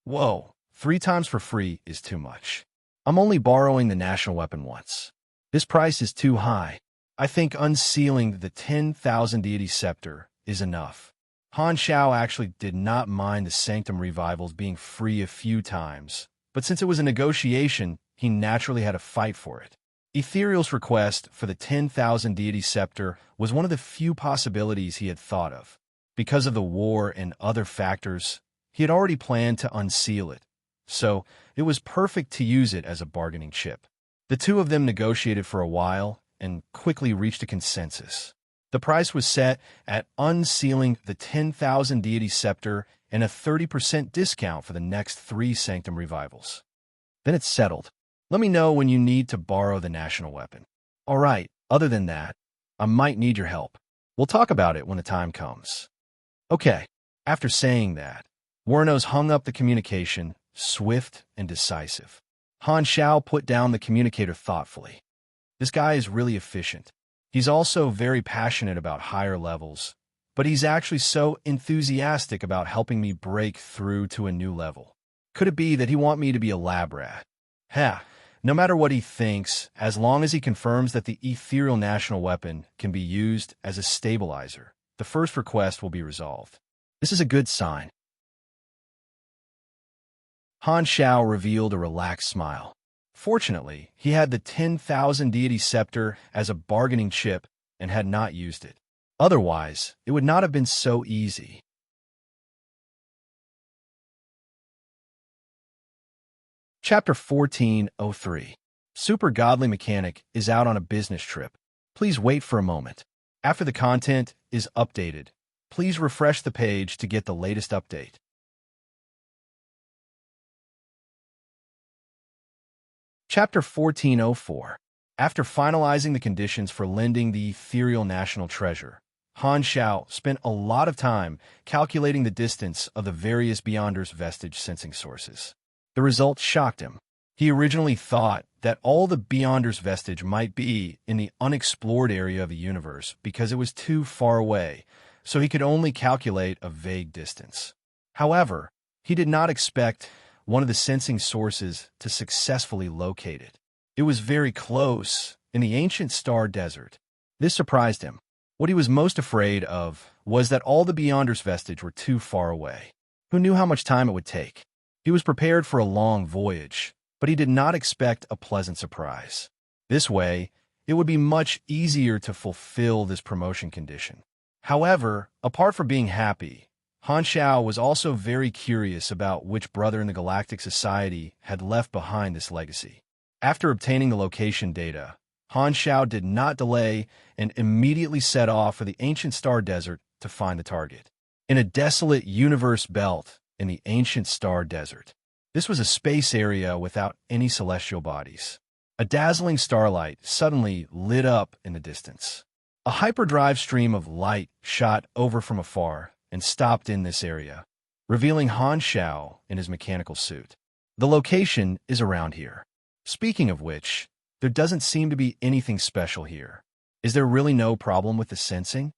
Whoa, 3 times for free is too much. I'm only borrowing the national weapon once. This price is too high. I think unsealing the 10,000 deity scepter is enough. Han Xiao actually did not mind the sanctum revivals being free a few times, but since it was a negotiation, he naturally had to fight for it. Ethereal's request for the 10,000 deity scepter was one of the few possibilities he had thought of. Because of the war and other factors, he had already planned to unseal it, so it was perfect to use it as a bargaining chip. The two of them negotiated for a while and quickly reached a consensus. The price was set at unsealing the 10,000 deity scepter and a 30% discount for the next 3 sanctum revivals. Then it's settled. Let me know when you need to borrow the national weapon. All right, other than that, I might need your help. We'll talk about it when the time comes. Okay, after saying that, Wernos hung up the communication, swift and decisive. Han Xiao put down the communicator thoughtfully. This guy is really efficient. He's also very passionate about higher levels, but he's actually so enthusiastic about helping me break through to a new level. Could it be that he wants me to be a lab rat? No matter what he thinks, as long as he confirms that the ethereal national weapon can be used as a stabilizer, the first request will be resolved. This is a good sign. Han Xiao revealed a relaxed smile. Fortunately, he had the 10,000 deity scepter as a bargaining chip and had not used it. Otherwise, it would not have been so easy. Chapter 1403. Super Godly Mechanic is out on a business trip. Please wait for a moment. After the content is updated, please refresh the page to get the latest update. Chapter 1404. After finalizing the conditions for lending the ethereal national treasure, Han Xiao spent a lot of time calculating the distance of the various Beyonders vestige sensing sources. The results shocked him. He originally thought that all the Beyonders vestige might be in the unexplored area of the universe because it was too far away, so he could only calculate a vague distance. However, he did not expect one of the sensing sources to successfully locate it. It was very close, in the ancient star desert. This surprised him. What he was most afraid of was that all the Beyonders vestige were too far away. Who knew how much time it would take? He was prepared for a long voyage, but he did not expect a pleasant surprise. This way, it would be much easier to fulfill this promotion condition. However, apart from being happy, Han Xiao was also very curious about which brother in the Galactic Society had left behind this legacy. After obtaining the location data, Han Xiao did not delay and immediately set off for the ancient star desert to find the target. In a desolate universe belt in the ancient star desert, this was a space area without any celestial bodies. A dazzling starlight suddenly lit up in the distance. A hyperdrive stream of light shot over from afar and stopped in this area, revealing Han Xiao in his mechanical suit. The location is around here. Speaking of which, there doesn't seem to be anything special here. Is there really no problem with the sensing?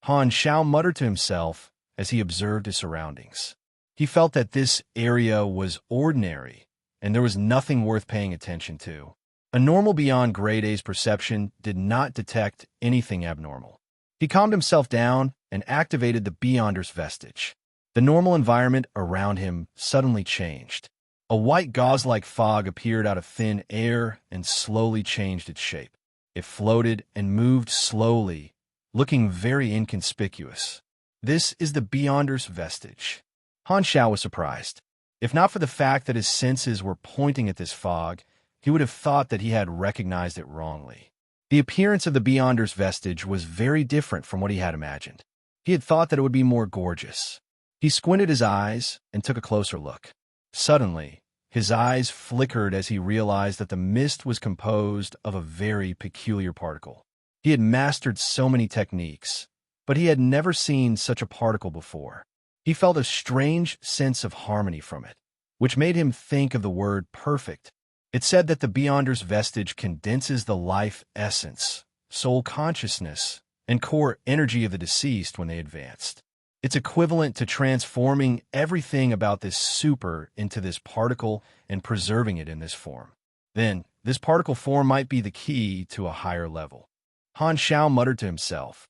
Han Xiao muttered to himself as he observed his surroundings. He felt that this area was ordinary, and there was nothing worth paying attention to. A normal beyond grade A's perception did not detect anything abnormal. He calmed himself down and activated the Beyonders vestige. The normal environment around him suddenly changed. A white gauze-like fog appeared out of thin air and slowly changed its shape. It floated and moved slowly, looking very inconspicuous. This is the Beyonders vestige. Han Xiao was surprised. If not for the fact that his senses were pointing at this fog, he would have thought that he had recognized it wrongly. The appearance of the Beyonders vestige was very different from what he had imagined. He had thought that it would be more gorgeous. He squinted his eyes and took a closer look. Suddenly, his eyes flickered as he realized that the mist was composed of a very peculiar particle. He had mastered so many techniques, but he had never seen such a particle before. He felt a strange sense of harmony from it, which made him think of the word perfect. It said that the Beyonder's vestige condenses the life essence, soul consciousness, and core energy of the deceased when they advanced. It's equivalent to transforming everything about this super into this particle and preserving it in this form. Then, this particle form might be the key to a higher level. Han Xiao muttered to himself.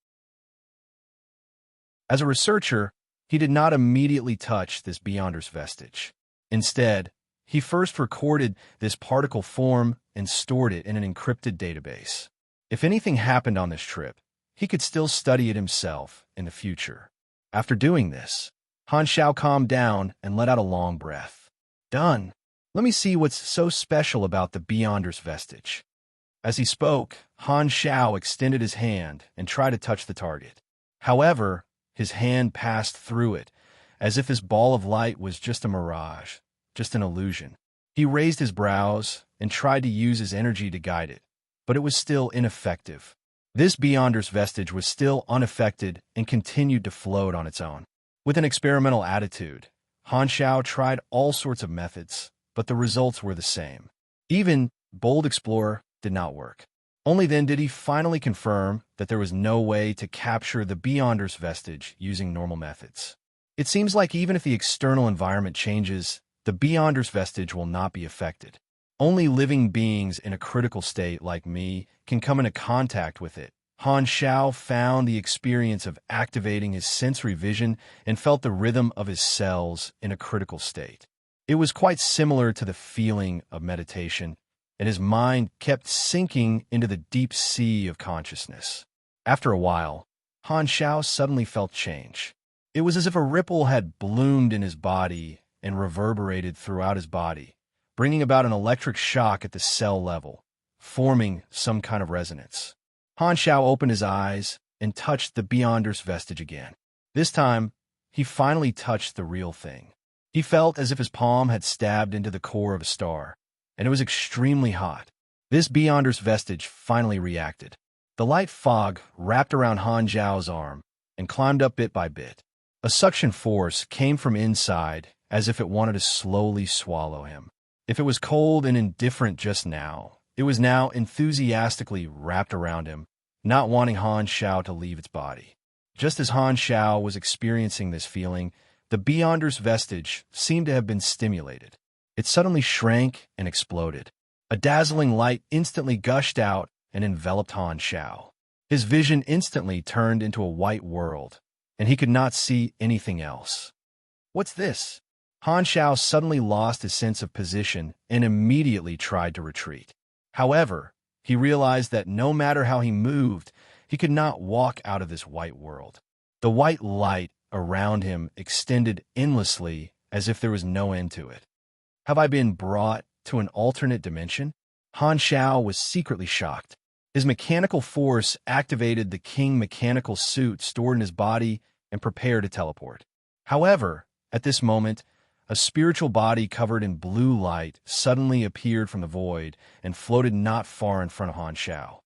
As a researcher, he did not immediately touch this Beyonder's vestige. Instead, he first recorded this particle form and stored it in an encrypted database. If anything happened on this trip, he could still study it himself in the future. After doing this, Han Xiao calmed down and let out a long breath. Done. Let me see what's so special about the Beyonder's vestige. As he spoke, Han Xiao extended his hand and tried to touch the target. However, his hand passed through it, as if this ball of light was just a mirage, just an illusion. He raised his brows and tried to use his energy to guide it, but it was still ineffective. This Beyonder's vestige was still unaffected and continued to float on its own. With an experimental attitude, Han Xiao tried all sorts of methods, but the results were the same. Even Bold Explorer did not work. Only then did he finally confirm that there was no way to capture the Beyonder's vestige using normal methods. It seems like even if the external environment changes, the Beyonder's vestige will not be affected. Only living beings in a critical state like me can come into contact with it. Han Xiao found the experience of activating his sensory vision and felt the rhythm of his cells in a critical state. It was quite similar to the feeling of meditation, and his mind kept sinking into the deep sea of consciousness. After a while, Han Xiao suddenly felt change. It was as if a ripple had bloomed in his body and reverberated throughout his body, bringing about an electric shock at the cell level, forming some kind of resonance. Han Xiao opened his eyes and touched the Beyonder's vestige again. This time, he finally touched the real thing. He felt as if his palm had stabbed into the core of a star, and it was extremely hot. This Beyonder's vestige finally reacted. The light fog wrapped around Han Xiao's arm and climbed up bit by bit. A suction force came from inside as if it wanted to slowly swallow him. If it was cold and indifferent just now, it was now enthusiastically wrapped around him, not wanting Han Xiao to leave its body. Just as Han Xiao was experiencing this feeling, the Beyonder's vestige seemed to have been stimulated. It suddenly shrank and exploded. A dazzling light instantly gushed out and enveloped Han Xiao. His vision instantly turned into a white world, and he could not see anything else. What's this? Han Xiao suddenly lost his sense of position and immediately tried to retreat. However, he realized that no matter how he moved, he could not walk out of this white world. The white light around him extended endlessly as if there was no end to it. Have I been brought to an alternate dimension? Han Xiao was secretly shocked. His mechanical force activated the king mechanical suit stored in his body and prepared to teleport. However, at this moment, a spiritual body covered in blue light suddenly appeared from the void and floated not far in front of Han Xiao.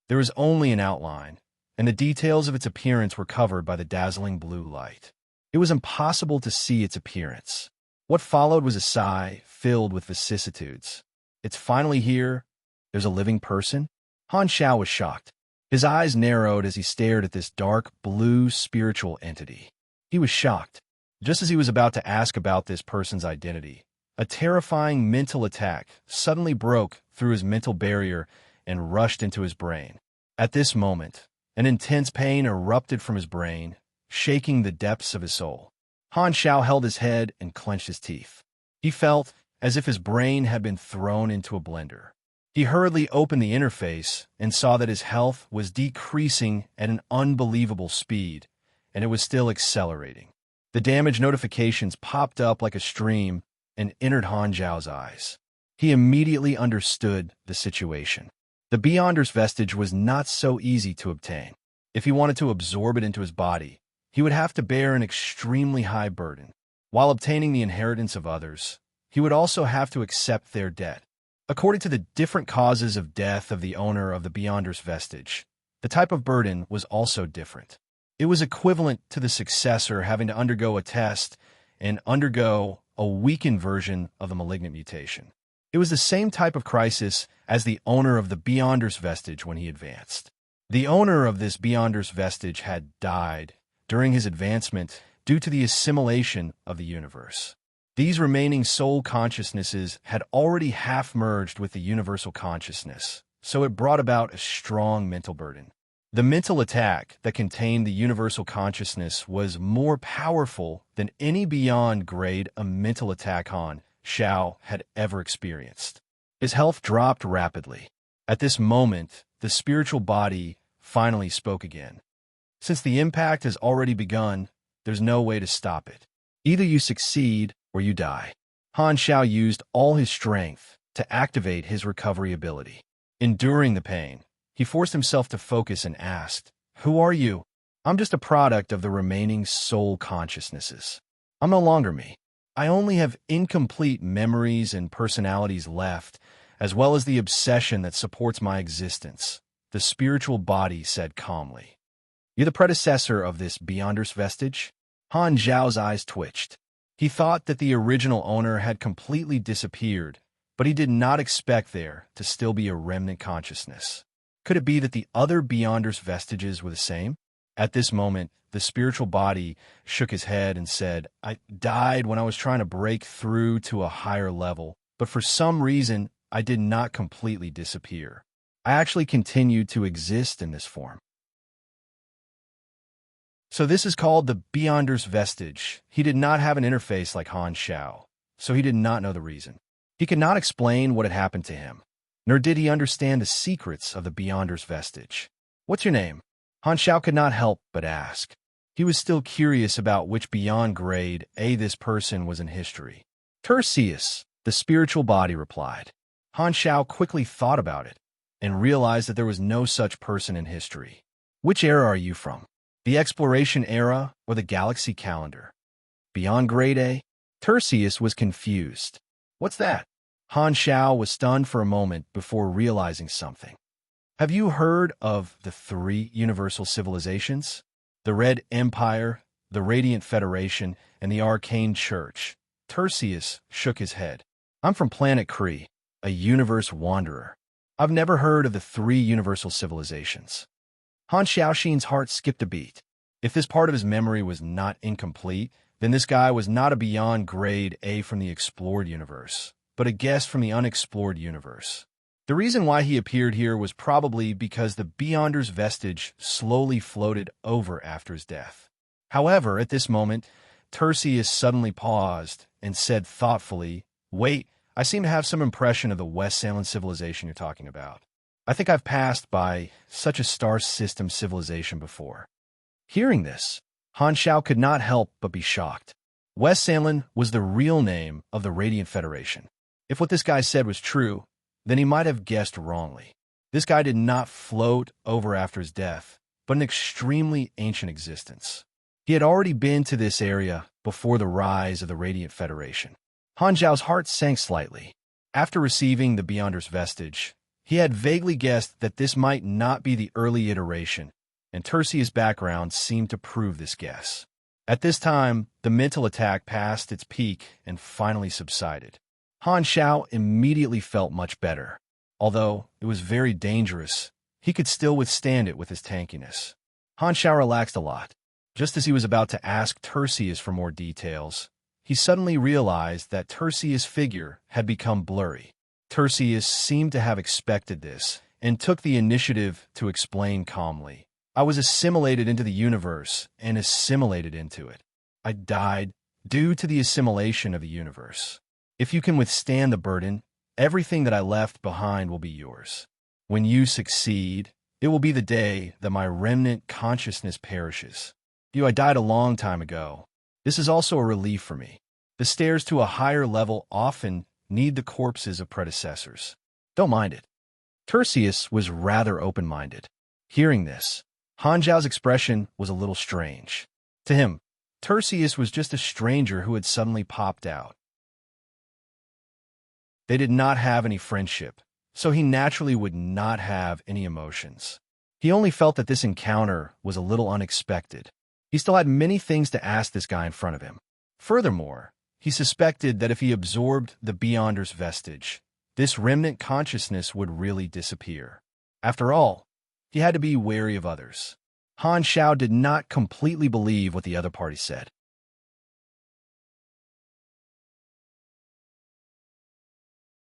There was only an outline, and the details of its appearance were covered by the dazzling blue light. It was impossible to see its appearance. What followed was a sigh filled with vicissitudes. It's finally here. There's a living person? Han Xiao was shocked. His eyes narrowed as he stared at this dark blue spiritual entity. He was shocked. Just as he was about to ask about this person's identity, a terrifying mental attack suddenly broke through his mental barrier and rushed into his brain. At this moment, an intense pain erupted from his brain, shaking the depths of his soul. Han Xiao held his head and clenched his teeth. He felt as if his brain had been thrown into a blender. He hurriedly opened the interface and saw that his health was decreasing at an unbelievable speed, and it was still accelerating. The damage notifications popped up like a stream and entered Han Xiao's eyes. He immediately understood the situation. The Beyonder's vestige was not so easy to obtain. If he wanted to absorb it into his body, he would have to bear an extremely high burden. While obtaining the inheritance of others, he would also have to accept their debt. According to the different causes of death of the owner of the Beyonder's vestige, the type of burden was also different. It was equivalent to the successor having to undergo a test and undergo a weakened version of the malignant mutation. It was the same type of crisis as the owner of the Beyonder's vestige when he advanced. The owner of this Beyonder's vestige had died during his advancement due to the assimilation of the universe. These remaining soul consciousnesses had already half-merged with the universal consciousness, so it brought about a strong mental burden. The mental attack that contained the universal consciousness was more powerful than any beyond grade a mental attack Han Xiao had ever experienced. His health dropped rapidly. At this moment, the spiritual body finally spoke again. Since the impact has already begun, there's no way to stop it. Either you succeed or you die. Han Xiao used all his strength to activate his recovery ability. Enduring the pain, he forced himself to focus and asked, "Who are you?" "I'm just a product of the remaining soul consciousnesses. I'm no longer me. I only have incomplete memories and personalities left, as well as the obsession that supports my existence," the spiritual body said calmly. "You're the predecessor of this Beyonder's vestige?" Han Zhao's eyes twitched. He thought that the original owner had completely disappeared, but he did not expect there to still be a remnant consciousness. Could it be that the other Beyonder's vestiges were the same? At this moment, the spiritual body shook his head and said, "I died when I was trying to break through to a higher level, but for some reason, I did not completely disappear. I actually continued to exist in this form." So this is called the Beyonder's vestige. He did not have an interface like Han Xiao, so he did not know the reason. He could not explain what had happened to him, nor did he understand the secrets of the Beyonder's vestige. "What's your name?" Han Xiao could not help but ask. He was still curious about which beyond grade A this person was in history. "Tertius," the spiritual body replied. Han Xiao quickly thought about it and realized that there was no such person in history. "Which era are you from? The exploration era or the galaxy calendar?" "Beyond grade A?" Tertius was confused. "What's that?" Han Xiao was stunned for a moment before realizing something. "Have you heard of the three universal civilizations? The Red Empire, the Radiant Federation, and the Arcane Church?" Tertius shook his head. "I'm from planet Kree, a universe wanderer. I've never heard of the three universal civilizations." Han Xiaoxin's heart skipped a beat. If this part of his memory was not incomplete, then this guy was not a beyond grade A from the explored universe, but a guest from the unexplored universe. The reason why he appeared here was probably because the Beyonder's vestige slowly floated over after his death. However, at this moment, Tertius suddenly paused and said thoughtfully, "Wait, I seem to have some impression of the West Salin civilization you're talking about. I think I've passed by such a star system civilization before." Hearing this, Han Xiao could not help but be shocked. West Salin was the real name of the Radiant Federation. If what this guy said was true, then he might have guessed wrongly. This guy did not float over after his death, but an extremely ancient existence. He had already been to this area before the rise of the Radiant Federation. Han Zhao's heart sank slightly. After receiving the Beyonder's vestige, he had vaguely guessed that this might not be the early iteration, and Tertius' background seemed to prove this guess. At this time, the mental attack passed its peak and finally subsided. Han Xiao immediately felt much better. Although it was very dangerous, he could still withstand it with his tankiness. Han Xiao relaxed a lot. Just as he was about to ask Tertius for more details, he suddenly realized that Tertius' figure had become blurry. Tertius seemed to have expected this and took the initiative to explain calmly. "I was assimilated into the universe and assimilated into it. I died due to the assimilation of the universe. If you can withstand the burden, everything that I left behind will be yours. When you succeed, it will be the day that my remnant consciousness perishes. I died a long time ago. This is also a relief for me. The stairs to a higher level often need the corpses of predecessors. Don't mind it." Tertius was rather open-minded. Hearing this, Han Zhao's expression was a little strange. To him, Tertius was just a stranger who had suddenly popped out. They did not have any friendship, so he naturally would not have any emotions. He only felt that this encounter was a little unexpected. He still had many things to ask this guy in front of him. Furthermore, He suspected that if he absorbed the Beyonder's vestige, this remnant consciousness would really disappear. After all, he had to be wary of others. Han Xiao did not completely believe what the other party said.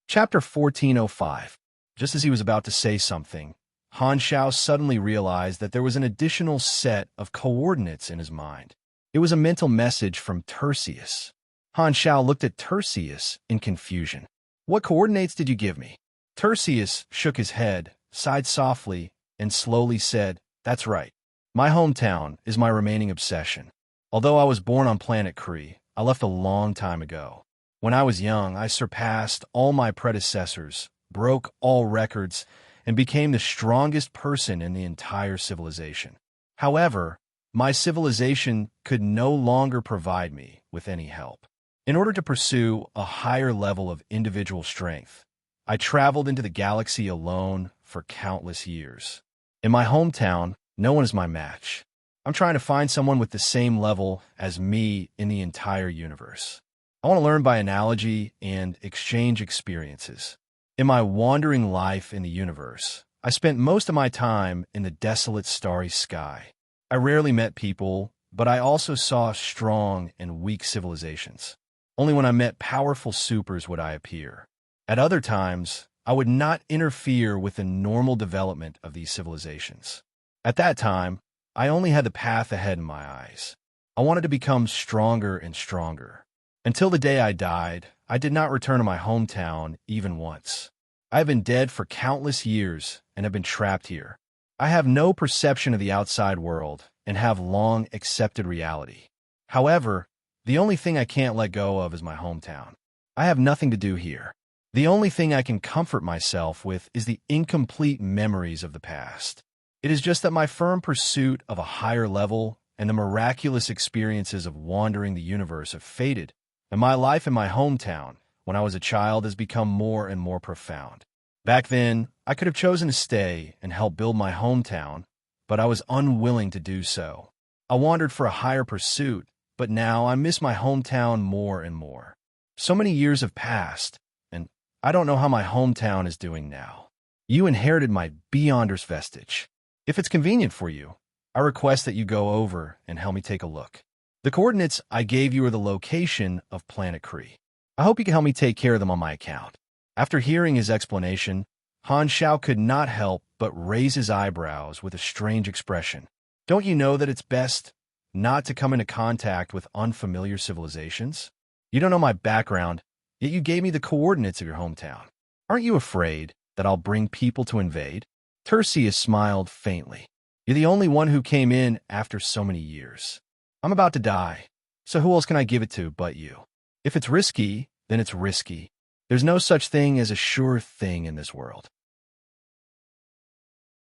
Chapter 1405. Just as he was about to say something, Han Xiao suddenly realized that there was an additional set of coordinates in his mind. It was a mental message from Tertius. Han Xiao looked at Tertius in confusion. "What coordinates did you give me?" Tertius shook his head, sighed softly, and slowly said, "That's right. My hometown is my remaining obsession. Although I was born on planet Kree, I left a long time ago. When I was young, I surpassed all my predecessors, broke all records, and became the strongest person in the entire civilization. However, my civilization could no longer provide me with any help. In order to pursue a higher level of individual strength, I traveled into the galaxy alone for countless years. In my hometown, no one is my match. I'm trying to find someone with the same level as me in the entire universe. I want to learn by analogy and exchange experiences. In my wandering life in the universe, I spent most of my time in the desolate starry sky. I rarely met people, but I also saw strong and weak civilizations. Only when I met powerful supers would I appear. At other times, I would not interfere with the normal development of these civilizations. At that time, I only had the path ahead in my eyes. I wanted to become stronger and stronger. Until the day I died, I did not return to my hometown even once. I have been dead for countless years and have been trapped here. I have no perception of the outside world and have long accepted reality. However, the only thing I can't let go of is my hometown. I have nothing to do here. The only thing I can comfort myself with is the incomplete memories of the past. It is just that my firm pursuit of a higher level and the miraculous experiences of wandering the universe have faded, and my life in my hometown, when I was a child, has become more and more profound. Back then, I could have chosen to stay and help build my hometown, but I was unwilling to do so. I wandered for a higher pursuit, but now I miss my hometown more and more. So many years have passed, and I don't know how my hometown is doing now. You inherited my Beyonder's vestige. If it's convenient for you, I request that you go over and help me take a look. The coordinates I gave you are the location of planet Kree. I hope you can help me take care of them on my account." After hearing his explanation, Han Xiao could not help but raise his eyebrows with a strange expression. "Don't you know that it's best not to come into contact with unfamiliar civilizations? You don't know my background, yet you gave me the coordinates of your hometown. Aren't you afraid that I'll bring people to invade?" Tertius smiled faintly. "You're the only one who came in after so many years. I'm about to die, so who else can I give it to but you? If it's risky, then it's risky. There's no such thing as a sure thing in this world.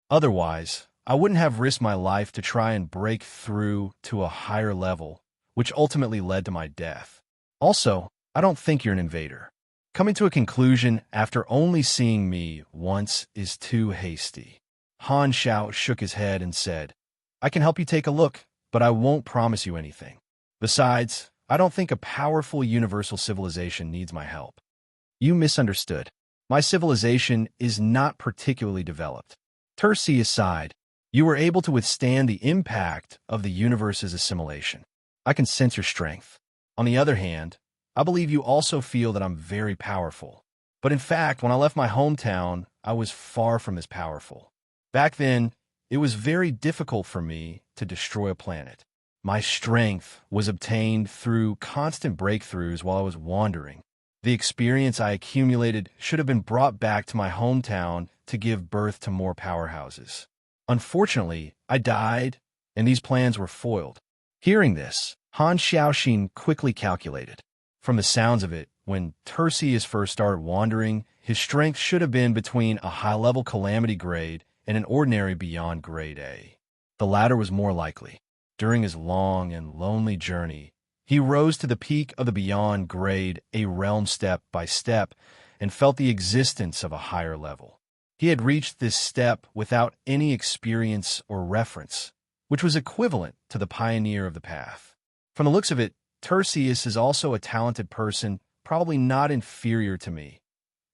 Otherwise, I wouldn't have risked my life to try and break through to a higher level, which ultimately led to my death. Also, I don't think you're an invader. Coming to a conclusion after only seeing me once is too hasty." Han Xiao shook his head and said, "I can help you take a look, but I won't promise you anything. Besides, I don't think a powerful universal civilization needs my help." "You misunderstood. My civilization is not particularly developed." Tertius sighed. "You were able to withstand the impact of the universe's assimilation. I can sense your strength. On the other hand, I believe you also feel that I'm very powerful. But in fact, when I left my hometown, I was far from as powerful. Back then, it was very difficult for me to destroy a planet. My strength was obtained through constant breakthroughs while I was wandering. The experience I accumulated should have been brought back to my hometown to give birth to more powerhouses. Unfortunately, I died, and these plans were foiled." Hearing this, Han Xiaoxin quickly calculated. From the sounds of it, when Tertius first started wandering, his strength should have been between a high-level calamity grade and an ordinary beyond grade A. The latter was more likely. During his long and lonely journey, he rose to the peak of the beyond grade A realm step by step and felt the existence of a higher level. He had reached this step without any experience or reference, which was equivalent to the pioneer of the path. From the looks of it, Tertius is also a talented person, probably not inferior to me.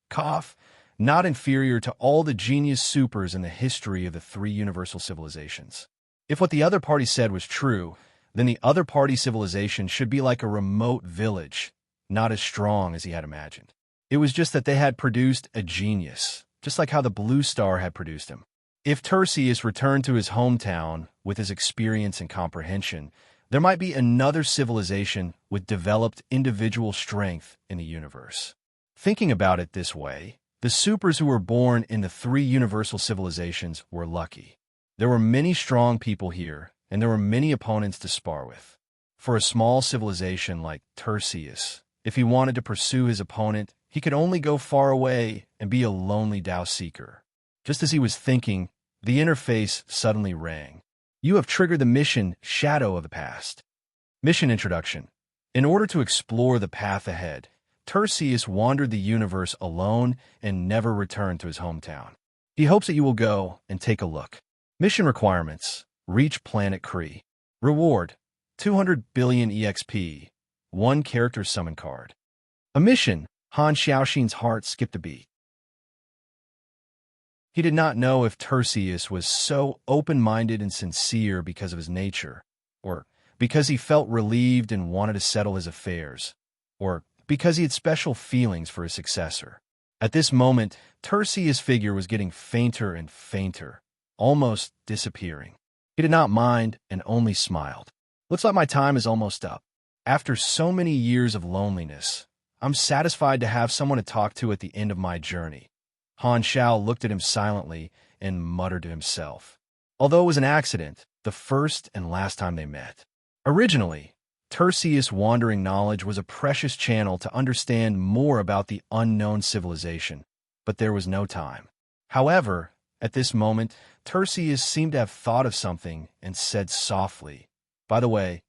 Cough, not inferior to all the genius supers in the history of the three universal civilizations. If what the other party said was true, then the other party civilization should be like a remote village, not as strong as he had imagined. It was just that they had produced a genius, just like how the Blue Star had produced him. If Tertius returned to his hometown with his experience and comprehension, there might be another civilization with developed individual strength in the universe. Thinking about it this way, the supers who were born in the three universal civilizations were lucky. There were many strong people here, and there were many opponents to spar with. For a small civilization like Tertius, if he wanted to pursue his opponent, he could only go far away and be a lonely Tao seeker. Just as he was thinking, the interface suddenly rang. You have triggered the mission Shadow of the Past. Mission Introduction. In order to explore the path ahead, Tertius wandered the universe alone and never returned to his hometown. He hopes that you will go and take a look. Mission requirements. Reach planet Kree. Reward. 200 billion EXP. 1 character summon card. A mission. Han Xiaoxin's heart skipped a beat. He did not know if Tertius was so open-minded and sincere because of his nature, or because he felt relieved and wanted to settle his affairs, or because he had special feelings for his successor. At this moment, Tertius' figure was getting fainter and fainter, almost disappearing. He did not mind and only smiled. Looks like my time is almost up. After so many years of loneliness, I'm satisfied to have someone to talk to at the end of my journey. Han Xiao looked at him silently and muttered to himself. Although it was an accident, the first and last time they met. Originally, Tertius' wandering knowledge was a precious channel to understand more about the unknown civilization, but there was no time. However, at this moment, Tertius seemed to have thought of something and said softly, "By the way,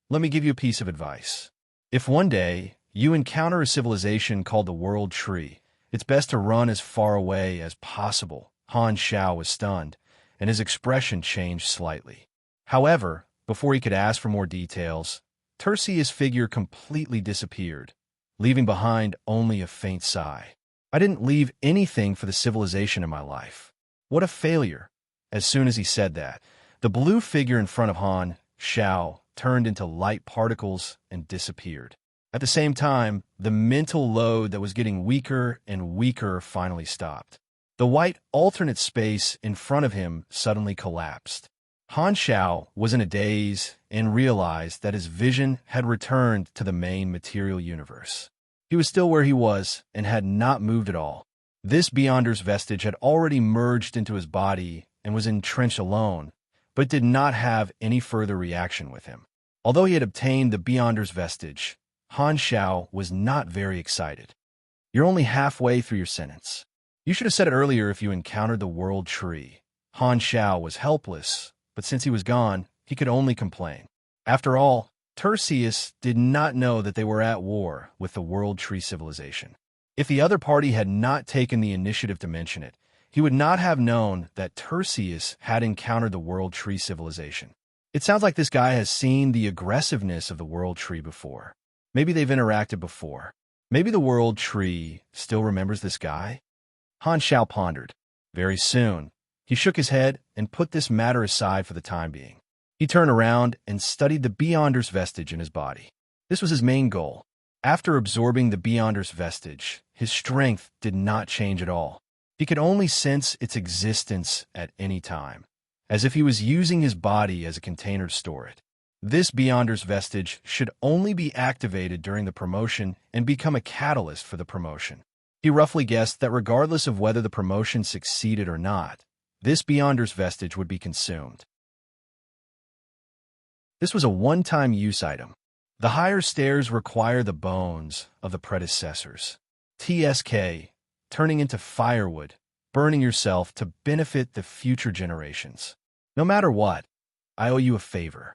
let me give you a piece of advice. If one day you encounter a civilization called the World Tree, it's best to run as far away as possible." Han Xiao was stunned, and his expression changed slightly. However, before he could ask for more details, Tertius' figure completely disappeared, leaving behind only a faint sigh. I didn't leave anything for the civilization in my life. What a failure. As soon as he said that, the blue figure in front of Han Xiao turned into light particles and disappeared. At the same time, the mental load that was getting weaker and weaker finally stopped. The white alternate space in front of him suddenly collapsed. Han Xiao was in a daze and realized that his vision had returned to the main material universe. He was still where he was and had not moved at all. This Beyonder's vestige had already merged into his body and was entrenched alone, but did not have any further reaction with him. Although he had obtained the Beyonder's vestige, Han Xiao was not very excited. You're only halfway through your sentence. You should have said it earlier if you encountered the World Tree. Han Xiao was helpless, but since he was gone, he could only complain. After all, Tertius did not know that they were at war with the World Tree civilization. If the other party had not taken the initiative to mention it, he would not have known that Tertius had encountered the World Tree civilization. It sounds like this guy has seen the aggressiveness of the World Tree before. Maybe they've interacted before. Maybe the World Tree still remembers this guy? Han Xiao pondered. Very soon, he shook his head and put this matter aside for the time being. He turned around and studied the Beyonder's vestige in his body. This was his main goal. After absorbing the Beyonder's vestige, his strength did not change at all. He could only sense its existence at any time, as if he was using his body as a container to store it. This Beyonder's vestige should only be activated during the promotion and become a catalyst for the promotion. He roughly guessed that regardless of whether the promotion succeeded or not, this Beyonder's vestige would be consumed. This was a one-time use item. The higher stairs require the bones of the predecessors. TSK, turning into firewood, burning yourself to benefit the future generations. No matter what, I owe you a favor.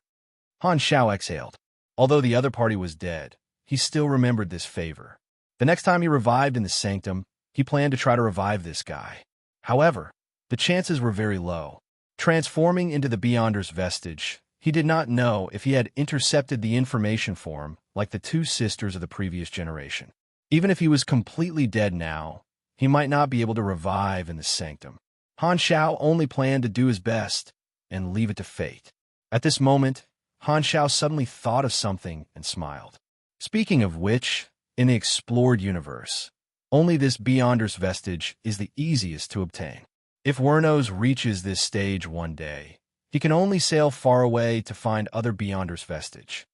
Han Xiao exhaled. Although the other party was dead, he still remembered this favor. The next time he revived in the sanctum, he planned to try to revive this guy. However, the chances were very low. Transforming into the Beyonder's vestige, he did not know if he had intercepted the information form like the two sisters of the previous generation. Even if he was completely dead now, he might not be able to revive in the sanctum. Han Xiao only planned to do his best and leave it to fate. At this moment, Han Xiao suddenly thought of something and smiled. Speaking of which, in the explored universe, only this Beyonder's vestige is the easiest to obtain. If Wernos reaches this stage one day, he can only sail far away to find other Beyonder's vestige.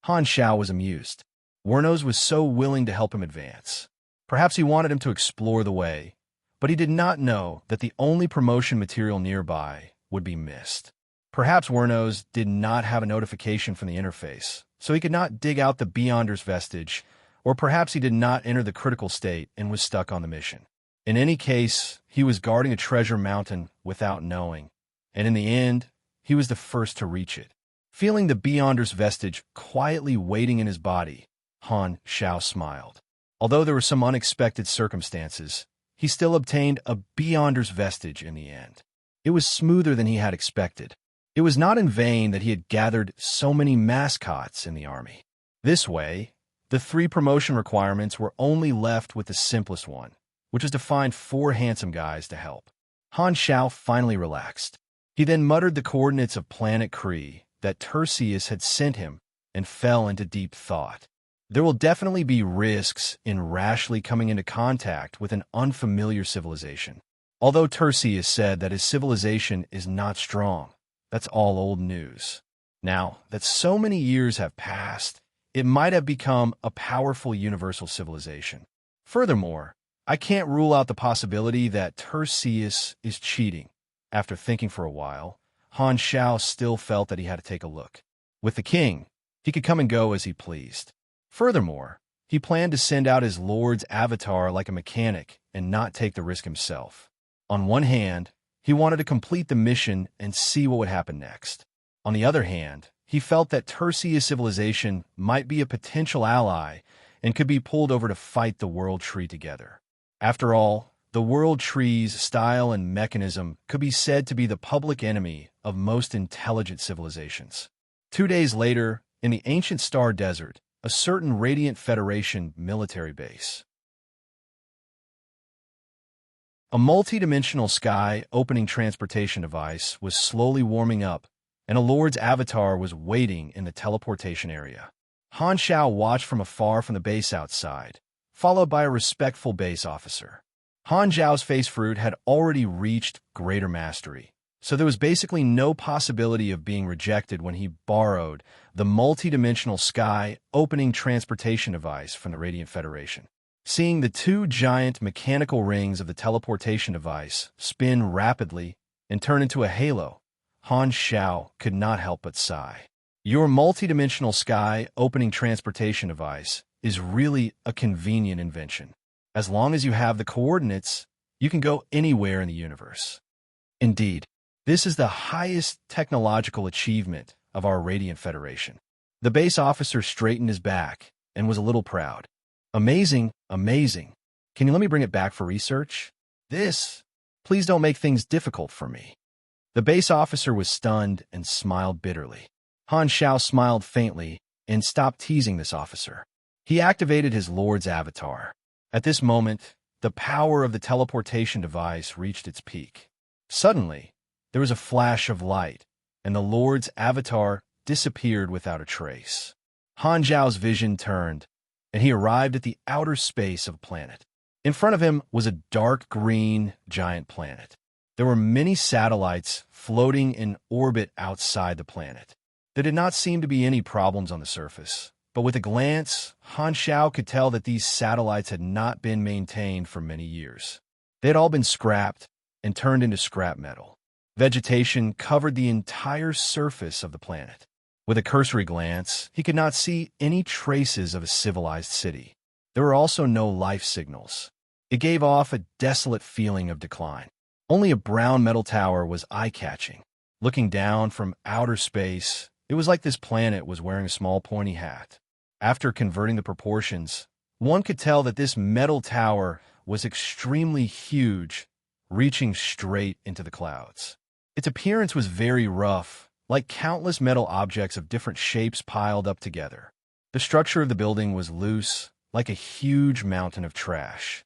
Han Xiao was amused. Wernos was so willing to help him advance. Perhaps he wanted him to explore the way, but he did not know that the only promotion material nearby would be mist. Perhaps Wernos did not have a notification from the interface, so he could not dig out the Beyonder's vestige, or perhaps he did not enter the critical state and was stuck on the mission. In any case, he was guarding a treasure mountain without knowing, and in the end, he was the first to reach it. Feeling the Beyonder's vestige quietly waiting in his body, Han Xiao smiled. Although there were some unexpected circumstances, he still obtained a Beyonder's vestige in the end. It was smoother than he had expected. It was not in vain that he had gathered so many mascots in the army. This way, the 3 promotion requirements were only left with the simplest one, which was to find 4 handsome guys to help. Han Xiao finally relaxed. He then muttered the coordinates of planet Kree that Terseus had sent him and fell into deep thought. There will definitely be risks in rashly coming into contact with an unfamiliar civilization. Although Terseus said that his civilization is not strong, that's all old news. Now that so many years have passed, it might have become a powerful universal civilization. Furthermore, I can't rule out the possibility that Terseus is cheating. After thinking for a while, Han Xiao still felt that he had to take a look. With the king, he could come and go as he pleased. Furthermore, he planned to send out his lord's avatar like a mechanic and not take the risk himself. On one hand, he wanted to complete the mission and see what would happen next. On the other hand, he felt that Terseus civilization might be a potential ally and could be pulled over to fight the World Tree together. After all, the World Tree's style and mechanism could be said to be the public enemy of most intelligent civilizations. 2 days later, in the ancient Star Desert, a certain Radiant Federation military base. A multi-dimensional sky opening transportation device was slowly warming up, and a lord's avatar was waiting in the teleportation area. Han Xiao watched from afar from the base outside, followed by a respectful base officer. Han Zhao's face fruit had already reached greater mastery, so there was basically no possibility of being rejected when he borrowed the multi-dimensional sky opening transportation device from the Radiant Federation. Seeing the 2 giant mechanical rings of the teleportation device spin rapidly and turn into a halo, Han Xiao could not help but sigh. Your multi-dimensional sky opening transportation device is really a convenient invention. As long as you have the coordinates, you can go anywhere in the universe. Indeed, this is the highest technological achievement of our Radiant Federation. The base officer straightened his back and was a little proud. Amazing, amazing. Can you let me bring it back for research? Please don't make things difficult for me. The base officer was stunned and smiled bitterly. Han Xiao smiled faintly and stopped teasing this officer. He activated his lord's avatar. At this moment, the power of the teleportation device reached its peak. Suddenly, there was a flash of light, and the lord's avatar disappeared without a trace. Han Zhao's vision turned, and he arrived at the outer space of a planet. In front of him was a dark green giant planet. There were many satellites floating in orbit outside the planet. There did not seem to be any problems on the surface, but with a glance, Han Xiao could tell that these satellites had not been maintained for many years. They had all been scrapped and turned into scrap metal. Vegetation covered the entire surface of the planet. With a cursory glance, he could not see any traces of a civilized city. There were also no life signals. It gave off a desolate feeling of decline. Only a brown metal tower was eye-catching. Looking down from outer space, it was like this planet was wearing a small pointy hat. After converting the proportions, one could tell that this metal tower was extremely huge, reaching straight into the clouds. Its appearance was very rough, like countless metal objects of different shapes piled up together. The structure of the building was loose, like a huge mountain of trash.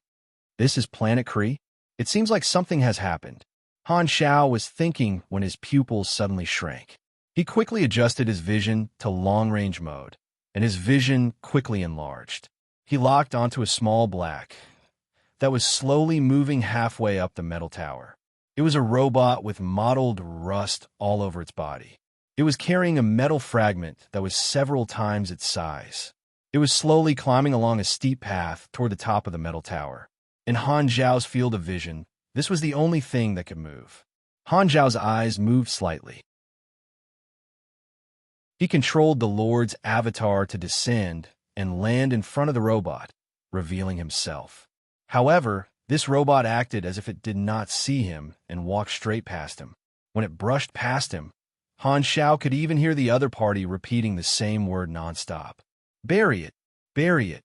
This is Planet Kree? It seems like something has happened. Han Xiao was thinking when his pupils suddenly shrank. He quickly adjusted his vision to long-range mode, and his vision quickly enlarged. He locked onto a small black that was slowly moving halfway up the metal tower. It was a robot with mottled rust all over its body. It was carrying a metal fragment that was several times its size. It was slowly climbing along a steep path toward the top of the metal tower. In Han Zhao's field of vision, this was the only thing that could move. Han Zhao's eyes moved slightly. He controlled the Lord's avatar to descend and land in front of the robot, revealing himself. However, this robot acted as if it did not see him and walked straight past him. When it brushed past him, Han Xiao could even hear the other party repeating the same word nonstop. Bury it! Bury it!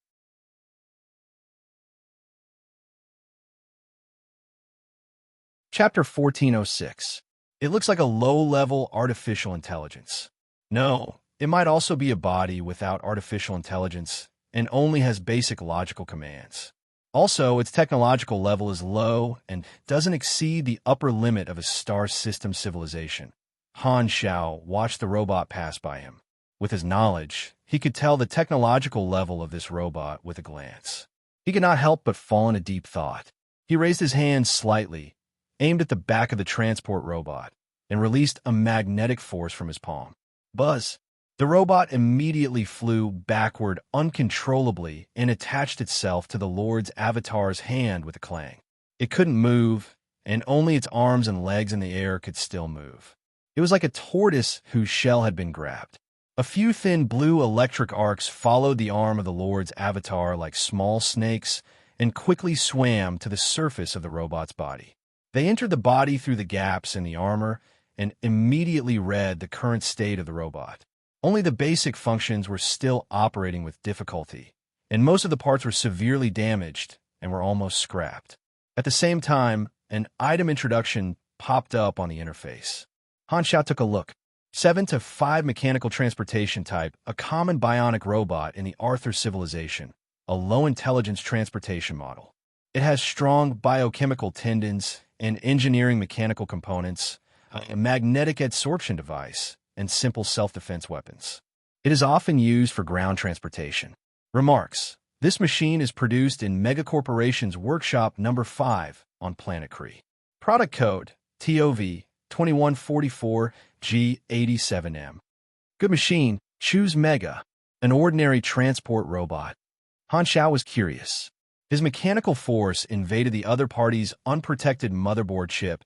Chapter 1406. It looks like a low-level artificial intelligence. No, it might also be a body without artificial intelligence and only has basic logical commands. Also, its technological level is low and doesn't exceed the upper limit of a star system civilization. Han Xiao watched the robot pass by him. With his knowledge, he could tell the technological level of this robot with a glance. He could not help but fall into deep thought. He raised his hand slightly, aimed at the back of the transport robot, and released a magnetic force from his palm. Buzz! The robot immediately flew backward uncontrollably and attached itself to the Lord's avatar's hand with a clang. It couldn't move, and only its arms and legs in the air could still move. It was like a tortoise whose shell had been grabbed. A few thin blue electric arcs followed the arm of the Lord's avatar like small snakes and quickly swam to the surface of the robot's body. They entered the body through the gaps in the armor and immediately read the current state of the robot. Only the basic functions were still operating with difficulty, and most of the parts were severely damaged and were almost scrapped. At the same time, an item introduction popped up on the interface. Han Xiao took a look. 7 to 5 mechanical transportation type, a common bionic robot in the Arthur civilization, a low-intelligence transportation model. It has strong biochemical tendons and engineering mechanical components, a magnetic adsorption device, and simple self-defense weapons. It is often used for ground transportation. Remarks: this machine is produced in Megacorporation's Workshop Number 5 on Planet Kree. Product code TOV 2144G87M. Good machine. Choose Mega, an ordinary transport robot. Han Xiao was curious. His mechanical force invaded the other party's unprotected motherboard chip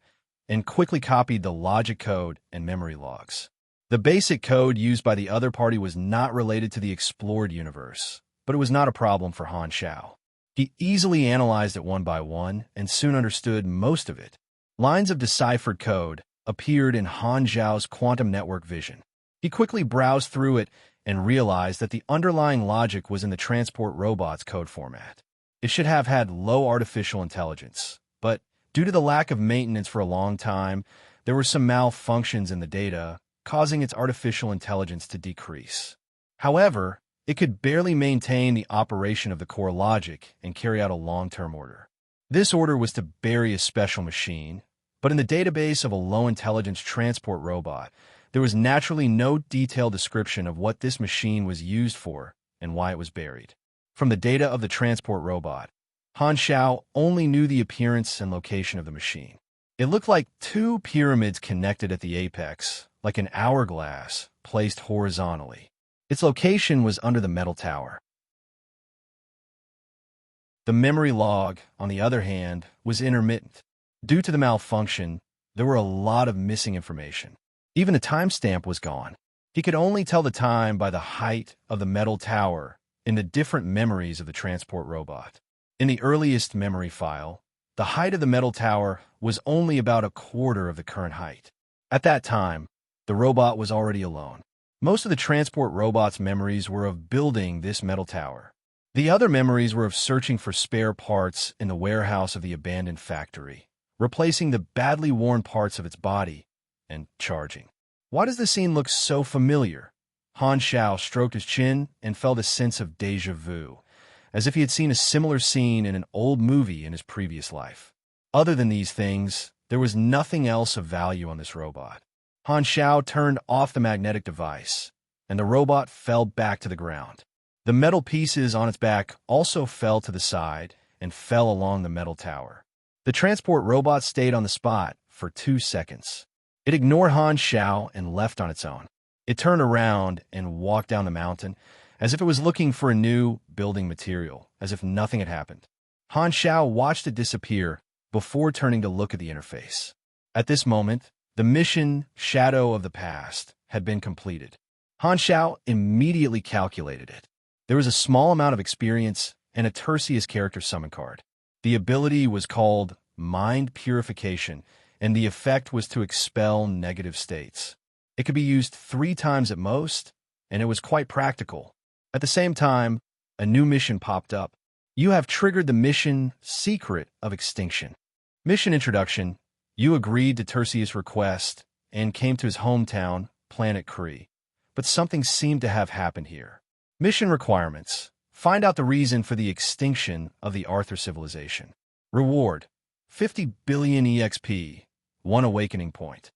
and quickly copied the logic code and memory logs. The basic code used by the other party was not related to the explored universe, but it was not a problem for Han Xiao. He easily analyzed it one by one and soon understood most of it. Lines of deciphered code appeared in Han Xiao's quantum network vision. He quickly browsed through it and realized that the underlying logic was in the transport robot's code format. It should have had low artificial intelligence, but due to the lack of maintenance for a long time, there were some malfunctions in the data, causing its artificial intelligence to decrease. However, it could barely maintain the operation of the core logic and carry out a long-term order. This order was to bury a special machine, but in the database of a low-intelligence transport robot, there was naturally no detailed description of what this machine was used for and why it was buried. From the data of the transport robot, Han Xiao only knew the appearance and location of the machine. It looked like 2 pyramids connected at the apex, like an hourglass placed horizontally. Its location was under the metal tower. The memory log, on the other hand, was intermittent. Due to the malfunction, there were a lot of missing information. Even the timestamp was gone. He could only tell the time by the height of the metal tower in the different memories of the transport robot. In the earliest memory file, the height of the metal tower was only about a quarter of the current height. At that time, the robot was already alone. Most of the transport robot's memories were of building this metal tower. The other memories were of searching for spare parts in the warehouse of the abandoned factory, replacing the badly worn parts of its body, and charging. Why does the scene look so familiar? Han Xiao stroked his chin and felt a sense of déjà vu, as if he had seen a similar scene in an old movie in his previous life. Other than these things, there was nothing else of value on this robot. Han Xiao turned off the magnetic device, and the robot fell back to the ground. The metal pieces on its back also fell to the side and fell along the metal tower. The transport robot stayed on the spot for 2 seconds. It ignored Han Xiao and left on its own. It turned around and walked down the mountain, as if it was looking for a new building material, as if nothing had happened. Han Xiao watched it disappear before turning to look at the interface. At this moment, the mission Shadow of the Past had been completed. Han Xiao immediately calculated it. There was a small amount of experience and a Tertius character summon card. The ability was called Mind Purification, and the effect was to expel negative states. It could be used 3 times at most, and it was quite practical. At the same time, a new mission popped up. You have triggered the mission Secret of Extinction. Mission Introduction. You agreed to Tertius' request and came to his hometown, Planet Kree. But something seemed to have happened here. Mission Requirements. Find out the reason for the extinction of the Arthur civilization. Reward. 50 billion EXP. 1 awakening point.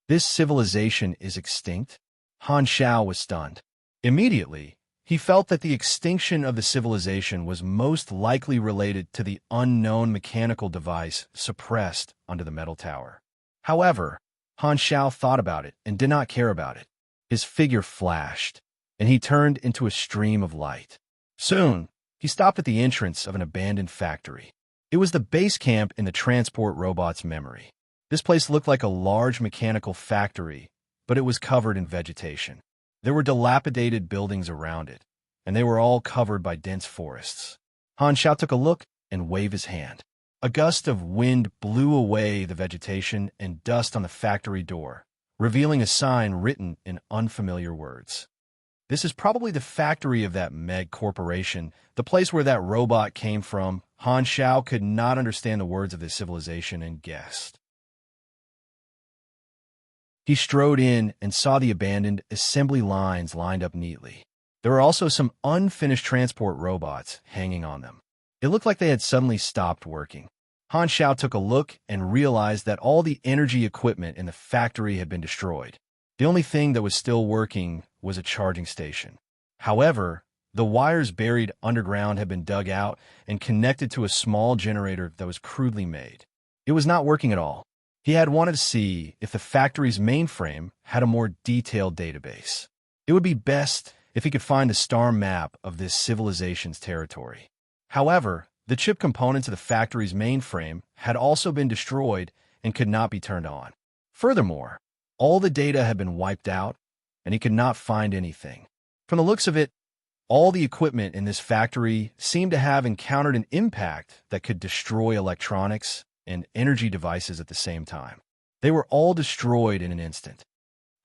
This civilization is extinct? Han Xiao was stunned. Immediately, he felt that the extinction of the civilization was most likely related to the unknown mechanical device suppressed under the metal tower. However, Han Xiao thought about it and did not care about it. His figure flashed, and he turned into a stream of light. Soon, he stopped at the entrance of an abandoned factory. It was the base camp in the transport robot's memory. This place looked like a large mechanical factory, but it was covered in vegetation. There were dilapidated buildings around it, and they were all covered by dense forests. Han Xiao took a look and waved his hand. A gust of wind blew away the vegetation and dust on the factory door, revealing a sign written in unfamiliar words. This is probably the factory of that Meg corporation, the place where that robot came from. Han Xiao could not understand the words of this civilization and guessed. He strode in and saw the abandoned assembly lines lined up neatly. There were also some unfinished transport robots hanging on them. It looked like they had suddenly stopped working. Han Xiao took a look and realized that all the energy equipment in the factory had been destroyed. The only thing that was still working was a charging station. However, the wires buried underground had been dug out and connected to a small generator that was crudely made. It was not working at all. He had wanted to see if the factory's mainframe had a more detailed database. It would be best if he could find the star map of this civilization's territory. However, the chip components of the factory's mainframe had also been destroyed and could not be turned on. Furthermore, all the data had been wiped out, and he could not find anything. From the looks of it, all the equipment in this factory seemed to have encountered an impact that could destroy electronics and energy devices at the same time. They were all destroyed in an instant.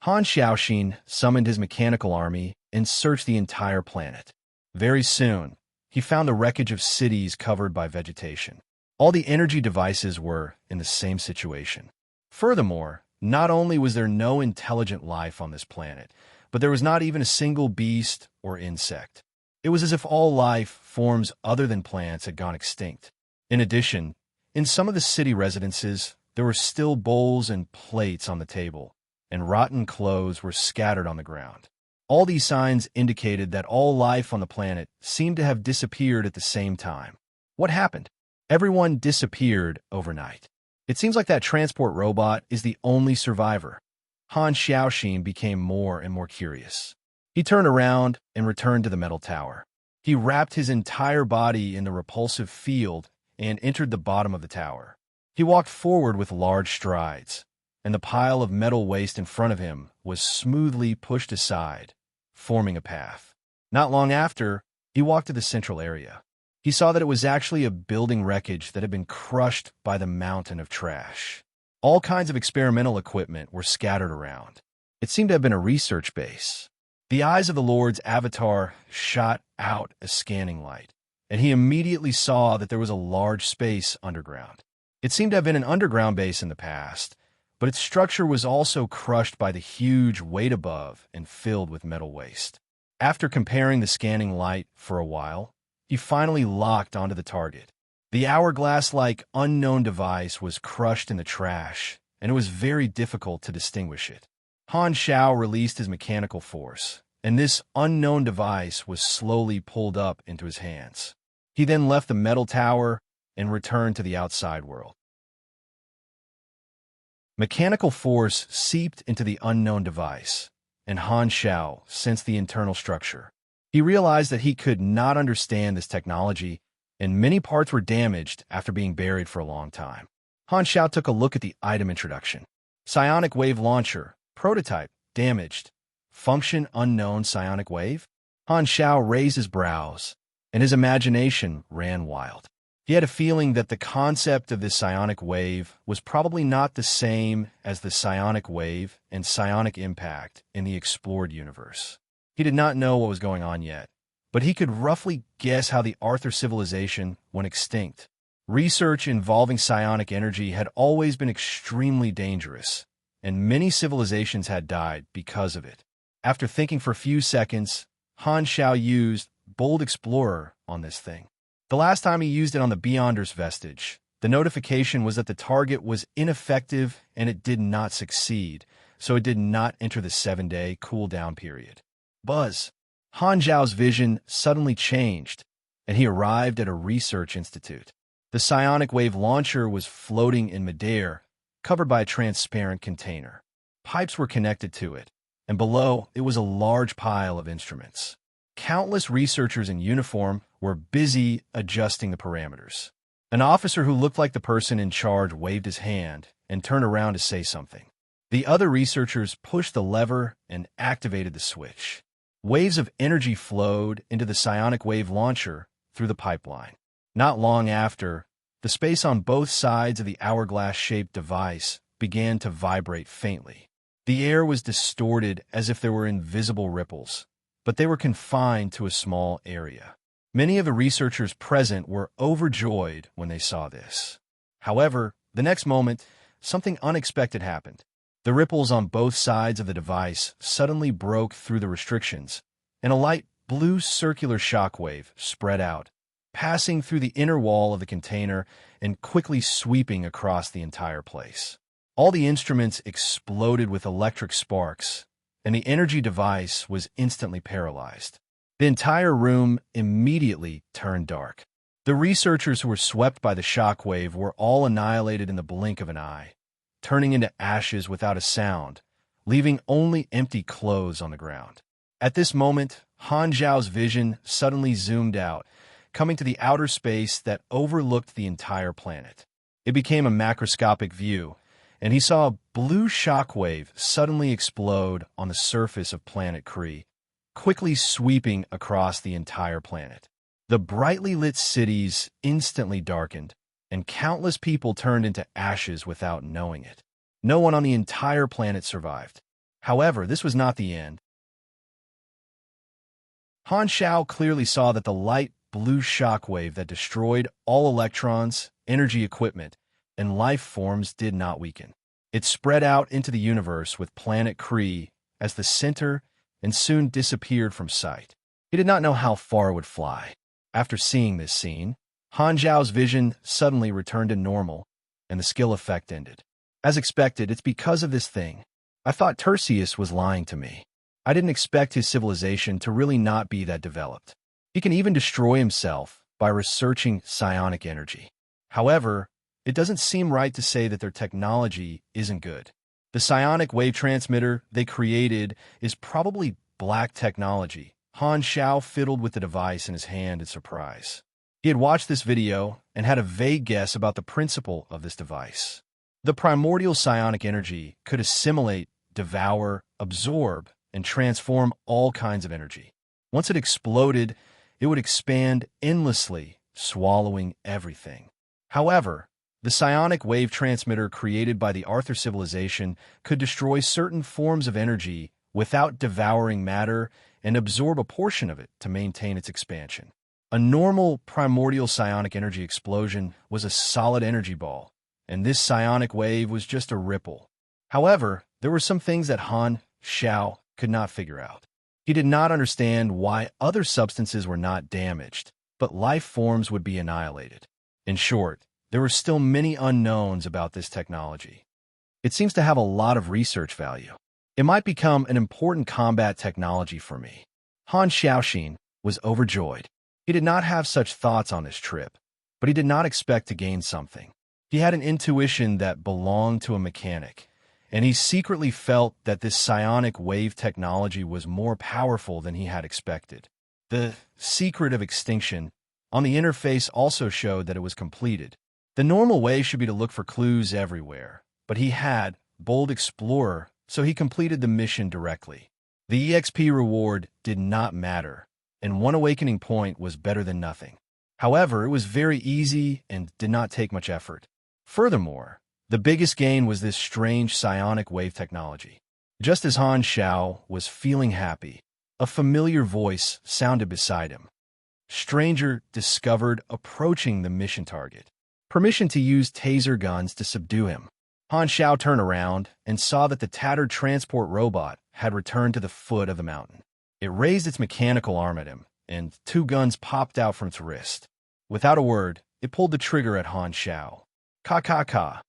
Han Xiaoxin summoned his mechanical army and searched the entire planet. Very soon, he found the wreckage of cities covered by vegetation. All the energy devices were in the same situation. Furthermore, not only was there no intelligent life on this planet, but there was not even a single beast or insect. It was as if all life forms other than plants had gone extinct. In addition, in some of the city residences, there were still bowls and plates on the table, and rotten clothes were scattered on the ground. All these signs indicated that all life on the planet seemed to have disappeared at the same time. What happened? Everyone disappeared overnight. It seems like that transport robot is the only survivor. Han Xiaoxin became more and more curious. He turned around and returned to the metal tower. He wrapped his entire body in the repulsive field and entered the bottom of the tower. He walked forward with large strides, and the pile of metal waste in front of him was smoothly pushed aside, forming a path. Not long after, he walked to the central area. He saw that it was actually a building wreckage that had been crushed by the mountain of trash. All kinds of experimental equipment were scattered around. It seemed to have been a research base. The eyes of the Lord's avatar shot out a scanning light, and he immediately saw that there was a large space underground. It seemed to have been an underground base in the past, but its structure was also crushed by the huge weight above and filled with metal waste. After comparing the scanning light for a while, he finally locked onto the target. The hourglass-like unknown device was crushed in the trash, and it was very difficult to distinguish it. Han Xiao released his mechanical force, and this unknown device was slowly pulled up into his hands. He then left the metal tower and returned to the outside world. Mechanical force seeped into the unknown device, and Han Xiao sensed the internal structure. He realized that he could not understand this technology, and many parts were damaged after being buried for a long time. Han Xiao took a look at the item introduction. Psionic wave launcher, prototype, damaged. Function unknown psionic wave? Han Xiao raised his brows, and his imagination ran wild. He had a feeling that the concept of this psionic wave was probably not the same as the psionic wave and psionic impact in the explored universe. He did not know what was going on yet, but he could roughly guess how the Arthur civilization went extinct. Research involving psionic energy had always been extremely dangerous, and many civilizations had died because of it. After thinking for a few seconds, Han Xiao used Bold Explorer on this thing. The last time he used it on the Beyonders vestige, the notification was that the target was ineffective and it did not succeed, so it did not enter the 7-day cooldown period. Buzz. Han Xiao's vision suddenly changed, and he arrived at a research institute. The psionic wave launcher was floating in midair, covered by a transparent container. Pipes were connected to it, and below it was a large pile of instruments. Countless researchers in uniform were busy adjusting the parameters. An officer who looked like the person in charge waved his hand and turned around to say something. The other researchers pushed the lever and activated the switch. Waves of energy flowed into the psionic wave launcher through the pipeline. Not long after, the space on both sides of the hourglass-shaped device began to vibrate faintly. The air was distorted as if there were invisible ripples, but they were confined to a small area. Many of the researchers present were overjoyed when they saw this. However, the next moment, something unexpected happened. The ripples on both sides of the device suddenly broke through the restrictions, and a light blue circular shockwave spread out, passing through the inner wall of the container and quickly sweeping across the entire place. All the instruments exploded with electric sparks, and the energy device was instantly paralyzed. The entire room immediately turned dark. The researchers who were swept by the shockwave were all annihilated in the blink of an eye, turning into ashes without a sound, leaving only empty clothes on the ground. At this moment, Han Zhao's vision suddenly zoomed out, coming to the outer space that overlooked the entire planet. It became a macroscopic view, and he saw a blue shockwave suddenly explode on the surface of planet Kree, quickly sweeping across the entire planet. The brightly lit cities instantly darkened, and countless people turned into ashes without knowing it. No one on the entire planet survived. However, this was not the end. Han Xiao clearly saw that the light blue shockwave that destroyed all electrons, energy equipment, and life forms did not weaken. It spread out into the universe with planet Kree as the center and soon disappeared from sight. He did not know how far it would fly. After seeing this scene, Han Zhao's vision suddenly returned to normal, and the skill effect ended. As expected, it's because of this thing. I thought Tertius was lying to me. I didn't expect his civilization to really not be that developed. He can even destroy himself by researching psionic energy. However, it doesn't seem right to say that their technology isn't good. The psionic wave transmitter they created is probably black technology. Han Xiao fiddled with the device in his hand in surprise. He had watched this video and had a vague guess about the principle of this device. The primordial psionic energy could assimilate, devour, absorb, and transform all kinds of energy. Once it exploded, it would expand endlessly, swallowing everything. However, the psionic wave transmitter created by the Arthur civilization could destroy certain forms of energy without devouring matter and absorb a portion of it to maintain its expansion. A normal primordial psionic energy explosion was a solid energy ball, and this psionic wave was just a ripple. However, there were some things that Han Xiao could not figure out. He did not understand why other substances were not damaged, but life forms would be annihilated. In short, there were still many unknowns about this technology. It seems to have a lot of research value. It might become an important combat technology for me. Han Xiaoxin was overjoyed. He did not have such thoughts on this trip, but he did not expect to gain something. He had an intuition that belonged to a mechanic, and he secretly felt that this psionic wave technology was more powerful than he had expected. The secret of extinction on the interface also showed that it was completed. The normal way should be to look for clues everywhere, but he had Bold Explorer, so he completed the mission directly. The EXP reward did not matter, and one awakening point was better than nothing. However, it was very easy and did not take much effort. Furthermore, the biggest gain was this strange psionic wave technology. Just as Han Xiao was feeling happy, a familiar voice sounded beside him. Stranger discovered approaching the mission target. Permission to use taser guns to subdue him. Han Xiao turned around and saw that the tattered transport robot had returned to the foot of the mountain. It raised its mechanical arm at him, and two guns popped out from its wrist. Without a word, it pulled the trigger at Han Xiao. Ka ka ka.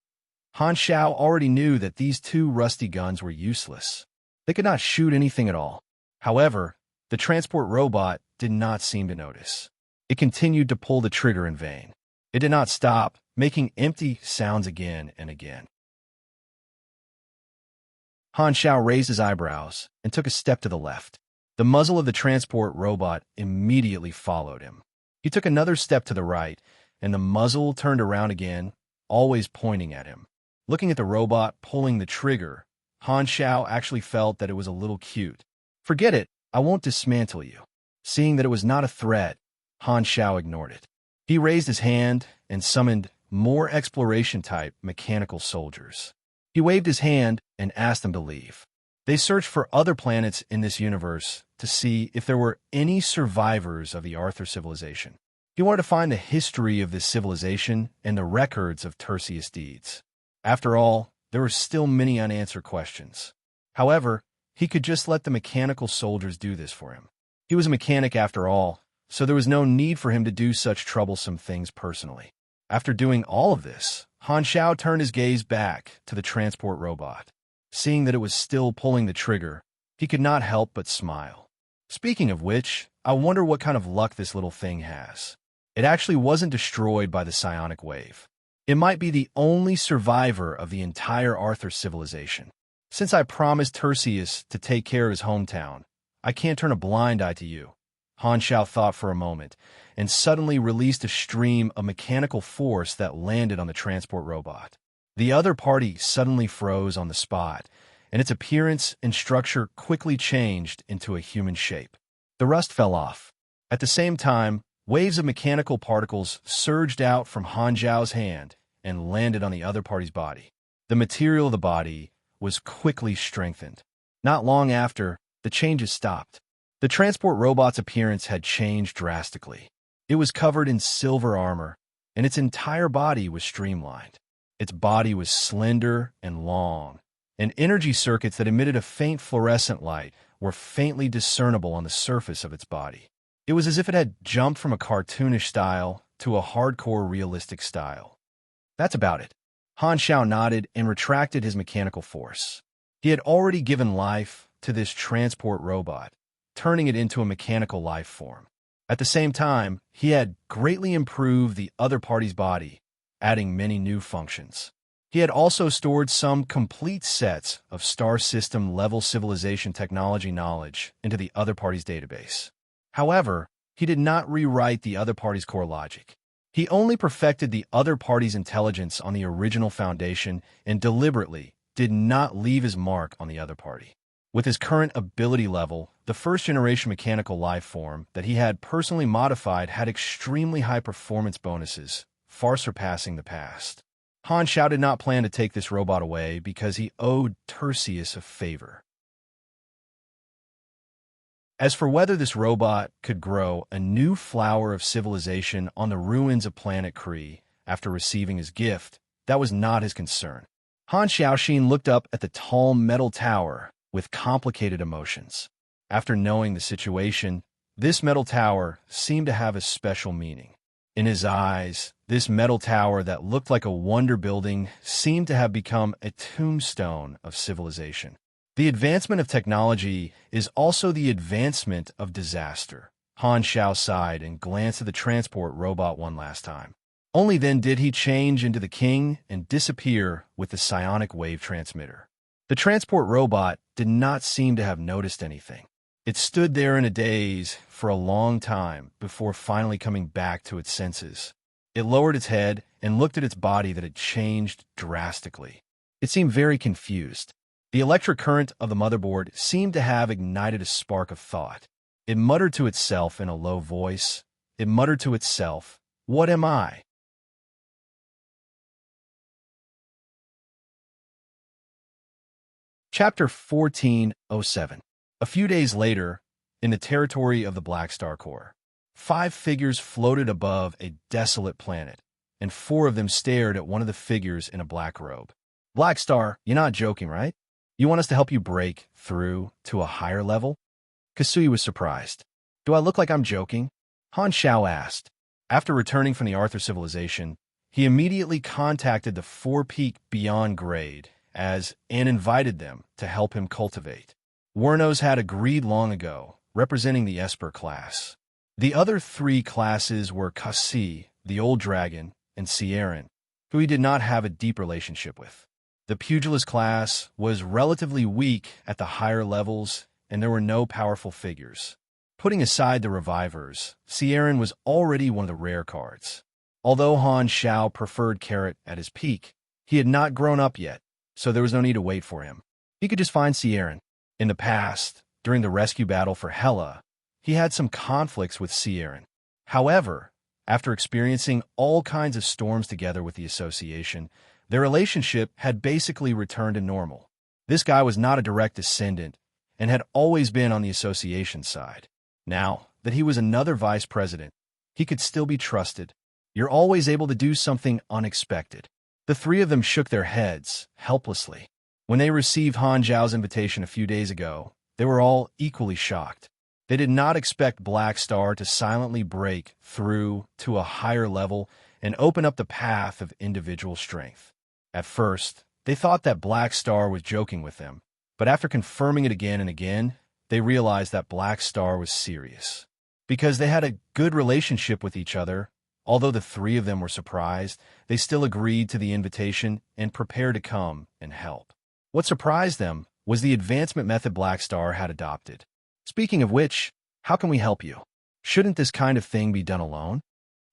Han Xiao already knew that these two rusty guns were useless. They could not shoot anything at all. However, the transport robot did not seem to notice. It continued to pull the trigger in vain. It did not stop, making empty sounds again and again. Han Xiao raised his eyebrows and took a step to the left. The muzzle of the transport robot immediately followed him. He took another step to the right, and the muzzle turned around again, always pointing at him. Looking at the robot pulling the trigger, Han Xiao actually felt that it was a little cute. Forget it, I won't dismantle you. Seeing that it was not a threat, Han Xiao ignored it. He raised his hand and summoned more exploration-type mechanical soldiers. He waved his hand and asked them to leave. They searched for other planets in this universe to see if there were any survivors of the Arthur civilization. He wanted to find the history of this civilization and the records of Tertius deeds. After all, there were still many unanswered questions. However, he could just let the mechanical soldiers do this for him. He was a mechanic after all, so there was no need for him to do such troublesome things personally. After doing all of this, Han Xiao turned his gaze back to the transport robot. Seeing that it was still pulling the trigger, he could not help but smile. Speaking of which, I wonder what kind of luck this little thing has. It actually wasn't destroyed by the psionic wave. It might be the only survivor of the entire Arthur civilization. Since I promised Tertius to take care of his hometown, I can't turn a blind eye to you. Han Xiao thought for a moment, and suddenly released a stream of mechanical force that landed on the transport robot. The other party suddenly froze on the spot, and its appearance and structure quickly changed into a human shape. The rust fell off. At the same time, waves of mechanical particles surged out from Han Xiao's hand and landed on the other party's body. The material of the body was quickly strengthened. Not long after, the changes stopped. The transport robot's appearance had changed drastically. It was covered in silver armor, and its entire body was streamlined. Its body was slender and long, and energy circuits that emitted a faint fluorescent light were faintly discernible on the surface of its body. It was as if it had jumped from a cartoonish style to a hardcore realistic style. That's about it. Han Xiao nodded and retracted his mechanical force. He had already given life to this transport robot, turning it into a mechanical life form. At the same time, he had greatly improved the other party's body, adding many new functions. He had also stored some complete sets of star system level civilization technology knowledge into the other party's database. However, he did not rewrite the other party's core logic. He only perfected the other party's intelligence on the original foundation and deliberately did not leave his mark on the other party. With his current ability level, the first-generation mechanical life form that he had personally modified had extremely high performance bonuses, far surpassing the past. Han Xiao did not plan to take this robot away because he owed Tertius a favor. As for whether this robot could grow a new flower of civilization on the ruins of planet Kree after receiving his gift, that was not his concern. Han Xiaoxin looked up at the tall metal tower with complicated emotions. After knowing the situation, this metal tower seemed to have a special meaning. In his eyes, this metal tower that looked like a wonder building seemed to have become a tombstone of civilization. The advancement of technology is also the advancement of disaster. Han Xiao sighed and glanced at the transport robot one last time. Only then did he change into the king and disappear with the psionic wave transmitter. The transport robot did not seem to have noticed anything. It stood there in a daze for a long time before finally coming back to its senses. It lowered its head and looked at its body that had changed drastically. It seemed very confused. The electric current of the motherboard seemed to have ignited a spark of thought. It muttered to itself in a low voice. It muttered to itself, "What am I?" Chapter 1407. A few days later, in the territory of the Black Star Corps, 5 figures floated above a desolate planet, and 4 of them stared at one of the figures in a black robe. "Black Star, you're not joking, right? You want us to help you break through to a higher level?" Kasui was surprised. "Do I look like I'm joking?" Han Xiao asked. After returning from the Arthur civilization, he immediately contacted the 4-peak beyond grade and invited them to help him cultivate. Wernos had agreed long ago, representing the Esper class. The other 3 classes were Kasi, the Old Dragon, and Sierran, who he did not have a deep relationship with. The Pugilist class was relatively weak at the higher levels, and there were no powerful figures. Putting aside the revivers, Sierran was already one of the rare cards. Although Han Xiao preferred Carrot at his peak, he had not grown up yet, so there was no need to wait for him. He could just find Sierran. In the past, during the rescue battle for Hela, he had some conflicts with Sierran. However, after experiencing all kinds of storms together with the association, their relationship had basically returned to normal. This guy was not a direct descendant and had always been on the association side. Now that he was another vice president, he could still be trusted. You're always able to do something unexpected. The 3 of them shook their heads, helplessly. When they received Han Zhao's invitation a few days ago, they were all equally shocked. They did not expect Black Star to silently break through to a higher level and open up the path of individual strength. At first, they thought that Black Star was joking with them, but after confirming it again and again, they realized that Black Star was serious. Because they had a good relationship with each other, although the 3 of them were surprised, they still agreed to the invitation and prepared to come and help. What surprised them was the advancement method Black Star had adopted. "Speaking of which, how can we help you? Shouldn't this kind of thing be done alone?"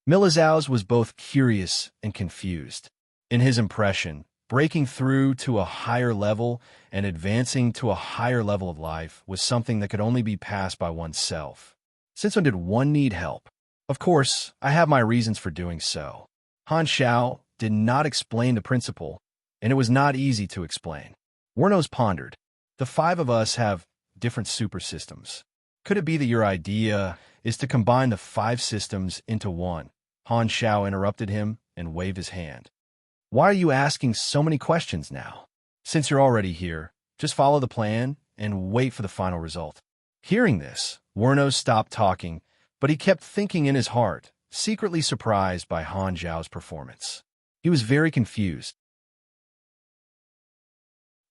Milizaus was both curious and confused. In his impression, breaking through to a higher level and advancing to a higher level of life was something that could only be passed by oneself. Since when did one need help? "Of course, I have my reasons for doing so." Han Xiao did not explain the principle, and it was not easy to explain. Wernos pondered. "The 5 of us have different super systems. Could it be that your idea is to combine the 5 systems into one?" Han Xiao interrupted him and waved his hand. "Why are you asking so many questions now? Since you're already here, just follow the plan and wait for the final result." Hearing this, Wernos stopped talking, but he kept thinking in his heart, secretly surprised by Han Zhao's performance. He was very confused.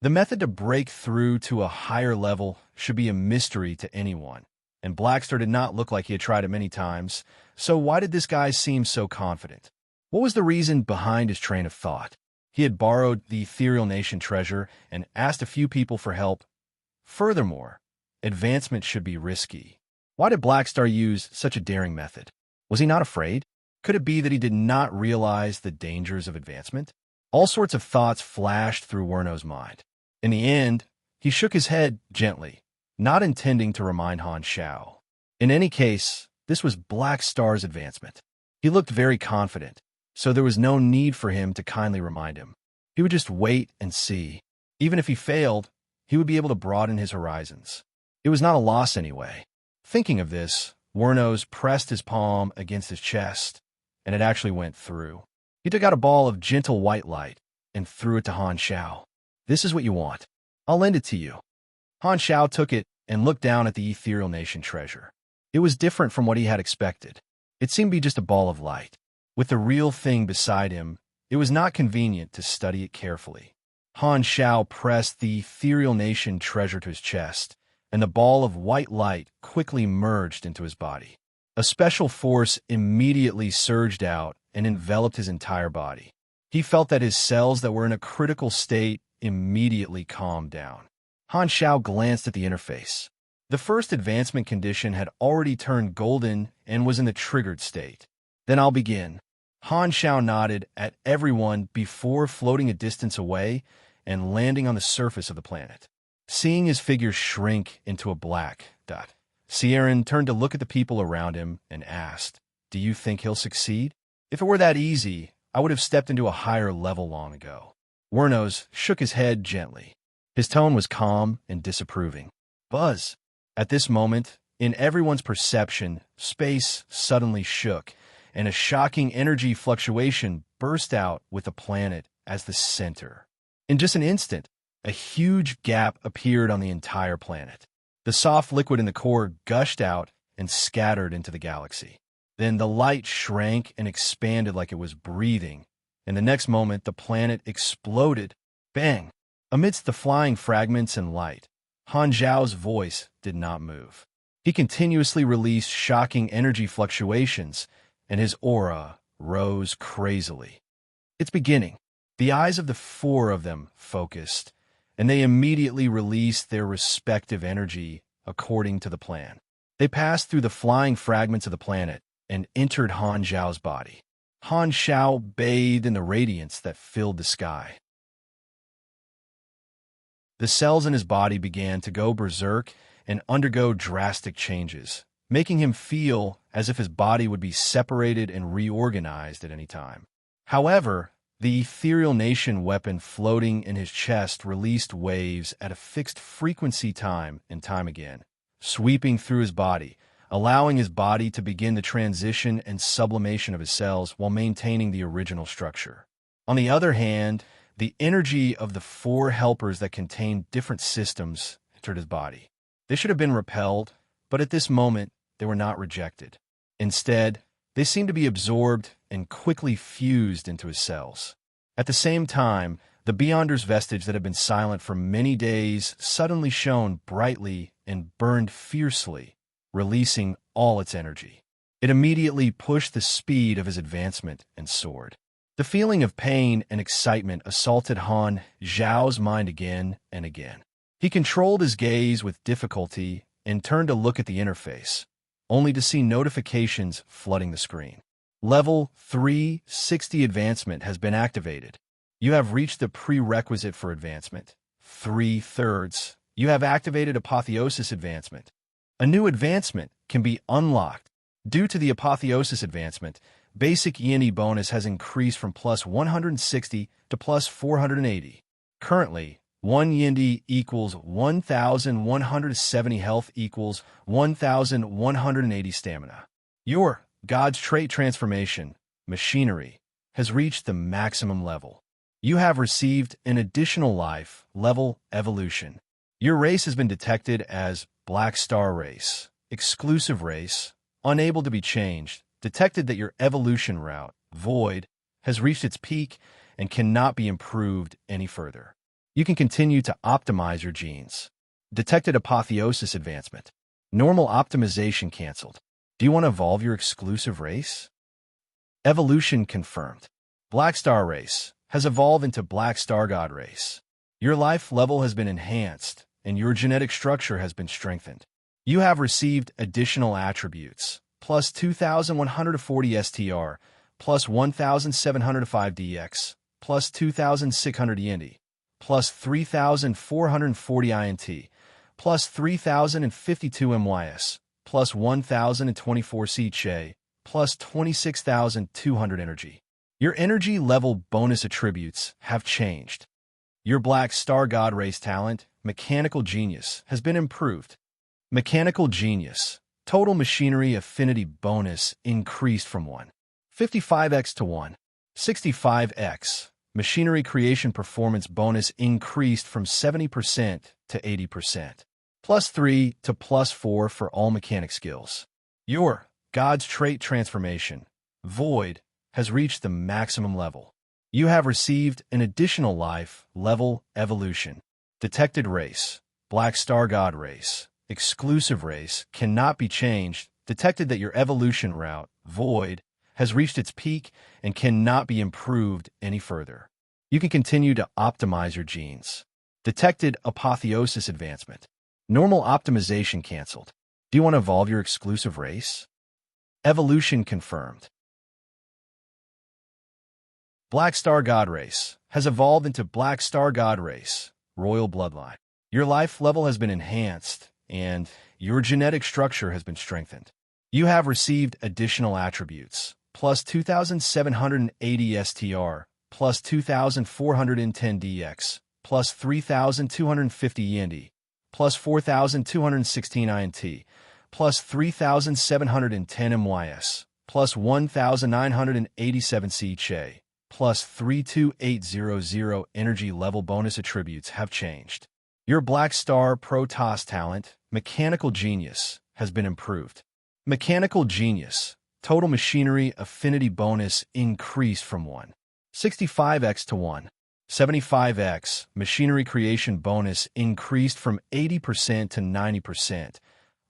The method to break through to a higher level should be a mystery to anyone, and Blackstar did not look like he had tried it many times, so why did this guy seem so confident? What was the reason behind his train of thought? He had borrowed the Ethereal Nation treasure and asked a few people for help. Furthermore, advancement should be risky. Why did Blackstar use such a daring method? Was he not afraid? Could it be that he did not realize the dangers of advancement? All sorts of thoughts flashed through Werno's mind. In the end, he shook his head gently, not intending to remind Han Xiao. In any case, this was Black Star's advancement. He looked very confident, so there was no need for him to kindly remind him. He would just wait and see. Even if he failed, he would be able to broaden his horizons. It was not a loss anyway. Thinking of this, Wernos pressed his palm against his chest, and it actually went through. He took out a ball of gentle white light. and threw it to Han Xiao. "This is what you want. I'll lend it to you." Han Xiao took it and looked down at the Ethereal Nation treasure. It was different from what he had expected. It seemed to be just a ball of light. With the real thing beside him, it was not convenient to study it carefully. Han Xiao pressed the Ethereal Nation treasure to his chest, and the ball of white light quickly merged into his body. A special force immediately surged out and enveloped his entire body. He felt that his cells that were in a critical state immediately calmed down. Han Xiao glanced at the interface. The first advancement condition had already turned golden and was in the triggered state. "Then I'll begin." Han Xiao nodded at everyone before floating a distance away and landing on the surface of the planet. Seeing his figure shrink into a black dot, Sieran turned to look at the people around him and asked, "Do you think he'll succeed? If it were that easy, I would have stepped into a higher level long ago." Wernos shook his head gently. His tone was calm and disapproving. "Buzz." At this moment, in everyone's perception, space suddenly shook, and a shocking energy fluctuation burst out with the planet as the center. In just an instant, a huge gap appeared on the entire planet. The soft liquid in the core gushed out and scattered into the galaxy. Then the light shrank and expanded like it was breathing, and the next moment the planet exploded. Bang! Amidst the flying fragments and light, Han Zhao's voice did not move. He continuously released shocking energy fluctuations, and his aura rose crazily. "It's beginning." The eyes of the four of them focused, and they immediately released their respective energy according to the plan. They passed through the flying fragments of the planet and entered Han Zhao's body. Han Xiao bathed in the radiance that filled the sky. The cells in his body began to go berserk and undergo drastic changes, making him feel as if his body would be separated and reorganized at any time. However, the Ethereal Nation weapon floating in his chest released waves at a fixed frequency time and time again, sweeping through his body, allowing his body to begin the transition and sublimation of his cells while maintaining the original structure. On the other hand, the energy of the four helpers that contained different systems entered his body. They should have been repelled, but at this moment, they were not rejected. Instead, they seemed to be absorbed and quickly fused into his cells. At the same time, the Beyonder's vestige that had been silent for many days suddenly shone brightly and burned fiercely, releasing all its energy. It immediately pushed the speed of his advancement and soared. The feeling of pain and excitement assaulted Han Zhao's mind again and again. He controlled his gaze with difficulty and turned to look at the interface, only to see notifications flooding the screen. Level 360 advancement has been activated. You have reached the prerequisite for advancement. 3/3. You have activated Apotheosis advancement. A new advancement can be unlocked. Due to the Apotheosis advancement, basic Yin bonus has increased from plus 160 to plus 480. Currently, 1 Yindi equals 1,170 health equals 1,180 stamina. Your God's trait transformation, machinery, has reached the maximum level. You have received an additional life level evolution. Your race has been detected as Black Star Race, exclusive race, unable to be changed, detected that your evolution route, Void, has reached its peak and cannot be improved any further. You can continue to optimize your genes. Detected Apotheosis advancement. Normal optimization canceled. Do you want to evolve your exclusive race? Evolution confirmed. Black Star Race has evolved into Black Star God Race. Your life level has been enhanced, and your genetic structure has been strengthened. You have received additional attributes, plus 2,140 STR, plus 1,705 DX, plus 2,600 Yindi, plus 3,440 INT, plus 3,052 MYS, plus 1,024 CCHE, plus 26,200 energy. Your energy level bonus attributes have changed. Your Black Star God Race talent, Mechanical Genius, has been improved. Mechanical Genius, total machinery affinity bonus increased from 1.55x to 1.65x, machinery creation performance bonus increased from 70% to 80%. +3 to +4 for all mechanic skills. Your God's trait transformation, void, has reached the maximum level. You have received an additional life level evolution. Detected race, Black Star God race, exclusive race, cannot be changed. Detected that your evolution route, void, has reached its peak and cannot be improved any further. You can continue to optimize your genes. Detected apotheosis advancement. Normal optimization canceled. Do you want to evolve your exclusive race? Evolution confirmed. Black Star God race has evolved into Black Star God race, royal bloodline. Your life level has been enhanced, and your genetic structure has been strengthened. You have received additional attributes, plus 2,780 STR, plus 2,410 DX, plus 3,250 END, plus 4,216 INT, plus 3,710 MYS, plus 1,987 CHA, plus 32800 energy level bonus attributes have changed. Your Black Star Protoss talent, Mechanical Genius, has been improved. Mechanical Genius, total machinery affinity bonus increased from 1.65x to 1.75x. Machinery creation bonus increased from 80% to 90%.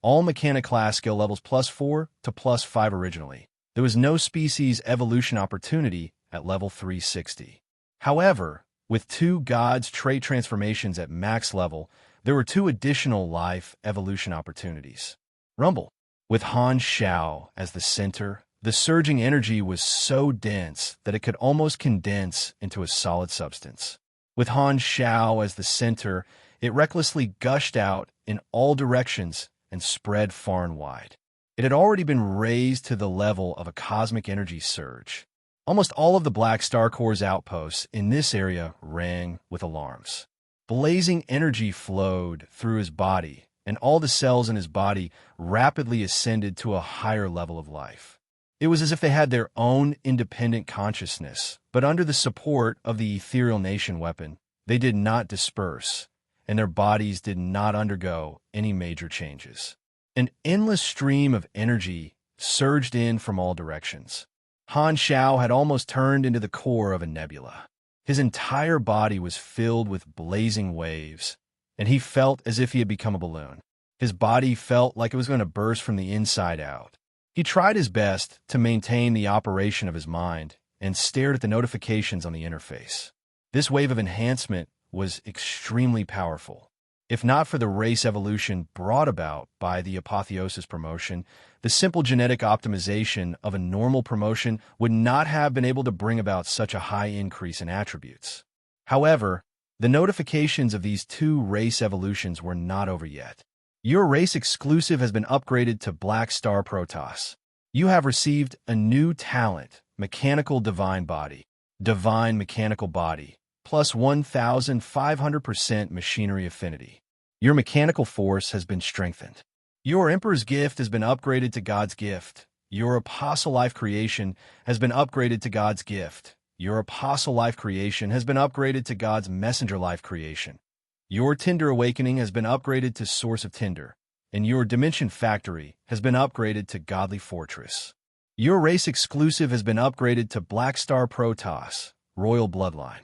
All mechanic class skill levels +4 to +5 originally. There was no species evolution opportunity at level 360. However, with 2 God's trait transformations at max level, there were 2 additional life evolution opportunities. Rumble. With Han Shao as the center, the surging energy was so dense that it could almost condense into a solid substance. With Han Shao as the center, it recklessly gushed out in all directions and spread far and wide. It had already been raised to the level of a cosmic energy surge. Almost all of the Black Star Corps' outposts in this area rang with alarms. Blazing energy flowed through his body, and all the cells in his body rapidly ascended to a higher level of life. It was as if they had their own independent consciousness, but under the support of the Ethereal Nation weapon, they did not disperse, and their bodies did not undergo any major changes. An endless stream of energy surged in from all directions. Han Shao had almost turned into the core of a nebula. His entire body was filled with blazing waves, and he felt as if he had become a balloon. His body felt like it was going to burst from the inside out. He tried his best to maintain the operation of his mind and stared at the notifications on the interface. This wave of enhancement was extremely powerful. If not for the race evolution brought about by the apotheosis promotion, the simple genetic optimization of a normal promotion would not have been able to bring about such a high increase in attributes. However, the notifications of these 2 race evolutions were not over yet. Your race exclusive has been upgraded to Black Star Protoss. You have received a new talent, Mechanical Divine Body, Divine Mechanical Body, plus 1,500% machinery affinity. Your mechanical force has been strengthened. Your Emperor's Gift has been upgraded to God's Gift. Your Apostle Life Creation has been upgraded to God's Gift. Your Apostle Life Creation has been upgraded to God's Messenger Life Creation. Your Tinder Awakening has been upgraded to Source of Tinder, and your Dimension Factory has been upgraded to Godly Fortress. Your race exclusive has been upgraded to Black Star Protoss, Royal Bloodline.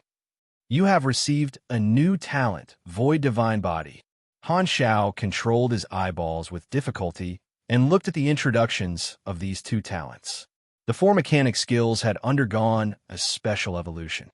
You have received a new talent, Void Divine Body. Han Shao controlled his eyeballs with difficulty and looked at the introductions of these 2 talents. The 4 mechanic skills had undergone a special evolution.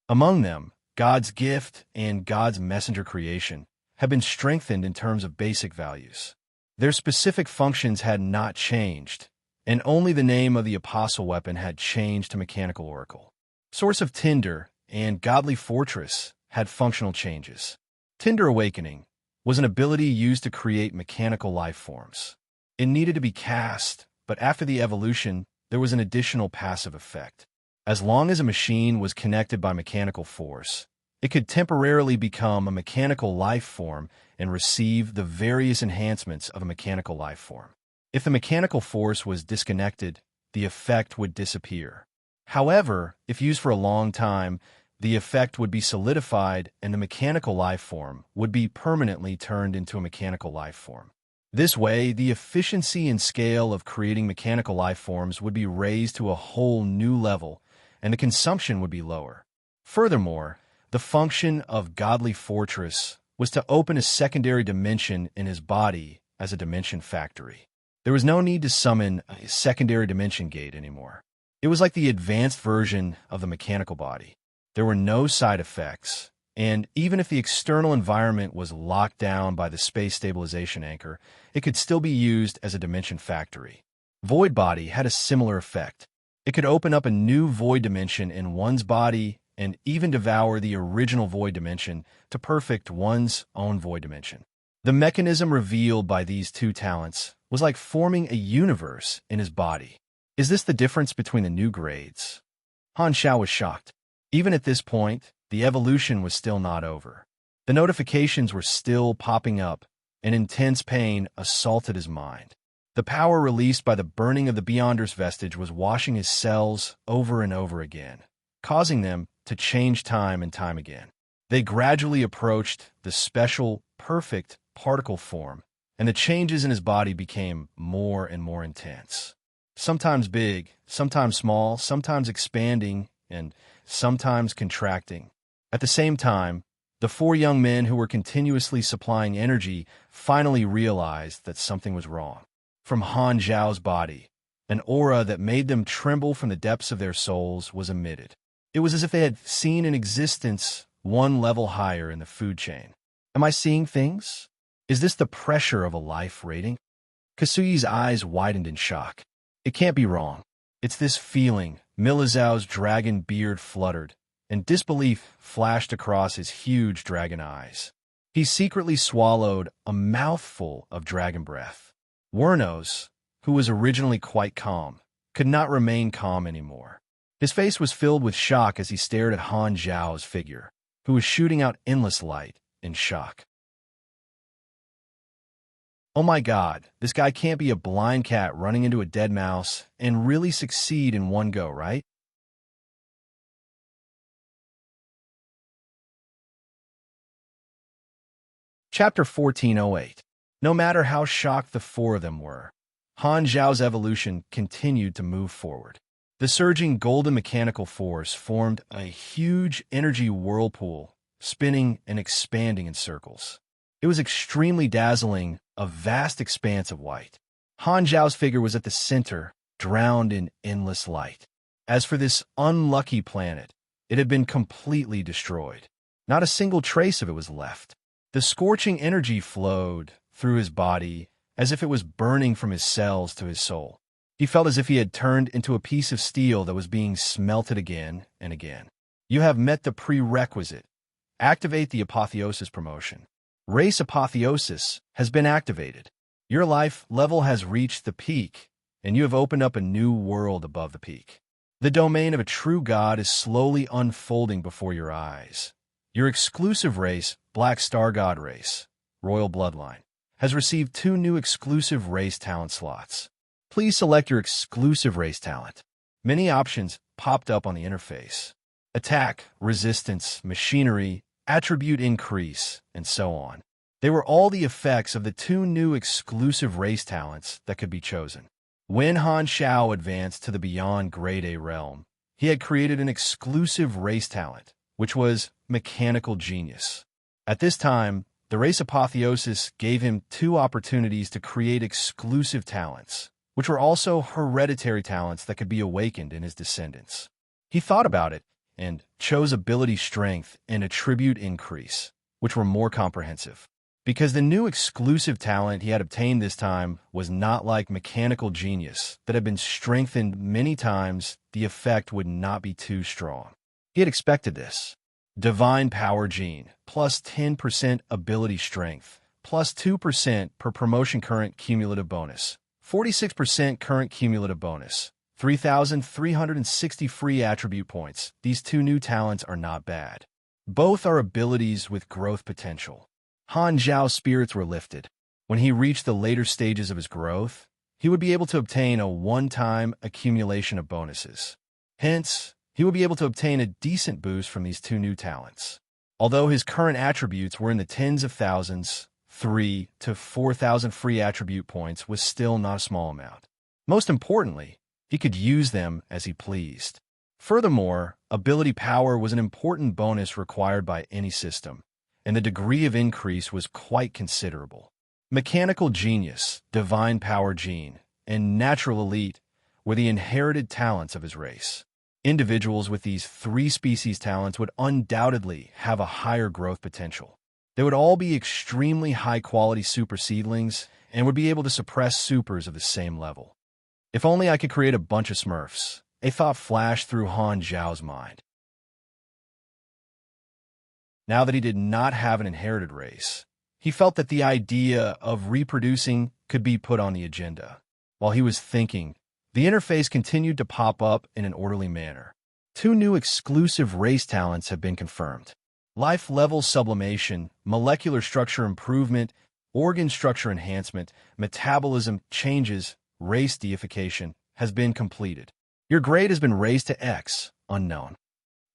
Among them, God's Gift and God's Messenger Creation have been strengthened in terms of basic values. Their specific functions had not changed, and only the name of the Apostle Weapon had changed to Mechanical Oracle. Source of Tinder and Godly Fortress had functional changes. Tinder Awakening was an ability used to create mechanical life forms. It needed to be cast, but after the evolution, there was an additional passive effect. As long as a machine was connected by mechanical force, it could temporarily become a mechanical life form and receive the various enhancements of a mechanical life form. If the mechanical force was disconnected, the effect would disappear. However, if used for a long time, the effect would be solidified and the mechanical life form would be permanently turned into a mechanical life form. This way, the efficiency and scale of creating mechanical life forms would be raised to a whole new level, and the consumption would be lower. Furthermore, the function of Godly Fortress was to open a secondary dimension in his body as a dimension factory. There was no need to summon a secondary dimension gate anymore. It was like the advanced version of the mechanical body. There were no side effects, and even if the external environment was locked down by the space stabilization anchor, it could still be used as a dimension factory. Void Body had a similar effect. It could open up a new void dimension in one's body and even devour the original void dimension to perfect one's own void dimension. The mechanism revealed by these two talents was like forming a universe in his body. Is this the difference between the new grades? Han Xiao was shocked. Even at this point, the evolution was still not over. The notifications were still popping up, and intense pain assaulted his mind. The power released by the burning of the Beyonder's vestige was washing his cells over and over again, causing them to change time and time again. They gradually approached the special, perfect particle form, and the changes in his body became more and more intense. Sometimes big, sometimes small, sometimes expanding, and sometimes contracting. At the same time, the four young men who were continuously supplying energy finally realized that something was wrong. From Han Zhao's body, an aura that made them tremble from the depths of their souls was emitted. It was as if they had seen an existence one level higher in the food chain. Am I seeing things? Is this the pressure of a life rating? Kasuyi's eyes widened in shock. It can't be wrong. It's this feeling. Milizhao's dragon beard fluttered, and disbelief flashed across his huge dragon eyes. He secretly swallowed a mouthful of dragon breath. Wernos, who was originally quite calm, could not remain calm anymore. His face was filled with shock as he stared at Han Zhao's figure, who was shooting out endless light in shock. Oh my God, this guy can't be a blind cat running into a dead mouse and really succeed in one go, right? Chapter 1408. No matter how shocked the four of them were, Han Zhao's evolution continued to move forward. The surging golden mechanical force formed a huge energy whirlpool, spinning and expanding in circles. It was extremely dazzling, a vast expanse of white. Han Zhao's figure was at the center, drowned in endless light. As for this unlucky planet, it had been completely destroyed. Not a single trace of it was left. The scorching energy flowed through his body as if it was burning from his cells to his soul. He felt as if he had turned into a piece of steel that was being smelted again and again. You have met the prerequisite. Activate the apotheosis promotion. Race apotheosis has been activated. Your life level has reached the peak, and you have opened up a new world above the peak. The domain of a true god is slowly unfolding before your eyes. Your exclusive race, Black Star God Race, Royal Bloodline, has received 2 new exclusive race talent slots. Please select your exclusive race talent. Many options popped up on the interface. Attack, resistance, machinery, attribute increase, and so on. They were all the effects of the 2 new exclusive race talents that could be chosen. When Han Xiao advanced to the Beyond Grade A realm, he had created an exclusive race talent, which was Mechanical Genius. At this time, the race apotheosis gave him 2 opportunities to create exclusive talents, which were also hereditary talents that could be awakened in his descendants. He thought about it and chose ability strength and attribute increase, which were more comprehensive. Because the new exclusive talent he had obtained this time was not like Mechanical Genius that had been strengthened many times, the effect would not be too strong. He had expected this. Divine Power Gene, plus 10% ability strength, plus 2% per promotion current cumulative bonus, 46% current cumulative bonus, 3,360 free attribute points. These 2 new talents are not bad. Both are abilities with growth potential. Han Zhao's spirits were lifted. When he reached the later stages of his growth, he would be able to obtain a one-time accumulation of bonuses. Hence, he would be able to obtain a decent boost from these 2 new talents. Although his current attributes were in the tens of thousands, 3 to 4,000 free attribute points was still not a small amount. Most importantly, he could use them as he pleased. Furthermore, ability power was an important bonus required by any system, and the degree of increase was quite considerable. Mechanical genius, divine power gene, and natural elite were the inherited talents of his race. Individuals with these 3 species talents would undoubtedly have a higher growth potential. They would all be extremely high-quality super seedlings and would be able to suppress supers of the same level. If only I could create a bunch of Smurfs, a thought flashed through Han Zhao's mind. Now that he did not have an inherited race, he felt that the idea of reproducing could be put on the agenda. While he was thinking, the interface continued to pop up in an orderly manner. 2 new exclusive race talents have been confirmed. Life level sublimation, molecular structure improvement, organ structure enhancement, metabolism changes, race deification has been completed. Your grade has been raised to X, unknown.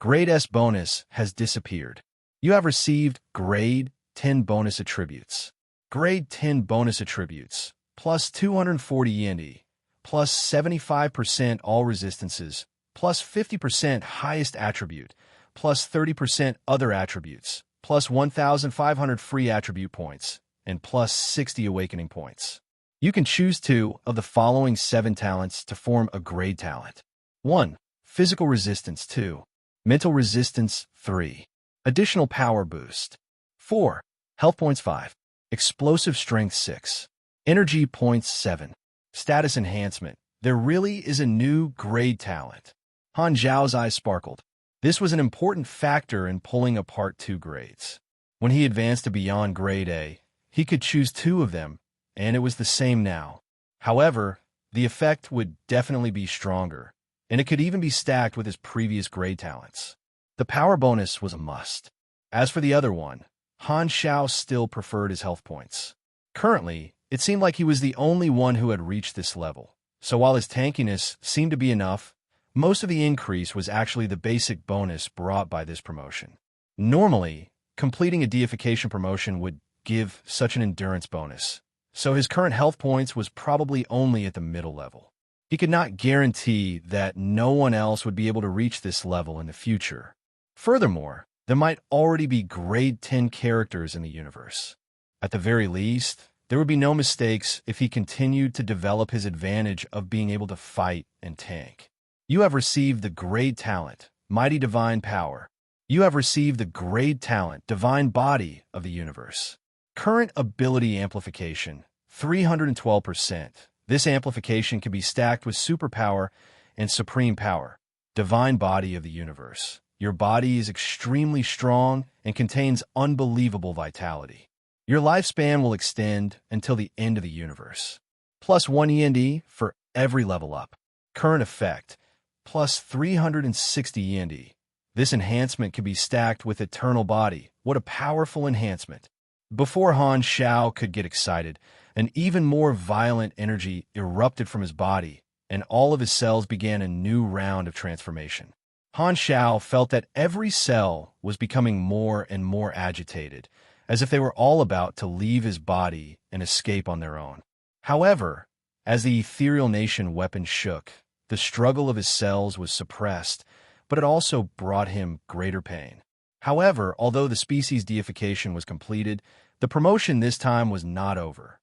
Grade S bonus has disappeared. You have received grade 10 bonus attributes. Grade 10 bonus attributes, plus 240 yen, plus 75% all resistances, plus 50% highest attribute, plus 30% other attributes, plus 1,500 free attribute points, and plus 60 awakening points. You can choose 2 of the following 7 talents to form a grade talent. 1. Physical resistance 2. Mental resistance 3. Additional power boost 4. Health points 5. Explosive strength 6. Energy points 7. Status enhancement. There really is a new grade talent. Han Zhao's eyes sparkled. This was an important factor in pulling apart 2 grades. When he advanced to beyond grade A, he could choose 2 of them, and it was the same now. However, the effect would definitely be stronger, and it could even be stacked with his previous grade talents. The power bonus was a must. As for the other one, Han Zhao still preferred his health points. Currently, it seemed like he was the only one who had reached this level, so while his tankiness seemed to be enough, most of the increase was actually the basic bonus brought by this promotion. Normally, completing a deification promotion would give such an endurance bonus, so his current health points was probably only at the middle level. He could not guarantee that no one else would be able to reach this level in the future. Furthermore, there might already be grade 10 characters in the universe. At the very least, there would be no mistakes if he continued to develop his advantage of being able to fight and tank. You have received the grade talent, Mighty Divine Power. You have received the grade talent, Divine Body of the Universe. Current ability amplification, 312%. This amplification can be stacked with superpower and supreme power, Divine Body of the Universe. Your body is extremely strong and contains unbelievable vitality. Your lifespan will extend until the end of the universe. Plus 1 END for every level up. Current effect, plus 360 END. This enhancement can be stacked with Eternal Body. What a powerful enhancement. Before Han Zhao could get excited, an even more violent energy erupted from his body, and all of his cells began a new round of transformation. Han Zhao felt that every cell was becoming more and more agitated, as if they were all about to leave his body and escape on their own. However, as the ethereal nation weapon shook, the struggle of his cells was suppressed, but it also brought him greater pain. However, although the species deification was completed, the promotion this time was not over.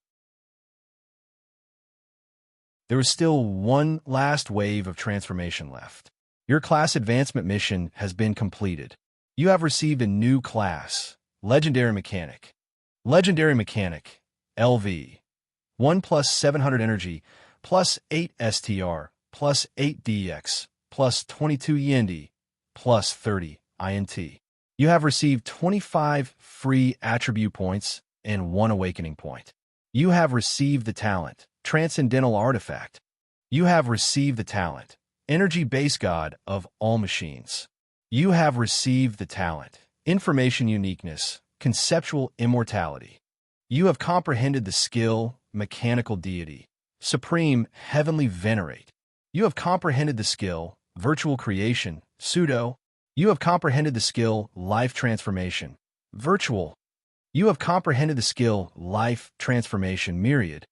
There was still one last wave of transformation left. Your class advancement mission has been completed. You have received a new class, Legendary Mechanic. Legendary Mechanic, LV. 1 plus 700 energy, plus 8 STR, plus 8 DX, plus 22 END, plus 30 INT. You have received 25 free attribute points and 1 awakening point. You have received the talent, Transcendental Artifact. You have received the talent, Energy Base God of all machines. You have received the talent, Information Uniqueness, Conceptual Immortality. You have comprehended the skill, Mechanical Deity, Supreme Heavenly Venerate. You have comprehended the skill, virtual creation, pseudo. You have comprehended the skill, life transformation. Virtual. You have comprehended the skill, life transformation, myriad.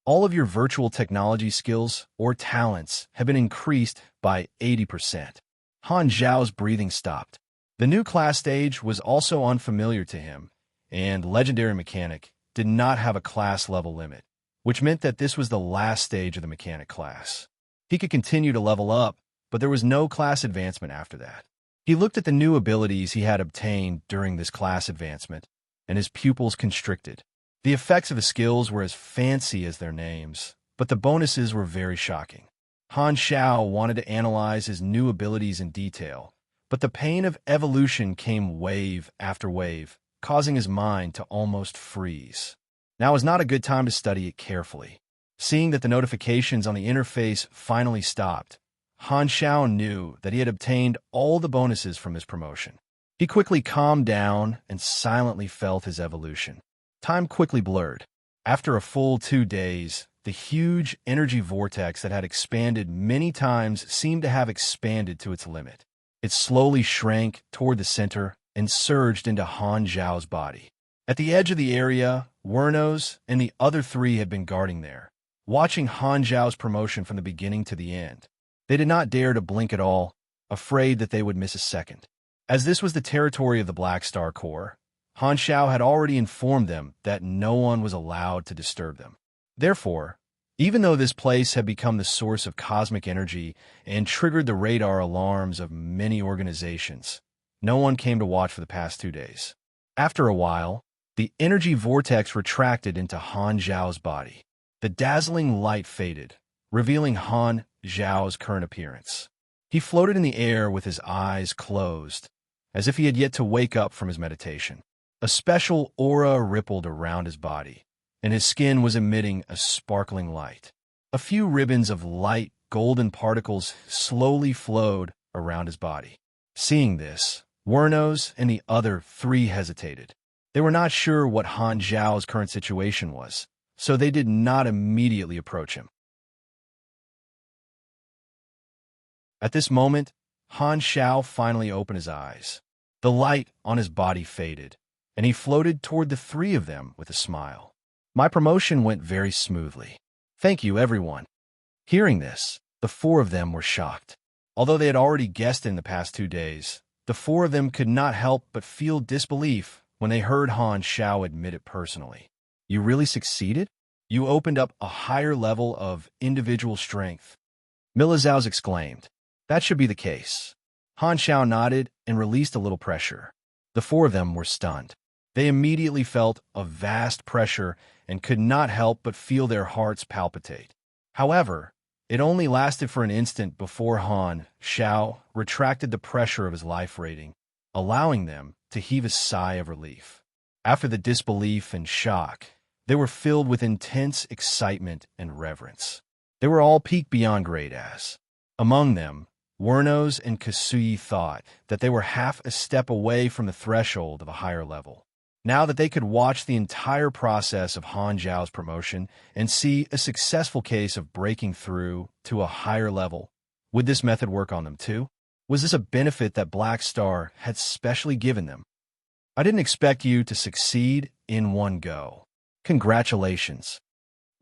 All of your virtual technology skills or talents have been increased by 80%. Han Zhao's breathing stopped. The new class stage was also unfamiliar to him, and Legendary Mechanic did not have a class level limit, which meant that this was the last stage of the mechanic class. He could continue to level up, but there was no class advancement after that. He looked at the new abilities he had obtained during this class advancement, and his pupils constricted. The effects of his skills were as fancy as their names, but the bonuses were very shocking. Han Xiao wanted to analyze his new abilities in detail, but the pain of evolution came wave after wave, causing his mind to almost freeze. Now is not a good time to study it carefully. Seeing that the notifications on the interface finally stopped, Han Xiao knew that he had obtained all the bonuses from his promotion. He quickly calmed down and silently felt his evolution. Time quickly blurred. After a full 2 days, the huge energy vortex that had expanded many times seemed to have expanded to its limit. It slowly shrank toward the center and surged into Han Zhao's body. At the edge of the area, Wernos and the other 3 had been guarding there, watching Han Zhao's promotion from the beginning to the end. They did not dare to blink at all, afraid that they would miss a second. As this was the territory of the Black Star Corps, Han Xiao had already informed them that no one was allowed to disturb them. Therefore, even though this place had become the source of cosmic energy and triggered the radar alarms of many organizations, no one came to watch for the past 2 days. After a while, the energy vortex retracted into Han Zhao's body. The dazzling light faded, revealing Han Zhao's current appearance. He floated in the air with his eyes closed, as if he had yet to wake up from his meditation. A special aura rippled around his body, and his skin was emitting a sparkling light. A few ribbons of light golden particles slowly flowed around his body. Seeing this, Wernos and the other 3 hesitated. They were not sure what Han Zhao's current situation was, so they did not immediately approach him. At this moment, Han Xiao finally opened his eyes. The light on his body faded, and he floated toward the 3 of them with a smile. My promotion went very smoothly. Thank you, everyone. Hearing this, the 4 of them were shocked. Although they had already guessed it in the past 2 days, the 4 of them could not help but feel disbelief when they heard Han Xiao admit it personally. You really succeeded? You opened up a higher level of individual strength. Milizao exclaimed. That should be the case. Han Xiao nodded and released a little pressure. The 4 of them were stunned. They immediately felt a vast pressure and could not help but feel their hearts palpitate. However, it only lasted for an instant before Han Xiao retracted the pressure of his life rating, allowing them to heave a sigh of relief. After the disbelief and shock, they were filled with intense excitement and reverence. They were all peaked beyond grade as. Among them, Wernos and Kasui thought that they were half a step away from the threshold of a higher level. Now that they could watch the entire process of Han Zhao's promotion and see a successful case of breaking through to a higher level, would this method work on them too? Was this a benefit that Black Star had specially given them? I didn't expect you to succeed in one go. Congratulations.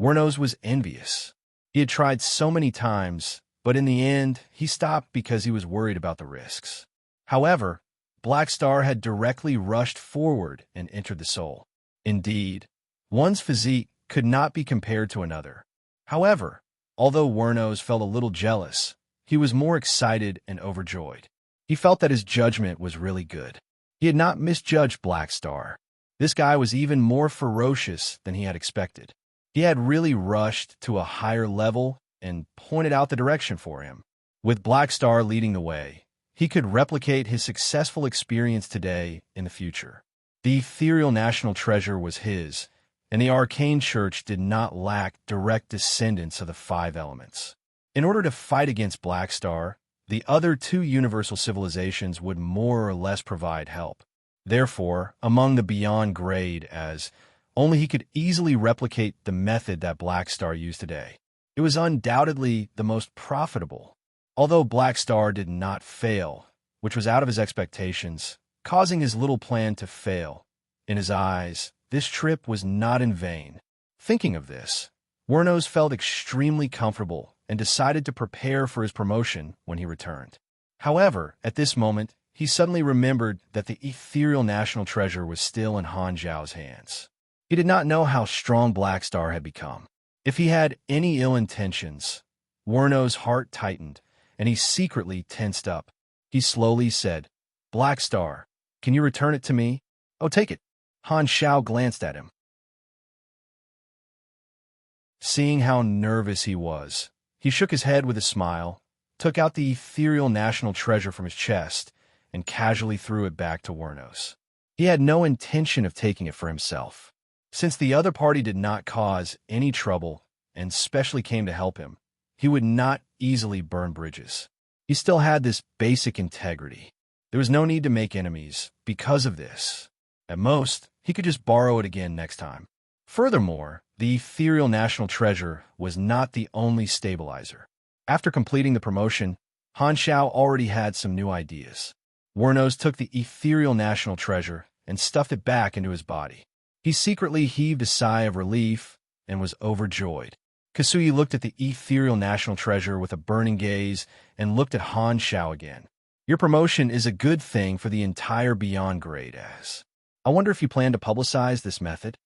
Wernos was envious. He had tried so many times, but in the end, he stopped because he was worried about the risks. However, Black Star had directly rushed forward and entered the soul. Indeed, one's physique could not be compared to another. However, although Wernos felt a little jealous, he was more excited and overjoyed. He felt that his judgment was really good. He had not misjudged Black Star. This guy was even more ferocious than he had expected. He had really rushed to a higher level and pointed out the direction for him. With Black Star leading the way, he could replicate his successful experience today in the future. The ethereal national treasure was his, and the arcane church did not lack direct descendants of the 5 elements. In order to fight against Black Star, the other 2 universal civilizations would more or less provide help. Therefore, among the beyond grade as only he could easily replicate the method that Black Star used today. It was undoubtedly the most profitable. Although Black Star did not fail, which was out of his expectations, causing his little plan to fail. In his eyes, this trip was not in vain. Thinking of this, Wuornos felt extremely comfortable and decided to prepare for his promotion when he returned. However, at this moment, he suddenly remembered that the ethereal national treasure was still in Han Zhao's hands. He did not know how strong Black Star had become. If he had any ill intentions, Wuornos' heart tightened, and he secretly tensed up. He slowly said, "Black Star, can you return it to me?" "Oh, take it." Han Zhao glanced at him. Seeing how nervous he was, he shook his head with a smile, took out the ethereal national treasure from his chest, and casually threw it back to Wuornos. He had no intention of taking it for himself. Since the other party did not cause any trouble and specially came to help him, he would not easily burn bridges. He still had this basic integrity. There was no need to make enemies because of this. At most, he could just borrow it again next time. Furthermore, the ethereal national treasure was not the only stabilizer. After completing the promotion, Han Zhao already had some new ideas. Wuornos took the ethereal national treasure and stuffed it back into his body. He secretly heaved a sigh of relief and was overjoyed. Kasuyi looked at the ethereal national treasure with a burning gaze and looked at Han Zhao again. "Your promotion is a good thing for the entire Beyond grade, as I wonder if you plan to publicize this method?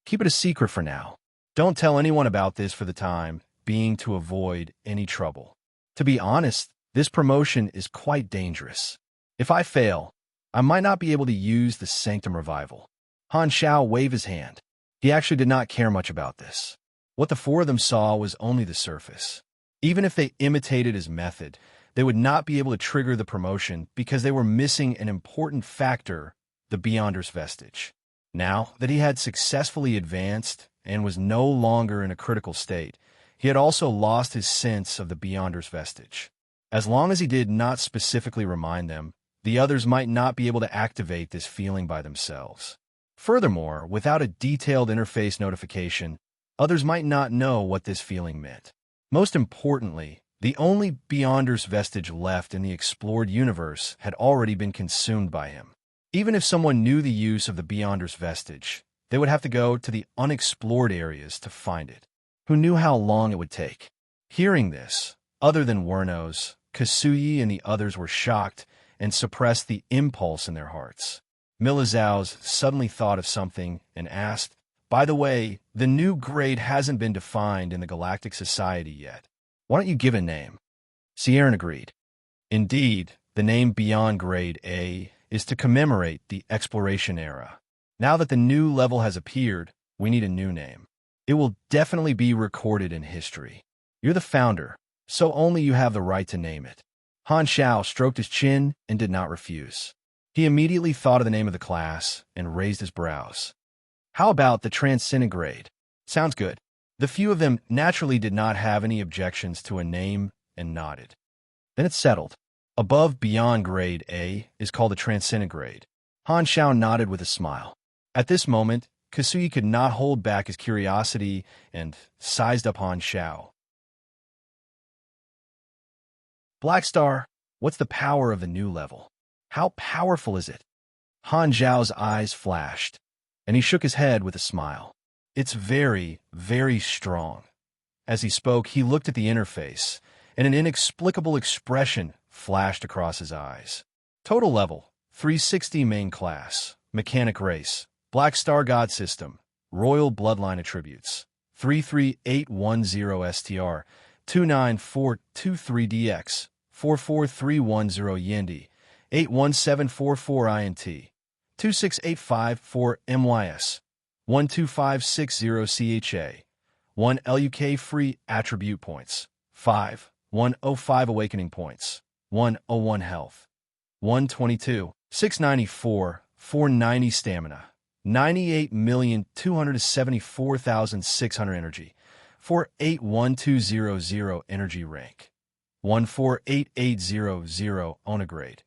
Keep it a secret for now. Don't tell anyone about this for the time being to avoid any trouble. To be honest, this promotion is quite dangerous. If I fail, I might not be able to use the Sanctum Revival." Han Zhao waved his hand. He actually did not care much about this. What the four of them saw was only the surface. Even if they imitated his method, they would not be able to trigger the promotion because they were missing an important factor, the Beyonder's vestige. Now that he had successfully advanced and was no longer in a critical state, he had also lost his sense of the Beyonder's vestige. As long as he did not specifically remind them, the others might not be able to activate this feeling by themselves. Furthermore, without a detailed interface notification, others might not know what this feeling meant. Most importantly, the only Beyonder's vestige left in the explored universe had already been consumed by him. Even if someone knew the use of the Beyonder's vestige, they would have to go to the unexplored areas to find it. Who knew how long it would take? Hearing this, other than Wuornos, Kasuyi and the others were shocked and suppressed the impulse in their hearts. Milizao suddenly thought of something and asked, "By the way, the new grade hasn't been defined in the Galactic Society yet. Why don't you give a name?" Sierran agreed. Indeed, the name Beyond Grade A is to commemorate the exploration era. Now that the new level has appeared, we need a new name. It will definitely be recorded in history. You're the founder, so only you have the right to name it. Han Zhao stroked his chin and did not refuse. He immediately thought of the name of the class and raised his brows. "How about the Transcendent Grade?" "Sounds good." The few of them naturally did not have any objections to a name and nodded. Then it's settled. Above Beyond Grade A is called the Transcendent Grade. Han Zhao nodded with a smile. At this moment, Kasuyi could not hold back his curiosity and sized up Han Zhao. "Black Star, what's the power of the new level? How powerful is it?" Han Zhao's eyes flashed, and he shook his head with a smile. "It's very, very strong." As he spoke, he looked at the interface, and an inexplicable expression flashed across his eyes. Total level, 360 main class, mechanic race, Black Star God System, Royal Bloodline Attributes, 33810 STR, 29423DX, 44310 Yendi, 81744 INT, 26854 MYS, 12560 CHA, 1 LUK free attribute points, 5, 105 awakening points, 101 health, 122, 694, 490 stamina, 98,274,600 energy, 481200 energy rank, 148800 Ona grade,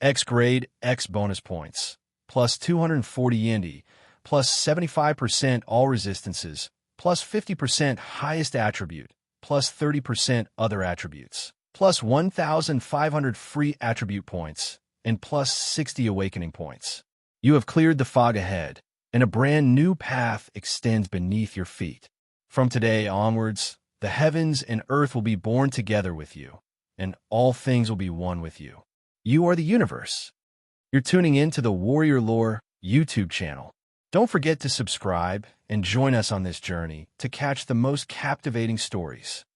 X grade X bonus points, plus 240 Yendi, plus 75% all resistances, plus 50% highest attribute, plus 30% other attributes, plus plus 1,500 free attribute points, and plus 60 awakening points. You have cleared the fog ahead, and a brand new path extends beneath your feet. From today onwards, the heavens and earth will be born together with you, and all things will be one with you. You are the universe. You're tuning in to the Warrior Lore YouTube channel. Don't forget to subscribe and join us on this journey to catch the most captivating stories.